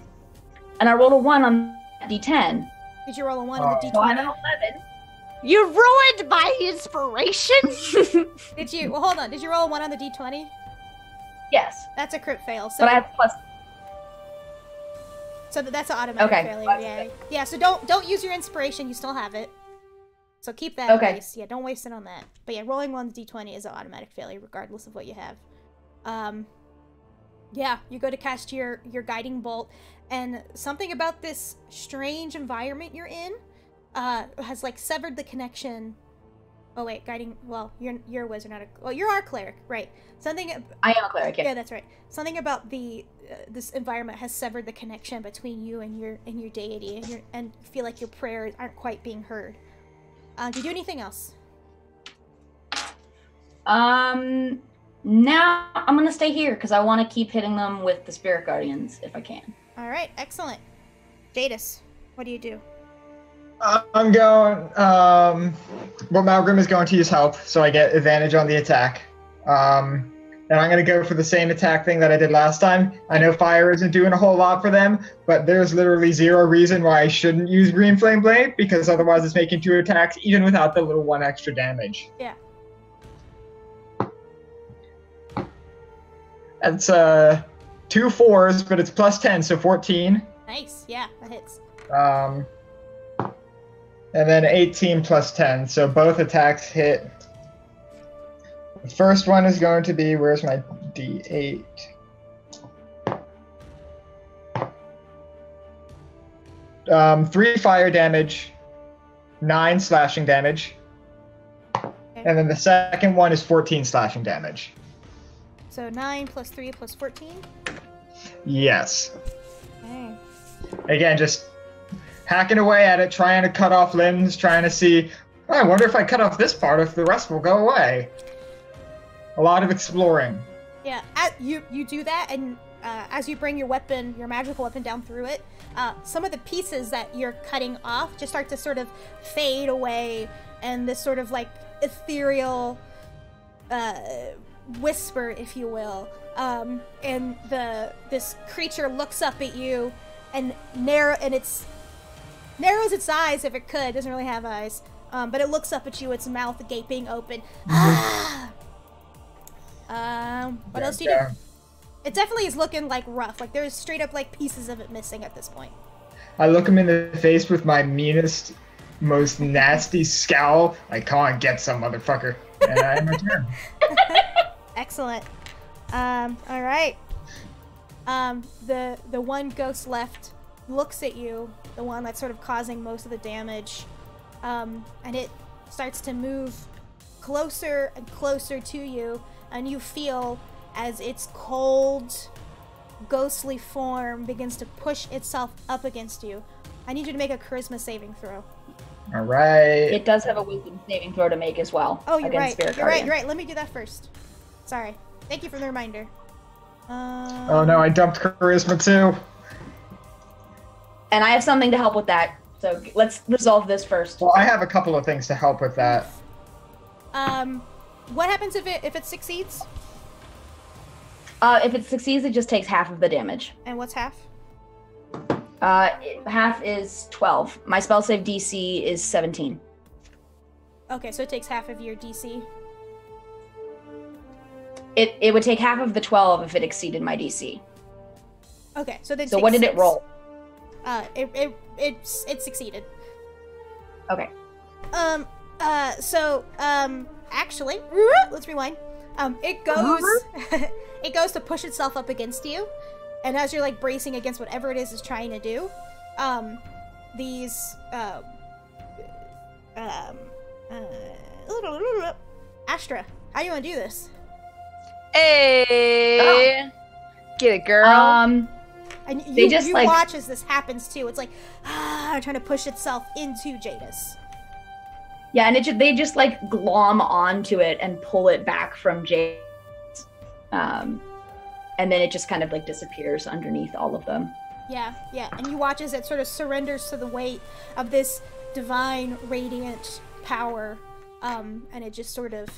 And I rolled a 1 on that D10. Did you roll a 1 on the So I D20? have 11. You ruined my inspiration. Did you? Well, hold on. Did you roll a 1 on the D20? Yes, That's a crit fail. So but I have plus. So that's an automatic Okay. failure. Yeah. Yeah. So don't use your inspiration. You still have it. So keep that Okay. at least. Yeah. Don't waste it on that. But yeah, rolling on the D20 is an automatic failure regardless of what you have. Yeah. You go to cast your guiding bolt, and something about this strange environment you're in, has like severed the connection. Oh wait, guiding. Well, you're a wizard, not a. Well, you are a cleric, right? Something. I am a cleric. Yeah, that's right. Something about the this environment has severed the connection between you and your deity, and you feel like your prayers aren't quite being heard. Do you do anything else? Now I'm gonna stay here because I want to keep hitting them with the spirit guardians if I can. All right, excellent. Jadis, what do you do? I'm going. Well, Malgrim is going to use help, so I get advantage on the attack. And I'm going to go for the same attack thing that I did last time. I know fire isn't doing a whole lot for them, but there's literally zero reason why I shouldn't use Green Flame Blade, because otherwise it's making 2 attacks, even without the little 1 extra damage. Yeah. That's 2 4s, but it's +10, so 14. Nice. Yeah, that hits. And then 18 + 10, so both attacks hit. The first one is going to be, where's my D8? Three fire damage, 9 slashing damage. And then the second one is 14 slashing damage. So 9 plus 3 plus 14? Yes. Okay. Again, just hacking away at it, trying to cut off limbs, trying to see, I wonder if I cut off this part, if the rest will go away. A lot of exploring. Yeah, you do that, and as you bring your weapon, your magical weapon down through it, some of the pieces that you're cutting off just start to sort of fade away, and this sort of like ethereal whisper, if you will, and this creature looks up at you and narrows its eyes, if it could. It doesn't really have eyes, but it looks up at you, its mouth gaping open. What else do you do? It definitely is looking like rough. Like there's straight up like pieces of it missing at this point. I look him in the face with my meanest, most nasty scowl. Like, come on, get some, motherfucker. And I return. Excellent. All right. The one ghost left looks at you, the one that's sort of causing most of the damage, and it starts to move closer and closer to you, and you feel as its cold, ghostly form begins to push itself up against you. I need you to make a charisma saving throw. All right. It does have a wisdom saving throw to make as well. Oh, you're right. Spirit You're right. Guardian. You're right. Let me do that first. Sorry. Thank you for the reminder. Oh no, I dumped charisma too. And I have something to help with that. So let's resolve this first. Well, I have a couple of things to help with that. What happens if it succeeds? If it succeeds, it just takes half of the damage. And what's half? Half is 12. My spell save DC is 17. Okay, so it takes half of your DC. It would take half of the 12 if it exceeded my DC. Okay, so then. So what did it roll? It succeeded. Okay. Actually, let's rewind. It goes, it goes to push itself up against you, and as you're like bracing against whatever it is trying to do, Astra, how do you want to do this? Hey, get it, girl. And you like watch as this happens too. It's like trying to push itself into Jadis. Yeah, and they just like glom onto it and pull it back from Jadis, and then it just kind of like disappears underneath all of them. Yeah, and you watch as it sort of surrenders to the weight of this divine, radiant power, and it just sort of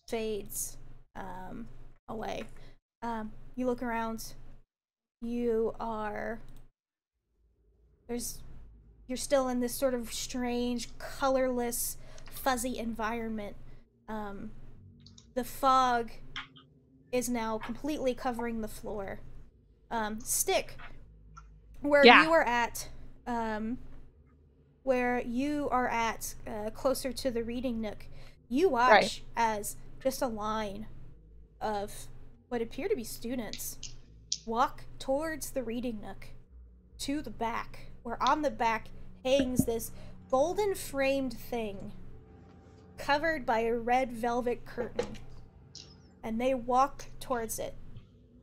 fades away. You look around. You're still in this sort of strange, colorless, fuzzy environment. The fog is now completely covering the floor. Stick, where you are at, closer to the reading nook, you watch as just a line of what appear to be students walk towards the reading nook to the back, where on the back hangs this golden framed thing covered by a red velvet curtain, and they walk towards it,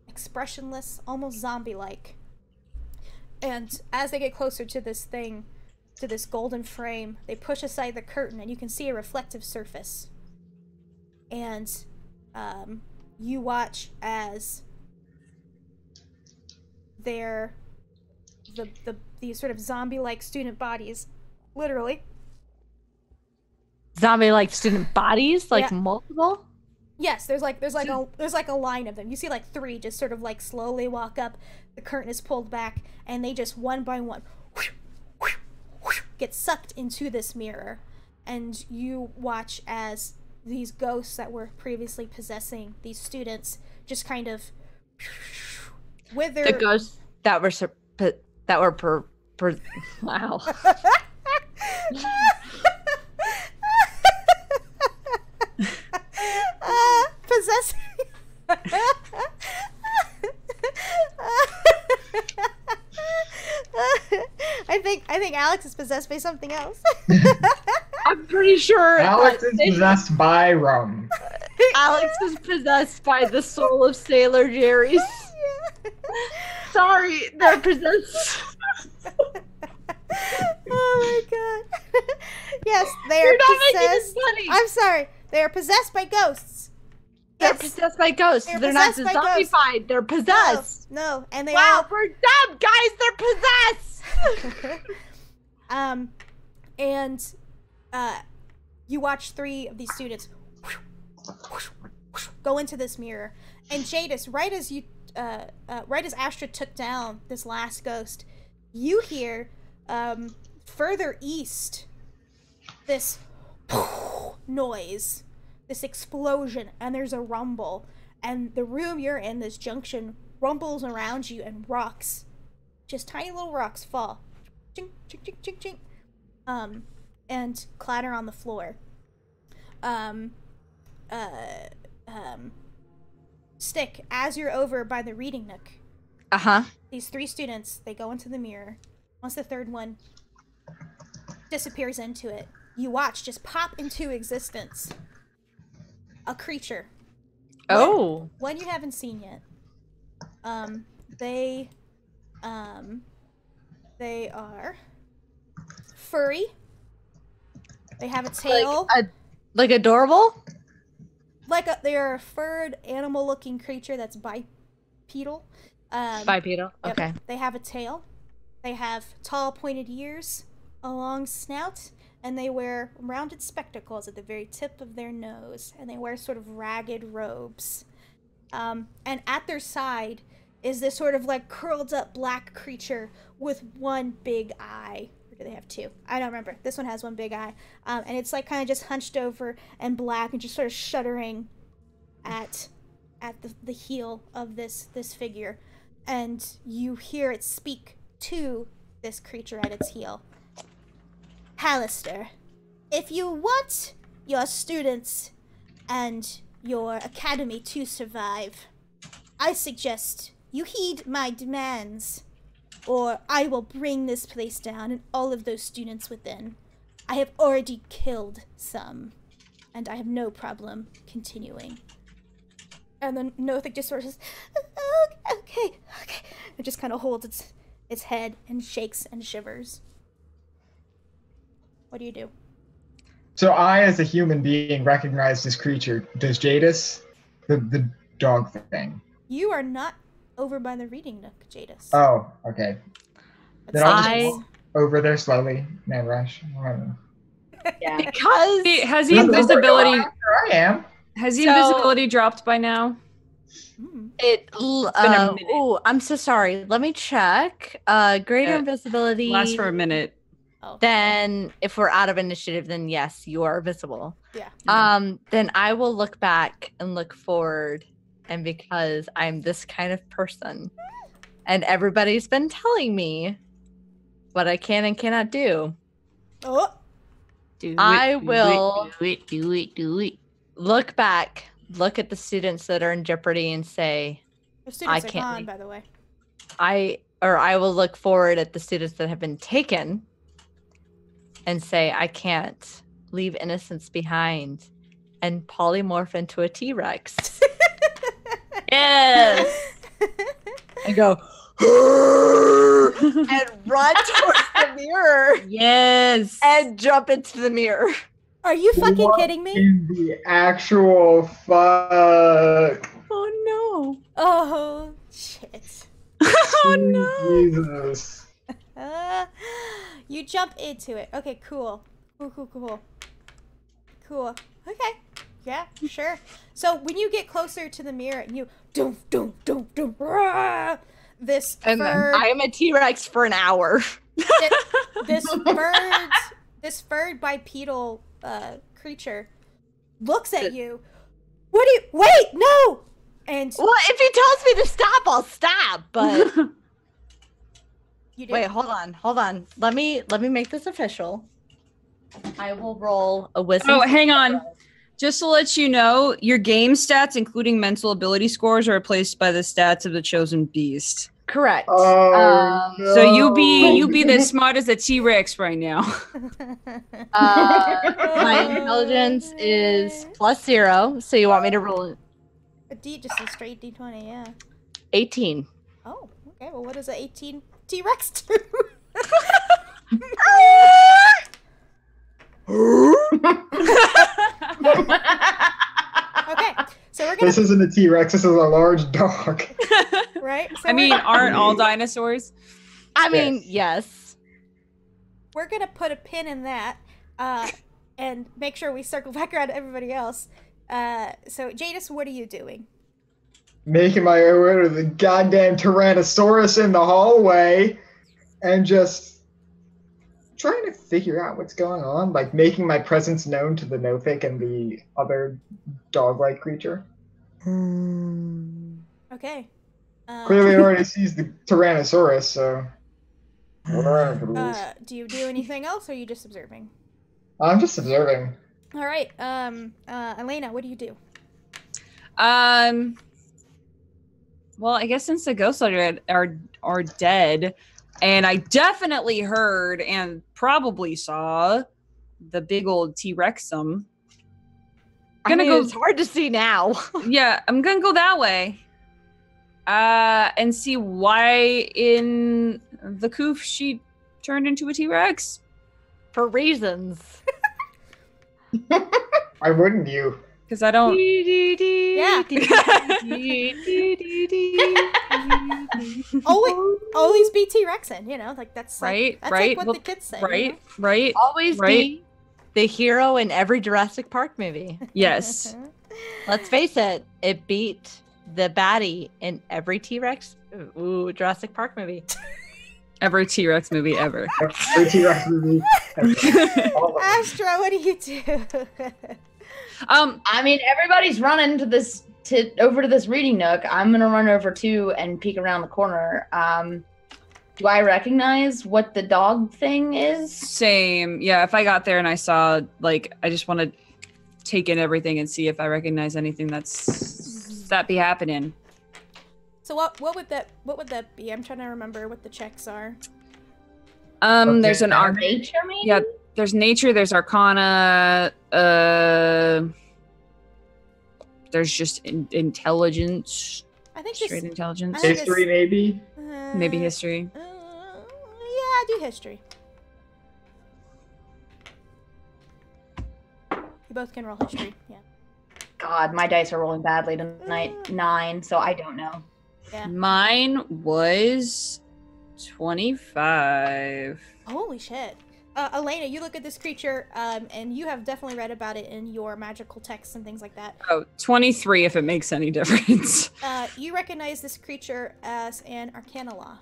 expressionless, almost zombie-like. And as they get closer to this thing, to this golden frame, they push aside the curtain, and you can see a reflective surface. And you watch as these sort of zombie-like student bodies, literally. Zombie-like student bodies, like multiple. Yes, there's like a line of them. You see like 3 just sort of like slowly walk up. The curtain is pulled back, and they just one by one get sucked into this mirror. And you watch as these ghosts that were previously possessing these students just kind of wither. The ghosts that were wow. Possessing. I think Alex is possessed by something else. I'm pretty sure Alex is possessed by rum. Alex is possessed by the soul of Sailor Jerry's. Sorry, they're possessed. Oh my god. Yes, they are possessed. I'm sorry. They are possessed by ghosts. They're possessed by ghosts. They're not zombified. They're possessed. No, and they wow, we're dumb, guys. They're possessed. And you watch 3 of these students go into this mirror, and Jadis, right as Astra took down this last ghost, you hear further east this noise, this explosion, and there's a rumble, and the room you're in, this junction, rumbles around you, and rocks, just tiny little rocks, fall, ching, ching, ching, ching, ching, and clatter on the floor. Stick, as you're over by the reading nook, these 3 students, they go into the mirror. Once the 3rd one disappears into it, you watch just pop into existence a creature. Oh. One you haven't seen yet. They are furry. They have a tail. Like adorable? They're a furred animal-looking creature that's bipedal. Bipedal. Okay. Yep. They have a tail. They have tall, pointed ears, a long snout, and they wear rounded spectacles at the very tip of their nose, and they wear sort of ragged robes. And at their side is this sort of like curled up black creature with one big eye. Or do they have 2? I don't remember. This one has one big eye. And it's like kind of just hunched over and black and just sort of shuddering at the heel of this figure. And you hear it speak to this creature at its heel. Halastar, if you want your students and your academy to survive, I suggest you heed my demands, or I will bring this place down and all of those students within. I have already killed some, and I have no problem continuing. And then Nothic just sort of says, oh, okay. It just kind of holds its head and shakes and shivers. What do you do? So I, as a human being, recognize this creature. Does Jadis? The dog thing. You are not over by the reading nook, Jadis. Oh, okay. Then I'll just walk over there slowly. Man rush. Yeah. Because has he invisibility? Here I am. Has the invisibility dropped by now? Oh, I'm so sorry. Let me check. Greater invisibility lasts for a minute. Oh. Then if we're out of initiative, then yes, you are visible. Yeah. Then I will look back and look forward, and because I'm this kind of person, and everybody's been telling me what I can and cannot do. Oh. Do it. Look back, look at the students that are in jeopardy and say, The students I are can't gone, leave. by the way. I will look forward at the students that have been taken and say, I can't leave innocence behind, and polymorph into a T-Rex. Yes! And go, and run towards the mirror. Yes. And jump into the mirror. Are you fucking kidding me? In the actual fuck. Oh no. Oh, shit. Oh no. Jesus. You jump into it. Okay, cool. Cool. Okay. Yeah, sure. So when you get closer to the mirror and you this And furred, I am a T-Rex for an hour. this furred bipedal creature looks at you. What do you wait, no! And Well, if he tells me to stop, I'll stop, but you did. wait, hold on. Let me make this official. I will roll a wisdom. Oh, hang on. Just to let you know, your game stats, including mental ability scores, are replaced by the stats of the chosen beast. Correct. Oh, no. So you be the smart as a T-Rex right now. My intelligence is +0, so you want me to roll Just a straight D20, yeah. 18. Oh, okay. Well, what does an 18 T-Rex do? Okay, so we're gonna. This isn't a T-Rex. This is a large dog. Right. So I mean, aren't all dinosaurs? I mean, yes. we're gonna put a pin in that, and make sure we circle back around to everybody else. So Jadis, what are you doing? Making my way to the goddamn Tyrannosaurus in the hallway, and just trying to figure out what's going on, like making my presence known to the Nothic and the other dog-like creature. Okay. Clearly, it already sees the Tyrannosaurus, so what are the rules? Do you do anything else, or are you just observing? I'm just observing. All right. Elena, what do you do? Well, I guess since the ghosts are dead, and I definitely heard and probably saw the big old T-Rexum. It's hard to see now. Yeah, I'm gonna go that way. And see why in the coof she turned into a T-Rex. For reasons. Why wouldn't you? Because I don't. Yeah. Always be T-Rexing, you know, like that's Right, like, that's right. like what the kids say. you Right, know? right. Always Right. be the hero in every Jurassic Park movie. Yes. Let's face it, it beat the baddie in every T-Rex Jurassic Park movie. Every T-Rex movie ever. Every T-Rex movie. All of them. Astra, what do you do? I mean, everybody's running over to this reading nook. I'm gonna run over too and peek around the corner. Do I recognize what the dog thing is? Same. Yeah, if I got there and I saw, like, I just want to take in everything and see if I recognize anything that be happening. So what would that be? I'm trying to remember what the checks are. There's an Nature, maybe? Yeah, there's nature, there's arcana, there's just intelligence. I think Straight intelligence. I think History, maybe? Maybe history. Yeah, do history. You both can roll history. Yeah. God, my dice are rolling badly tonight. 9, so I don't know. Yeah. Mine was 25. Holy shit. Elena, you look at this creature, and you have definitely read about it in your magical texts and things like that. Oh, 23 if it makes any difference. You recognize this creature as an Arcanoloth.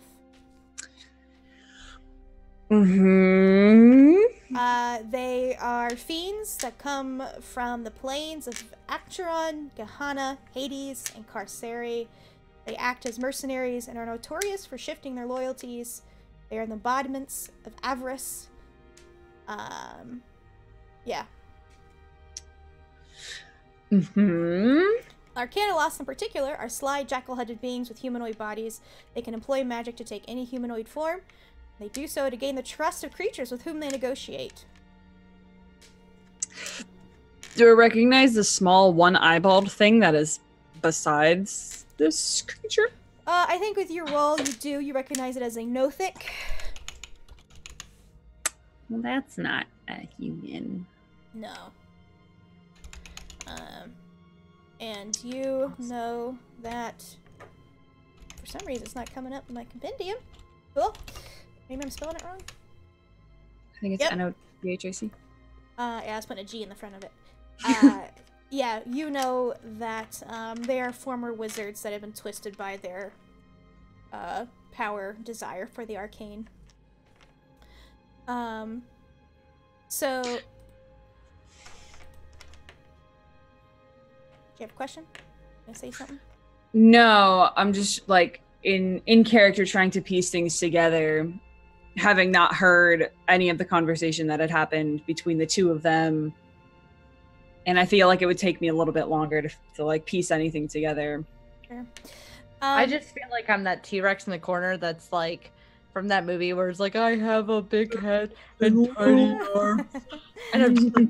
They are fiends that come from the plains of Acheron, Gehenna, Hades, and Carceri. They act as mercenaries and are notorious for shifting their loyalties. They are the embodiments of avarice. Yeah. Arcanoloths in particular are sly, jackal-headed beings with humanoid bodies. They can employ magic to take any humanoid form. They do so to gain the trust of creatures with whom they negotiate. Do I recognize the small one-eyeballed thing that is besides this creature? I think with your role, you do. You recognize it as a Nothic. Well, that's not a human. No. And you know that for some reason it's not coming up in my compendium. Cool. Maybe I'm spelling it wrong. I think it's Yep. N-O-T-H-I-C. Yeah, I was putting a G in the front of it. Yeah, you know that they are former wizards that have been twisted by their power desire for the arcane. So, do you have a question? Can I say something? No, I'm just like in character trying to piece things together, having not heard any of the conversation that had happened between the two of them. And I feel like it would take me a little bit longer to like piece anything together. Sure. I just feel like I'm that T-Rex in the corner that's like from that movie where it's like, I have a big head and tiny arms. And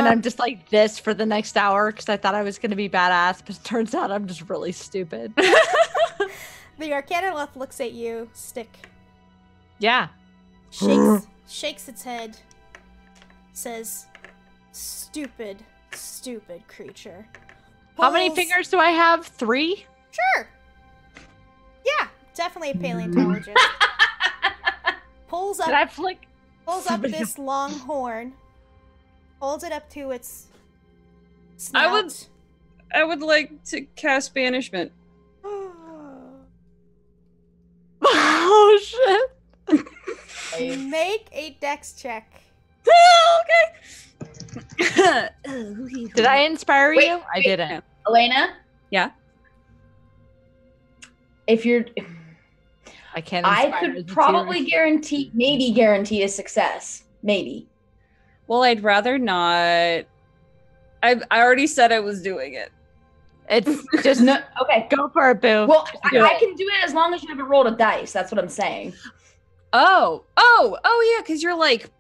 I'm just like this for the next hour because I thought I was going to be badass, but it turns out I'm just really stupid. The Arcanaloth looks at you, Stick. Yeah. Shakes its head, says, stupid creature. How many Pulls- fingers do I have? 3? Sure. Yeah, definitely a paleontologist. Pulls Did up I flick? this long horn, holds it up to its snout. I would like to cast banishment. Oh shit. Make a dex check. Okay. Did I inspire Wait, you? I didn't. Elena, Yeah. if you're, I can't. I inspire could the probably T-Rex. maybe guarantee a success. Maybe. Well, I'd rather not. I already said I was doing it. It's just No, okay. go for it, boo. Well, Just do I it. can do it as long as you haven't rolled a dice. That's what I'm saying. Oh, yeah, because you're like.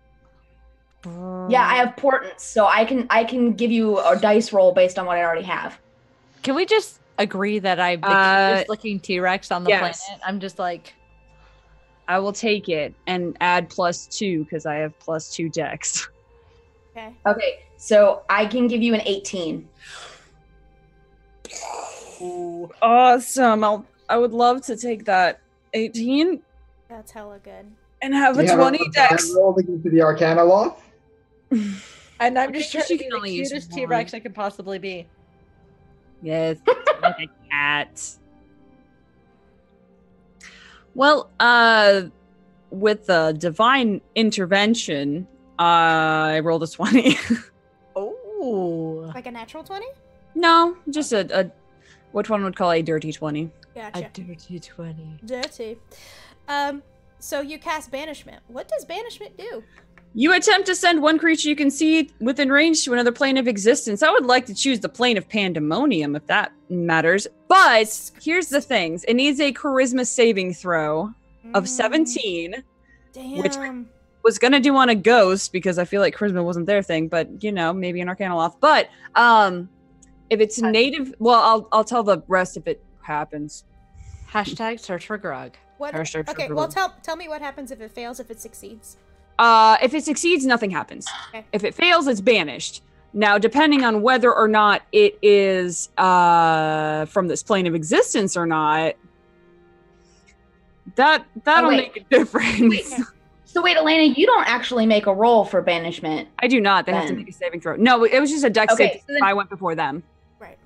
Yeah, I have portents, so I can give you a dice roll based on what I already have. Can we just agree that I'm the cutest looking T-Rex on the yes. planet? I'm just like, I will take it and add +2 because I have +2 dex. Okay. Okay, so I can give you an 18. Ooh, awesome! I would love to take that 18 That's hella good. and have Do a you have 20 bad dex. roll to give to the Arcanaloth? and I'm just think trying she to be can the only use cutest one. T-Rex I could possibly be. Yes, like a cat. Well, with the divine intervention, I rolled a 20. Oh, Like a natural 20? No, just a which one would call a dirty 20. Gotcha. a dirty 20. Dirty. So you cast Banishment. What does Banishment do? You attempt to send one creature you can see within range to another plane of existence. I would like to choose the plane of Pandemonium if that matters. But here's the things. It needs a charisma saving throw of 17. Damn. Which was going to do on a ghost because I feel like charisma wasn't their thing, but you know, maybe an Arcanaloth. But if it's native, well, I'll tell the rest if it happens. Hashtag search for Grog. What? Or search Okay, for well Grog. tell me what happens if it fails, if it succeeds. If it succeeds, nothing happens. Okay. If it fails, it's banished. Now, depending on whether or not it is from this plane of existence or not, that'll make a difference. Wait. So wait, Elena, you don't actually make a roll for banishment. I do not. They have to Then. make a saving throw. No, it was just a dex Okay, save. so then- I went before them. Right.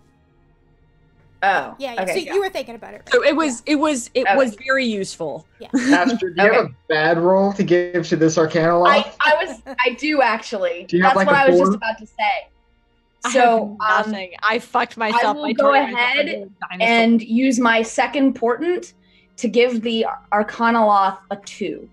Oh. Yeah, Okay. so you were thinking about it, right? So it was Okay. very useful. Astrid, do you have a bad roll to give to this Arcanaloth? I do actually. Do you have, That's like, what a I was just 4? about to say. I So have nothing. I fucked myself. will I go turned myself ahead into a dinosaur. and use my second portent to give the Arcanaloth a 2.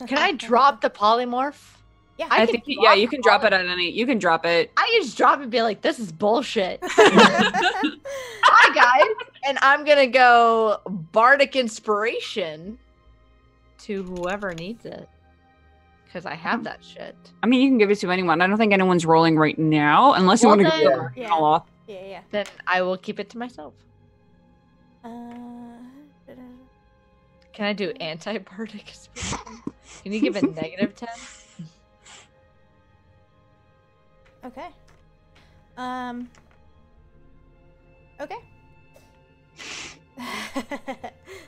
Can I drop the polymorph? Yeah. I can think you drop can drop it at any. You can drop it. I just drop it and be like, this is bullshit. Hi, guys. And I'm going to go Bardic Inspiration to whoever needs it. Because I have that shit. I mean, you can give it to anyone. I don't think anyone's rolling right now, unless you Well, want to go then- to Yeah. Arcanaloth. Yeah. Then I will keep it to myself. Can I do anti-Bardic Inspiration? Can you give it -10? Okay. Okay.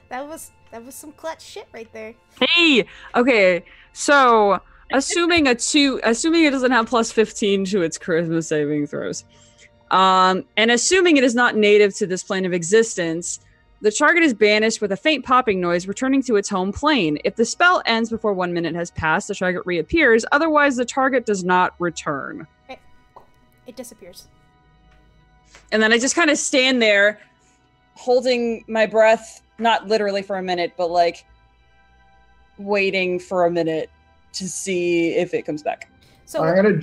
that was some clutch shit right there. Hey, okay. So, assuming it doesn't have +15 to its charisma saving throws, and assuming it is not native to this plane of existence, the target is banished with a faint popping noise, returning to its home plane. If the spell ends before 1 minute has passed, the target reappears. Otherwise, the target does not return. It disappears. And then I just kind of stand there, holding my breath, not literally for a minute, but like waiting for a minute to see if it comes back. So I'm gonna.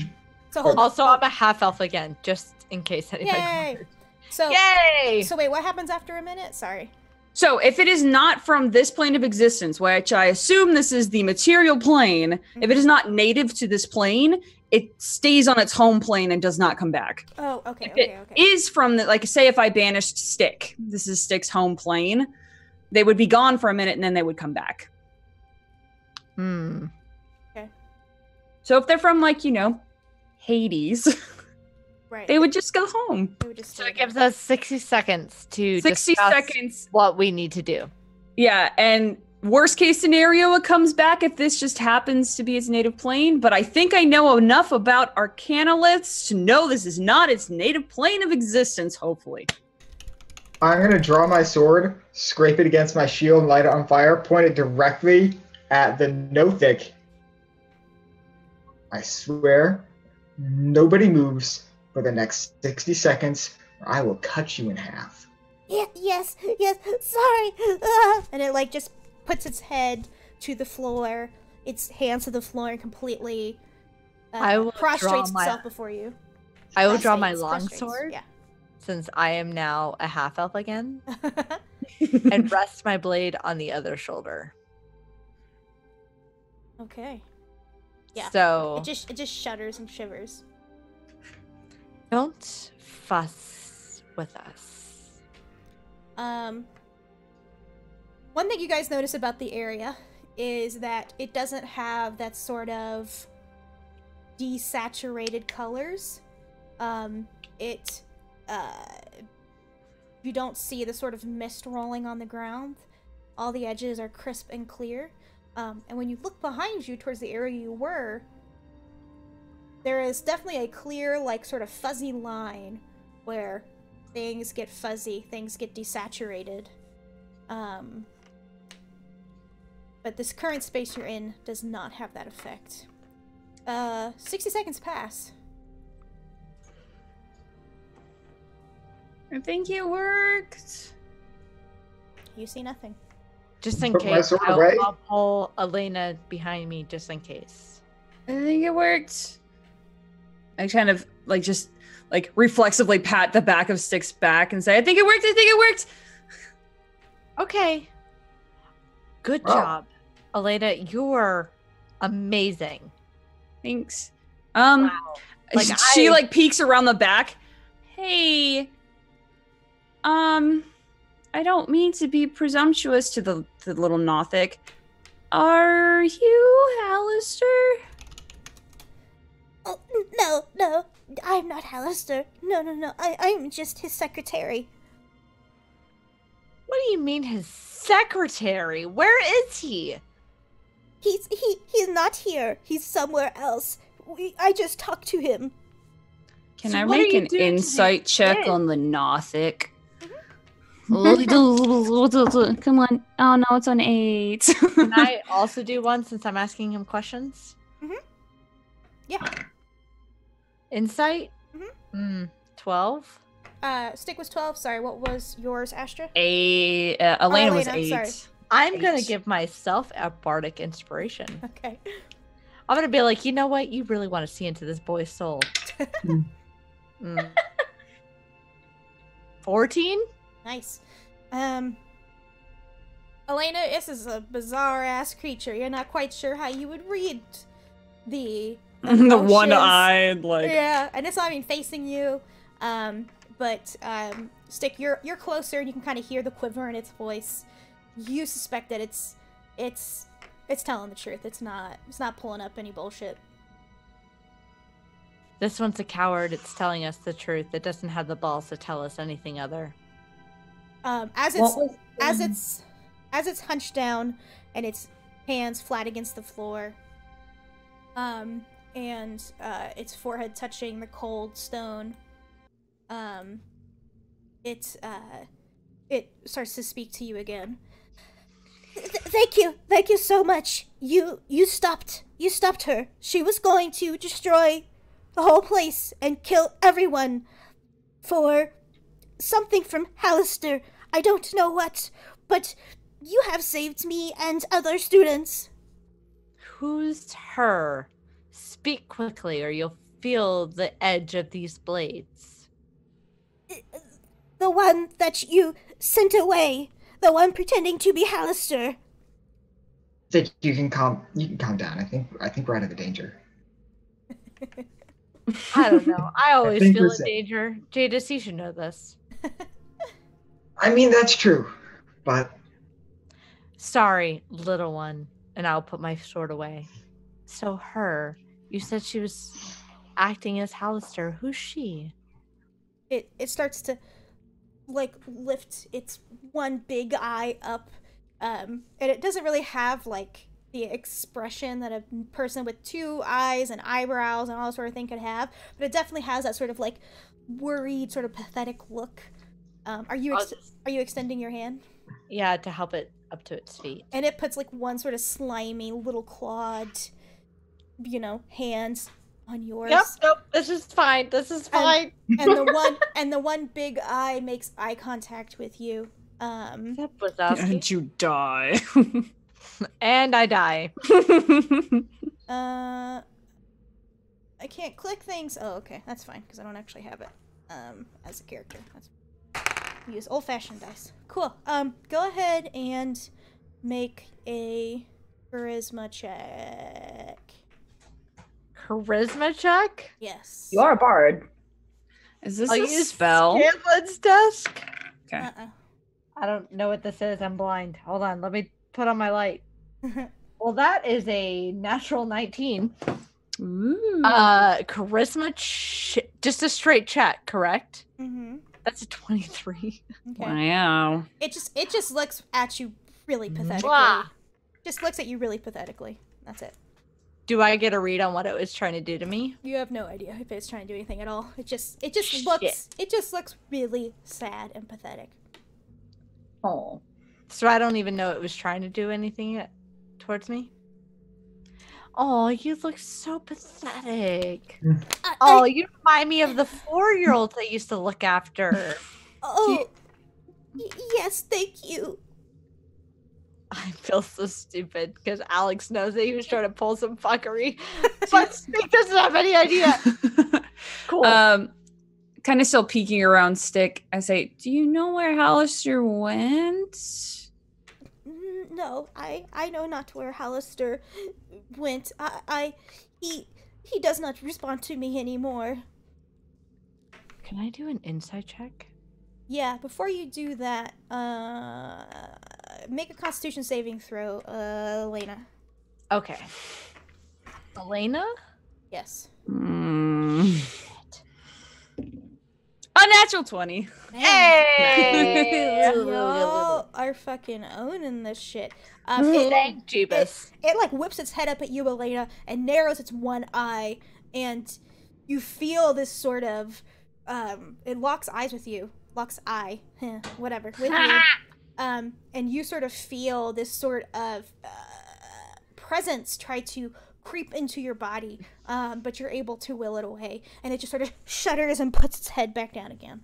hold on. Also, I'm a half elf again, just in case anybody Yay! wonders. So, Yay! So wait, what happens after a minute? Sorry. So if it is not from this plane of existence, which I assume this is the material plane, if it is not native to this plane, it stays on its home plane and does not come back. Oh, okay, If okay. it is from the, like, say if I banished Stick, this is Stick's home plane, they would be gone for a minute and then they would come back. Okay. So if they're from, like, Hades, Right. they would just go home. They would just So stay it there. gives us 60 seconds to 60 discuss seconds. what we need to do. Yeah, and worst case scenario, it comes back if this just happens to be its native plane, but I think I know enough about Arcanoliths to know this is not its native plane of existence, hopefully. I'm going to draw my sword, scrape it against my shield, light it on fire, point it directly at the Nothic. I swear, nobody moves for the next 60 seconds, or I will cut you in half. Yeah, yes, sorry. And it like just puts its head to the floor, its hands to the floor, and completely I will prostrates draw itself before you. I will draw my Prostrates. longsword, Yeah. since I am now a half-elf again, and rest my blade on the other shoulder. Okay. Yeah. So It just shudders and shivers. don't fuss with us. One thing you guys notice about the area is that it doesn't have that sort of desaturated colors. You don't see the sort of mist rolling on the ground. All the edges are crisp and clear. And when you look behind you towards the area you were, there is definitely a clear, like, sort of fuzzy line where things get fuzzy, things get desaturated. But this current space you're in does not have that effect. 60 seconds pass. I think it worked. You see nothing. Just in Put my case, sword away. I'll pull Elena behind me just in case. I think it worked. I kind of just reflexively pat the back of Stick's back and say, I think it worked, I think it worked. Okay. Good Wow. job. Elena, you're amazing. Thanks. Wow. She peeks around the back. Hey, I don't mean to be presumptuous to the little Nothic. Are you Halastar? Oh, no, I'm not Halastar. No, I'm just his secretary. What do you mean his secretary? Where is he? He's not here. He's somewhere else. I just talked to him. Can So I what are make you an doing to insight these check kids? on the Nothic? Come on. Oh no, it's on 8. Can I also do one since I'm asking him questions? Yeah. Insight? 12? Stick was 12. Sorry, what was yours, Astra? Elena was Elena, 8. sorry. I'm going to 8. give myself a bardic inspiration. Okay. I'm going to be like, you know what? You really want to see into this boy's soul. 14? Nice. Elena, this is a bizarre-ass creature. You're not quite sure how you would read the The emotions. one-eyed, Yeah, and it's not even facing you. But Stick, you're closer, and you can kind of hear the quiver in its voice. You suspect that it's telling the truth. It's not pulling up any bullshit. This one's a coward. It's telling us the truth. It doesn't have the balls to tell us anything other. As it's hunched down and its hands flat against the floor, and its forehead touching the cold stone, it starts to speak to you again. Thank you so much. You stopped her. She was going to destroy the whole place and kill everyone for something from Halastar. I don't know what, but you have saved me and other students. Who's her? Speak quickly or you'll feel the edge of these blades. one that you sent away. The one pretending to be Halastar. Think you can calm down. I think we're out of the danger. I don't know. I always think feel we're in safe. danger. Jadis, you should know this. I mean, that's true, but Sorry, little one. And I'll put my sword away. So her, you said she was acting as Halastar. Who's she? It starts to like lift its one big eye up, and it doesn't really have like the expression that a person with two eyes and eyebrows and all that sort of thing could have, but it definitely has that sort of like worried, sort of pathetic look. Are you extending your hand? Yeah, to help it up to its feet. And it puts like one sort of slimy little clawed, hands on yours. Yep, this is fine. This is fine. And the one big eye makes eye contact with you. And you die. And I die. I can't click things. Oh, okay, that's fine because I don't actually have it as a character. Use old-fashioned dice. Cool. Go ahead and make a charisma check. Charisma check? Yes. You are a bard. Is this I'll a use spell? Scanlan's desk. Okay. I don't know what this is. I'm blind. Hold on. Let me put on my light. Well, that is a natural 19. Ooh. Charisma, just a straight check, correct? Mm-hmm. That's a 23. Okay. Wow. It just looks at you really pathetically. Mwah. Just looks at you really pathetically. That's it. Do I get a read on what it was trying to do to me? You have no idea if it's trying to do anything at all. It just Shit. looks really sad and pathetic. Oh. So I don't even know it was trying to do anything yet towards me? Oh, you look so pathetic. Oh, you remind me of the 4-year-olds I used to look after. Yes, thank you. I feel so stupid because Alex knows that he was trying to pull some fuckery, but Stick doesn't have any idea. Cool. Kind of still peeking around Stick. I say, do you know where Halastar went? No, I know not where Halastar went. He does not respond to me anymore. Can I do an insight check? Yeah, before you do that, make a Constitution saving throw, Elena. Okay. Elena? Yes. A natural 20. Hey! Y'all are fucking owning this shit. Thank Jeebus. It like whips its head up at you, Elena, and narrows its one eye, and you feel this sort of, it locks eyes with you. Locks eye, whatever, with you. And you sort of feel this sort of presence try to creep into your body, but you're able to will it away, and it just sort of shudders and puts its head back down again.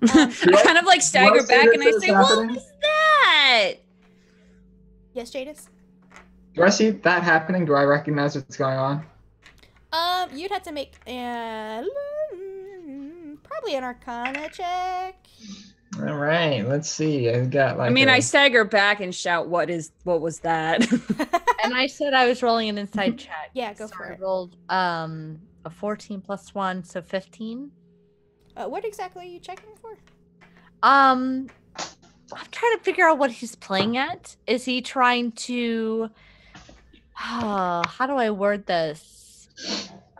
I kind of like stagger back and I say, what happening? was that? Yes, Jadis? Do I see that happening? Do I recognize what's going on? You'd have to make probably an Arcana check. All right, let's see. I've got like. I stagger back and shout, what was that? And I said I was rolling an inside check. Yeah, go so for I it. rolled a 14 plus 1, so 15. What exactly are you checking for? I'm trying to figure out what he's playing at. Is he trying to how do I word this?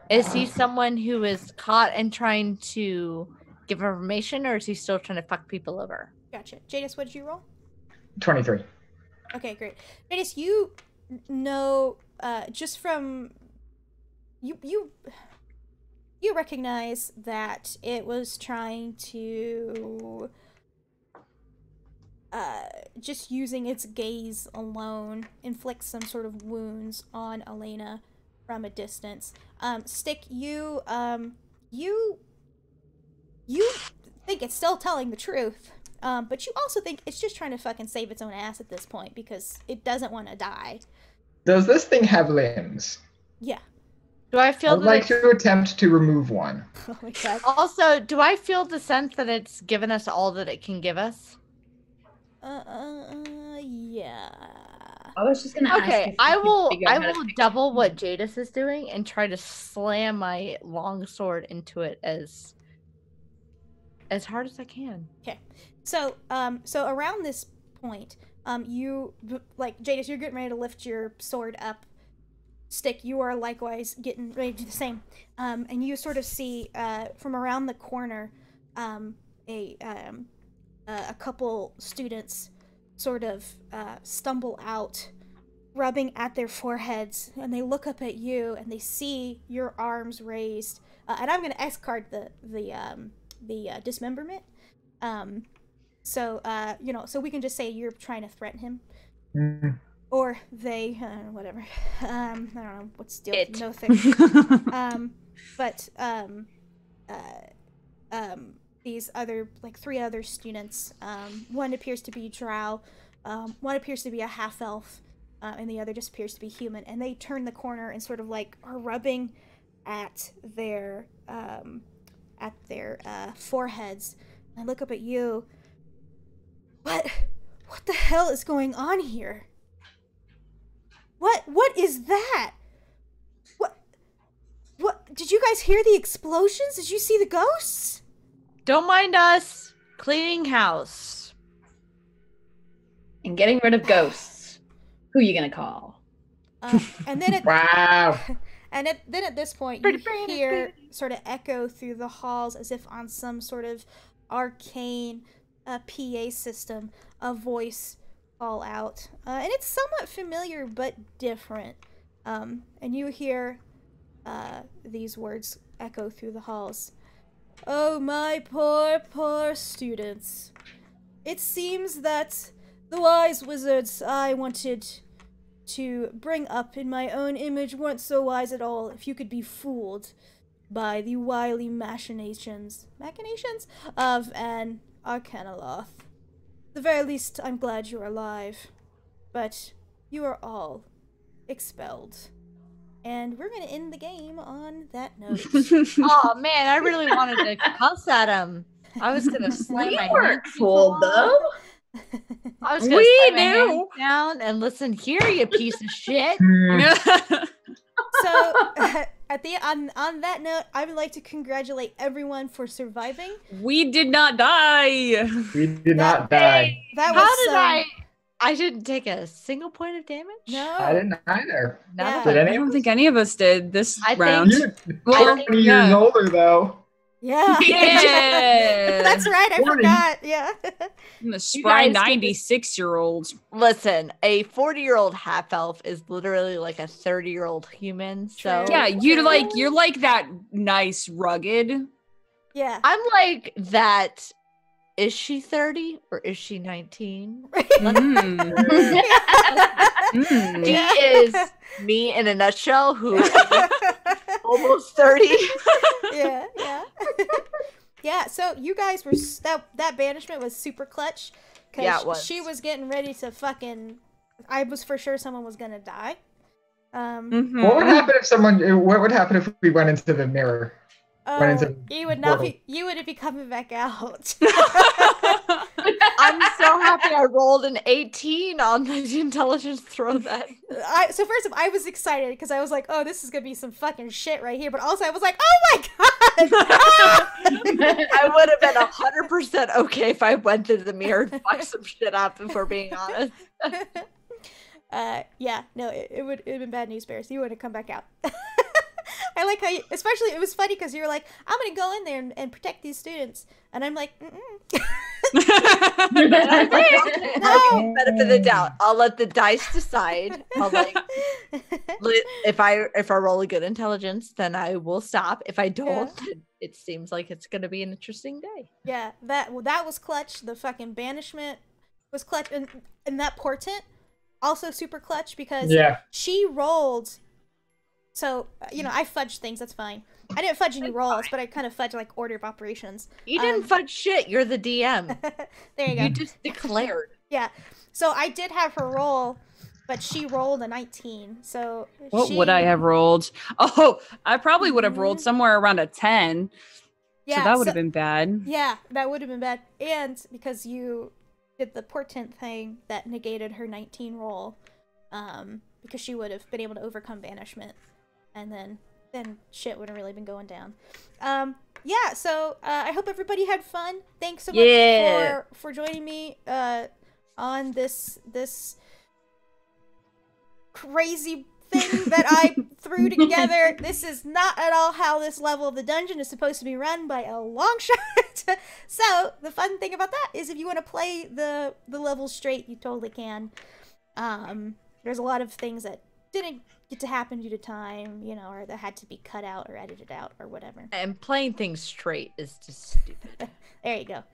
Is he someone who is caught and trying to give information, or is he still trying to fuck people over? Gotcha. Jadis, what did you roll? 23. Okay, great. Jadis, you know, just from you recognize that it was trying to just using its gaze alone inflict some sort of wounds on Elena from a distance. Stick, you think it's still telling the truth, but you also think it's just trying to fucking save its own ass at this point because it doesn't want to die. Does this thing have limbs? Yeah. Do I I feel would that like to attempt to remove one. Oh my god. also, do I feel the sense that it's given us all that it can give us? Yeah. I was just gonna ask. Okay, if I you could will figure out how to fix double it. what Jadis is doing and try to slam my long sword into it as hard as I can. Okay. So, so around this point, like, Jadis, you're getting ready to lift your sword up. Stick, you are likewise getting ready to do the same. And you sort of see, from around the corner, a couple students sort of stumble out, rubbing at their foreheads, and they look up at you and they see your arms raised. And I'm going to X-card the dismemberment. So we can just say you're trying to threaten him. Mm. Or they, whatever. I don't know what's deal. It. No thing. These other, like, 3 other students. One appears to be Drow. One appears to be a half elf, and the other just appears to be human. And they turn the corner and sort of like are rubbing at their foreheads. I look up at you. What the hell is going on here? What is that? What did you guys hear the explosions? Did you see the ghosts? Don't mind us. Cleaning house. And getting rid of ghosts. Who you gonna call? And then Wow. then at this point you hear sort of echo through the halls as if on some sort of arcane PA system, a voice call out, and it's somewhat familiar but different. And you hear these words echo through the halls. Oh, my poor students. It seems that the wise wizards I wanted to bring up in my own image weren't so wise at all. If you could be fooled by the wily machinations of an Arcanoloth. At the very least, I'm glad you're alive. But you are all expelled. And we're going to end the game on that note. Oh man, I really wanted to cuss at him. I was gonna slam my weren't hands fooled, down. though. I was gonna We slam my hands knew. down and listen here, you piece of shit. So, on that note, I would like to congratulate everyone for surviving. We did not die. We did not die. That How was did I didn't take a single point of damage? No. I didn't either. Not Yeah. a- Did I any don't of us? think any of us did this I think- round. You're Well, 20 years yeah. older, though. Yeah. Yeah. That's right. I 40. forgot. Yeah. I'm a spry guys get 96-year-old. Listen, a 40-year-old half elf is literally like a 30-year-old human. So True. Yeah, you're like that nice rugged. Yeah. I'm like that. Is she 30 or is she 19? Mm. Mm. She is me in a nutshell, who is almost 30. Yeah. Yeah. So you guys were that banishment was super clutch. Yeah, it was. She was getting ready to fucking. I was for sure someone was gonna die. Mhm. What would happen if what would happen if we went into the mirror? Went into You would not portal. be. You wouldn't be coming back out. I'm so happy I rolled an 18 on the intelligence throw then. So first of all, I was excited because I was like, "Oh, this is gonna be some fucking shit right here." But also, I was like, "Oh my god!" I would have been 100% okay if I went to the mirror and fucked some shit up, if we're being honest. Yeah, no, it would have been bad news bears. You wouldn't come back out. I like how especially it was funny because you were like, I'm gonna go in there and protect these students, and I'm like, I'll give the benefit of the doubt. I'll let the dice decide. I'll if I roll a good intelligence, then I will stop. If I don't, then it seems like it's gonna be an interesting day. yeah, that was clutch. The fucking banishment was clutch, and that portent also super clutch because she rolled. So, I fudged things, that's fine. I didn't fudge any rolls, but I kind of fudged, like, order of operations. You didn't fudge shit, you're the DM. There you go. You just declared. Yeah. So I did have her roll but she rolled a 19. So What would I have rolled? Oh, I probably would have rolled somewhere around a 10. Yeah, so that would have been bad. Yeah, that would have been bad. And because you did the portent thing that negated her 19 roll, because she would have been able to overcome banishment, and then shit would have really been going down. Yeah, so I hope everybody had fun. Thanks so much for joining me on this crazy thing that I threw together. This is not at all how this level of the dungeon is supposed to be run by a long shot. So the fun thing about that is if you want to play the levels straight, you totally can. There's a lot of things that didn't get to happen due to time, you know, or that had to be cut out or edited out or whatever. And playing things straight is just stupid. There you go.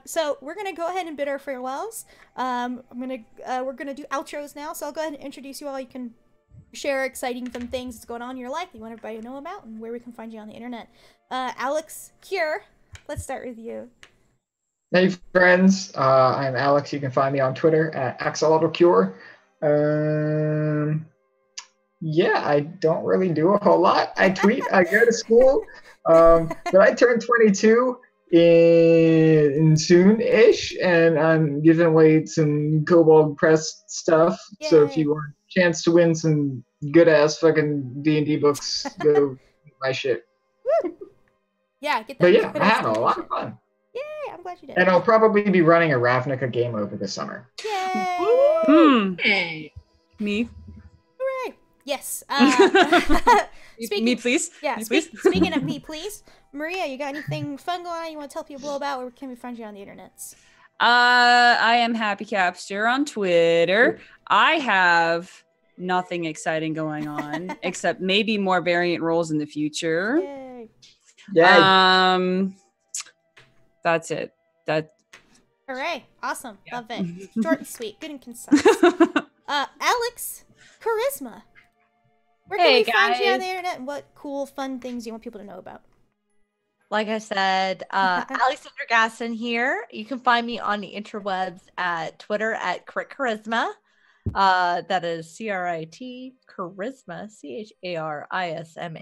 So we're gonna go ahead and bid our farewells. We're gonna do outros now. So I'll go ahead and introduce you all. You can share exciting fun things that's going on in your life that you want everybody to know about and where we can find you on the internet. Alex Cure, let's start with you. Hey friends, I'm Alex. You can find me on Twitter at axolotl_cure. Yeah, I don't really do a whole lot. I tweet, I go to school, but I turned 22 in soon-ish, and I'm giving away some Kobold Press stuff. Yay. So if you want a chance to win some good-ass fucking D&D books, go my shit. Woo! Yeah, get that. But yeah, I had a lot of fun. Yay, I'm glad you did. And I'll probably be running a Ravnica game over the summer. Yay! Hey. Me? Hooray! Yes. Me, please? Yeah, me, please? Speaking of me, please. Maria, you got anything fun going on you want to tell people about? Where can we find you on the internets? I am Happy Capster on Twitter. I have nothing exciting going on except maybe more variant roles in the future. Yay. Yay. That's it. Hooray. Awesome. Yeah. Love it. Short and sweet. Good and concise. Alex, Charisma. Where can we find you on the internet, and what cool, fun things you want people to know about? Like I said, Alexander Gaston here. You can find me on the interwebs at Twitter at Crit Charisma. That is CRIT Charisma, CHARISMA.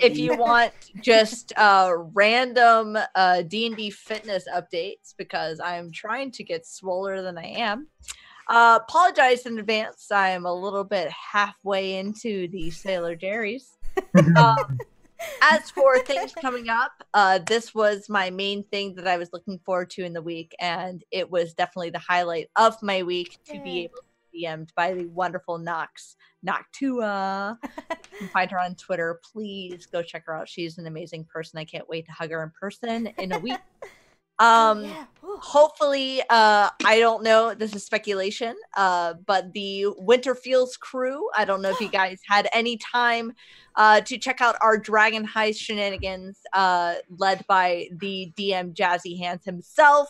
If you want just random D&D fitness updates, because I'm trying to get swoller than I am. Apologize in advance. I am a little bit halfway into the Sailor Jerry's. As for things coming up, this was my main thing that I was looking forward to in the week, and it was definitely the highlight of my week to be able to be DM'd by the wonderful Noctua. You can find her on Twitter. Please go check her out. She's an amazing person. I can't wait to hug her in person in a week. Hopefully, I don't know, this is speculation, but the Winterfields crew, I don't know if you guys had any time to check out our Dragon Heist shenanigans, led by the DM Jazzy Hands himself,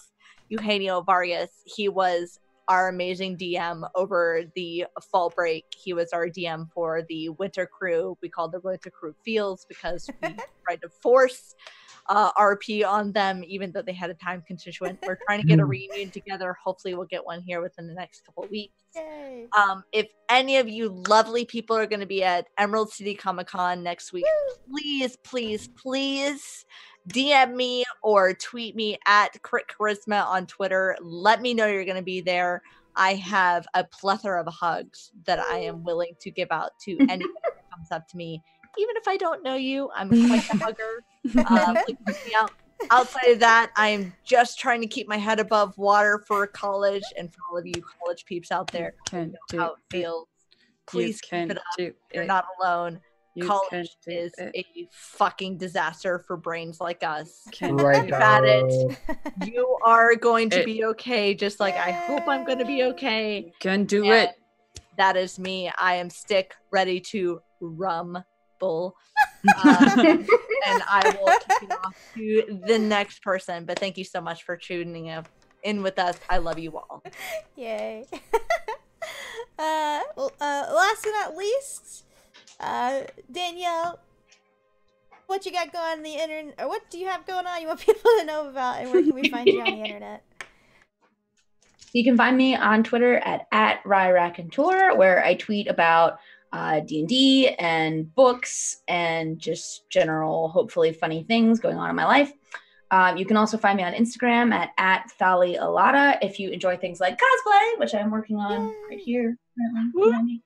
Eugenio Vargas. He was our amazing DM over the fall break. He was our DM for the Winter Crew. We called the Winter Crew Fields because we tried to force RP on them, even though they had a time constituent. We're trying to get a reunion together. Hopefully we'll get one here within the next couple of weeks. Yay. If any of you lovely people are going to be at Emerald City Comic-Con next week, please DM me or tweet me at Crit Charisma on Twitter. Let me know you're going to be there. I have a plethora of hugs that I am willing to give out to anyone that comes up to me. Even if I don't know you, I'm quite a hugger. Outside of that, I'm just trying to keep my head above water for college, and for all of you college peeps out there, you know how it feels. Please keep it up. You're not alone. College is a fucking disaster for brains like us. Right about it. You are going to be okay, just like I hope I'm going to be okay. You can do it. That is me. I am stick ready to rumble. And I will kick it off to the next person. But thank you so much for tuning in with us. I love you all. Yay. Last but not least, Danielle, what you got going on the internet, or what do you have going on you want people to know about, and where can we find you on the internet? you can find me on Twitter at @RyRaconteur, where I tweet about D&D and books and just general, hopefully funny things going on in my life. You can also find me on Instagram at @ThaliAlata if you enjoy things like cosplay, which I'm working on right here currently.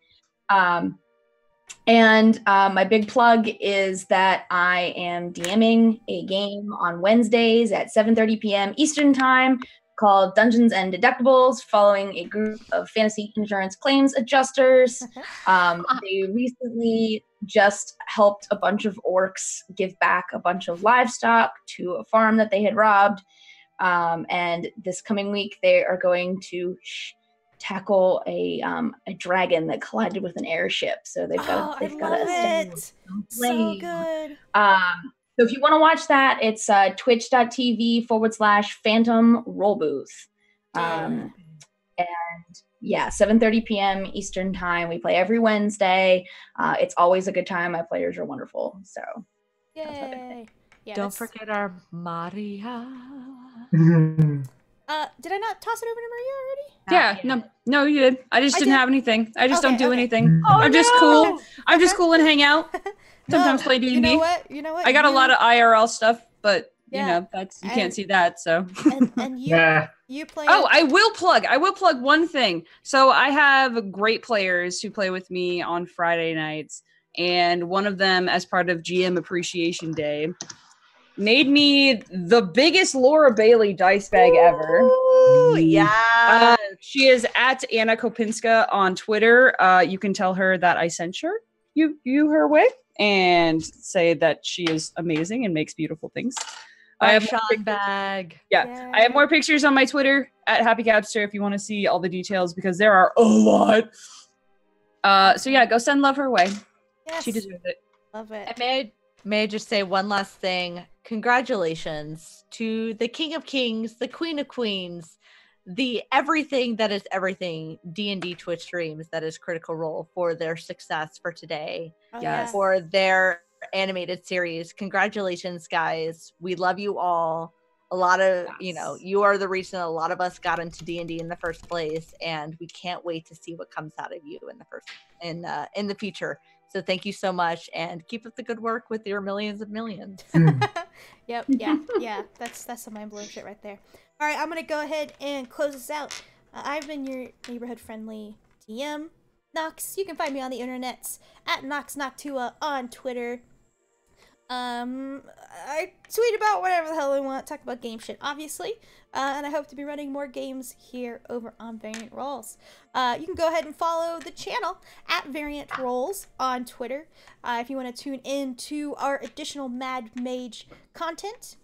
And my big plug is that I am DMing a game on Wednesdays at 7:30 p.m. Eastern Time called Dungeons and Deductibles, following a group of fantasy insurance claims adjusters. They recently just helped a bunch of orcs give back a bunch of livestock to a farm that they had robbed. And this coming week, they are going to tackle a dragon that collided with an airship. So they've got so good. So if you want to watch that, it's twitch.tv/Phantom Roll Booth. And yeah, 7:30 p.m. Eastern Time. We play every Wednesday. It's always a good time. My players are wonderful. So that's my big thing. Yeah, Don't forget our Maria. Did I not toss it over to Maria already? Yeah, no, you did. I just didn't have anything. I just don't do anything. Oh, I'm just cool. I'm just cool and hang out. Sometimes play D&D. You know what? I got a lot of IRL stuff, but you know, you can't see that. So. And you play. Oh, I will plug one thing. So I have great players who play with me on Friday nights, and one of them, as part of GM Appreciation Day, made me the biggest Laura Bailey dice bag ever. Ooh, yeah. She is at Anna Kopinska on Twitter. You can tell her that I sent you her way and say that she is amazing and makes beautiful things. I have Sean bag. Yeah, I have more pictures on my Twitter at HappyCapster if you want to see all the details, because there are a lot. So yeah, go send love her way. Yes. She deserves it. Love it. And may I just say one last thing? Congratulations to the King of Kings, the Queen of Queens, the everything that is everything D&D Twitch streams that is Critical Role, for their success for today. Yes. For their animated series. Congratulations, guys. We love you all. A lot of, you are the reason a lot of us got into D&D in the first place, and we can't wait to see what comes out of you in the future. So thank you so much, and keep up the good work with your millions of millions. Yep, yeah. That's some mind blowing shit right there. All right, I'm gonna go ahead and close this out. I've been your neighborhood friendly DM, Nox. You can find me on the internets at NoxNoctua on Twitter. I tweet about whatever the hell I want, talk about game shit, obviously. And I hope to be running more games here over on Variant Rolls. You can go ahead and follow the channel at Variant Rolls on Twitter if you want to tune in to our additional Mad Mage content.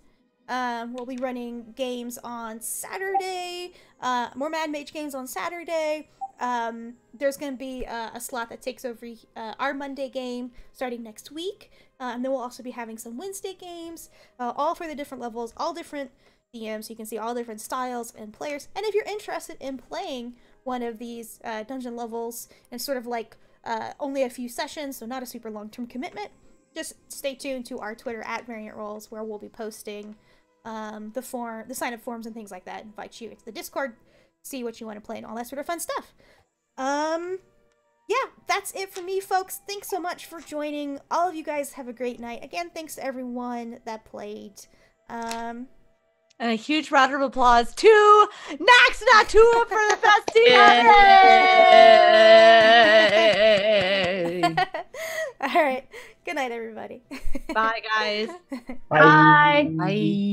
We'll be running games on Saturday, more Mad Mage games on Saturday. There's going to be a slot that takes over our Monday game starting next week. And then we'll also be having some Wednesday games, all for the different levels, all different DMs, so you can see all different styles and players. And if you're interested in playing one of these dungeon levels and sort of like only a few sessions, so not a super long-term commitment, just stay tuned to our Twitter at Variant Rolls, where we'll be posting the sign-up forms and things like that. Invite you into the Discord, see what you want to play, and all that sort of fun stuff. Yeah, that's it for me, folks. Thanks so much for joining. All of you guys have a great night. Again, thanks to everyone that played. And a huge round of applause to NoxNoctua for the best team ever! All right. Good night, everybody. Bye, guys. Bye. Bye.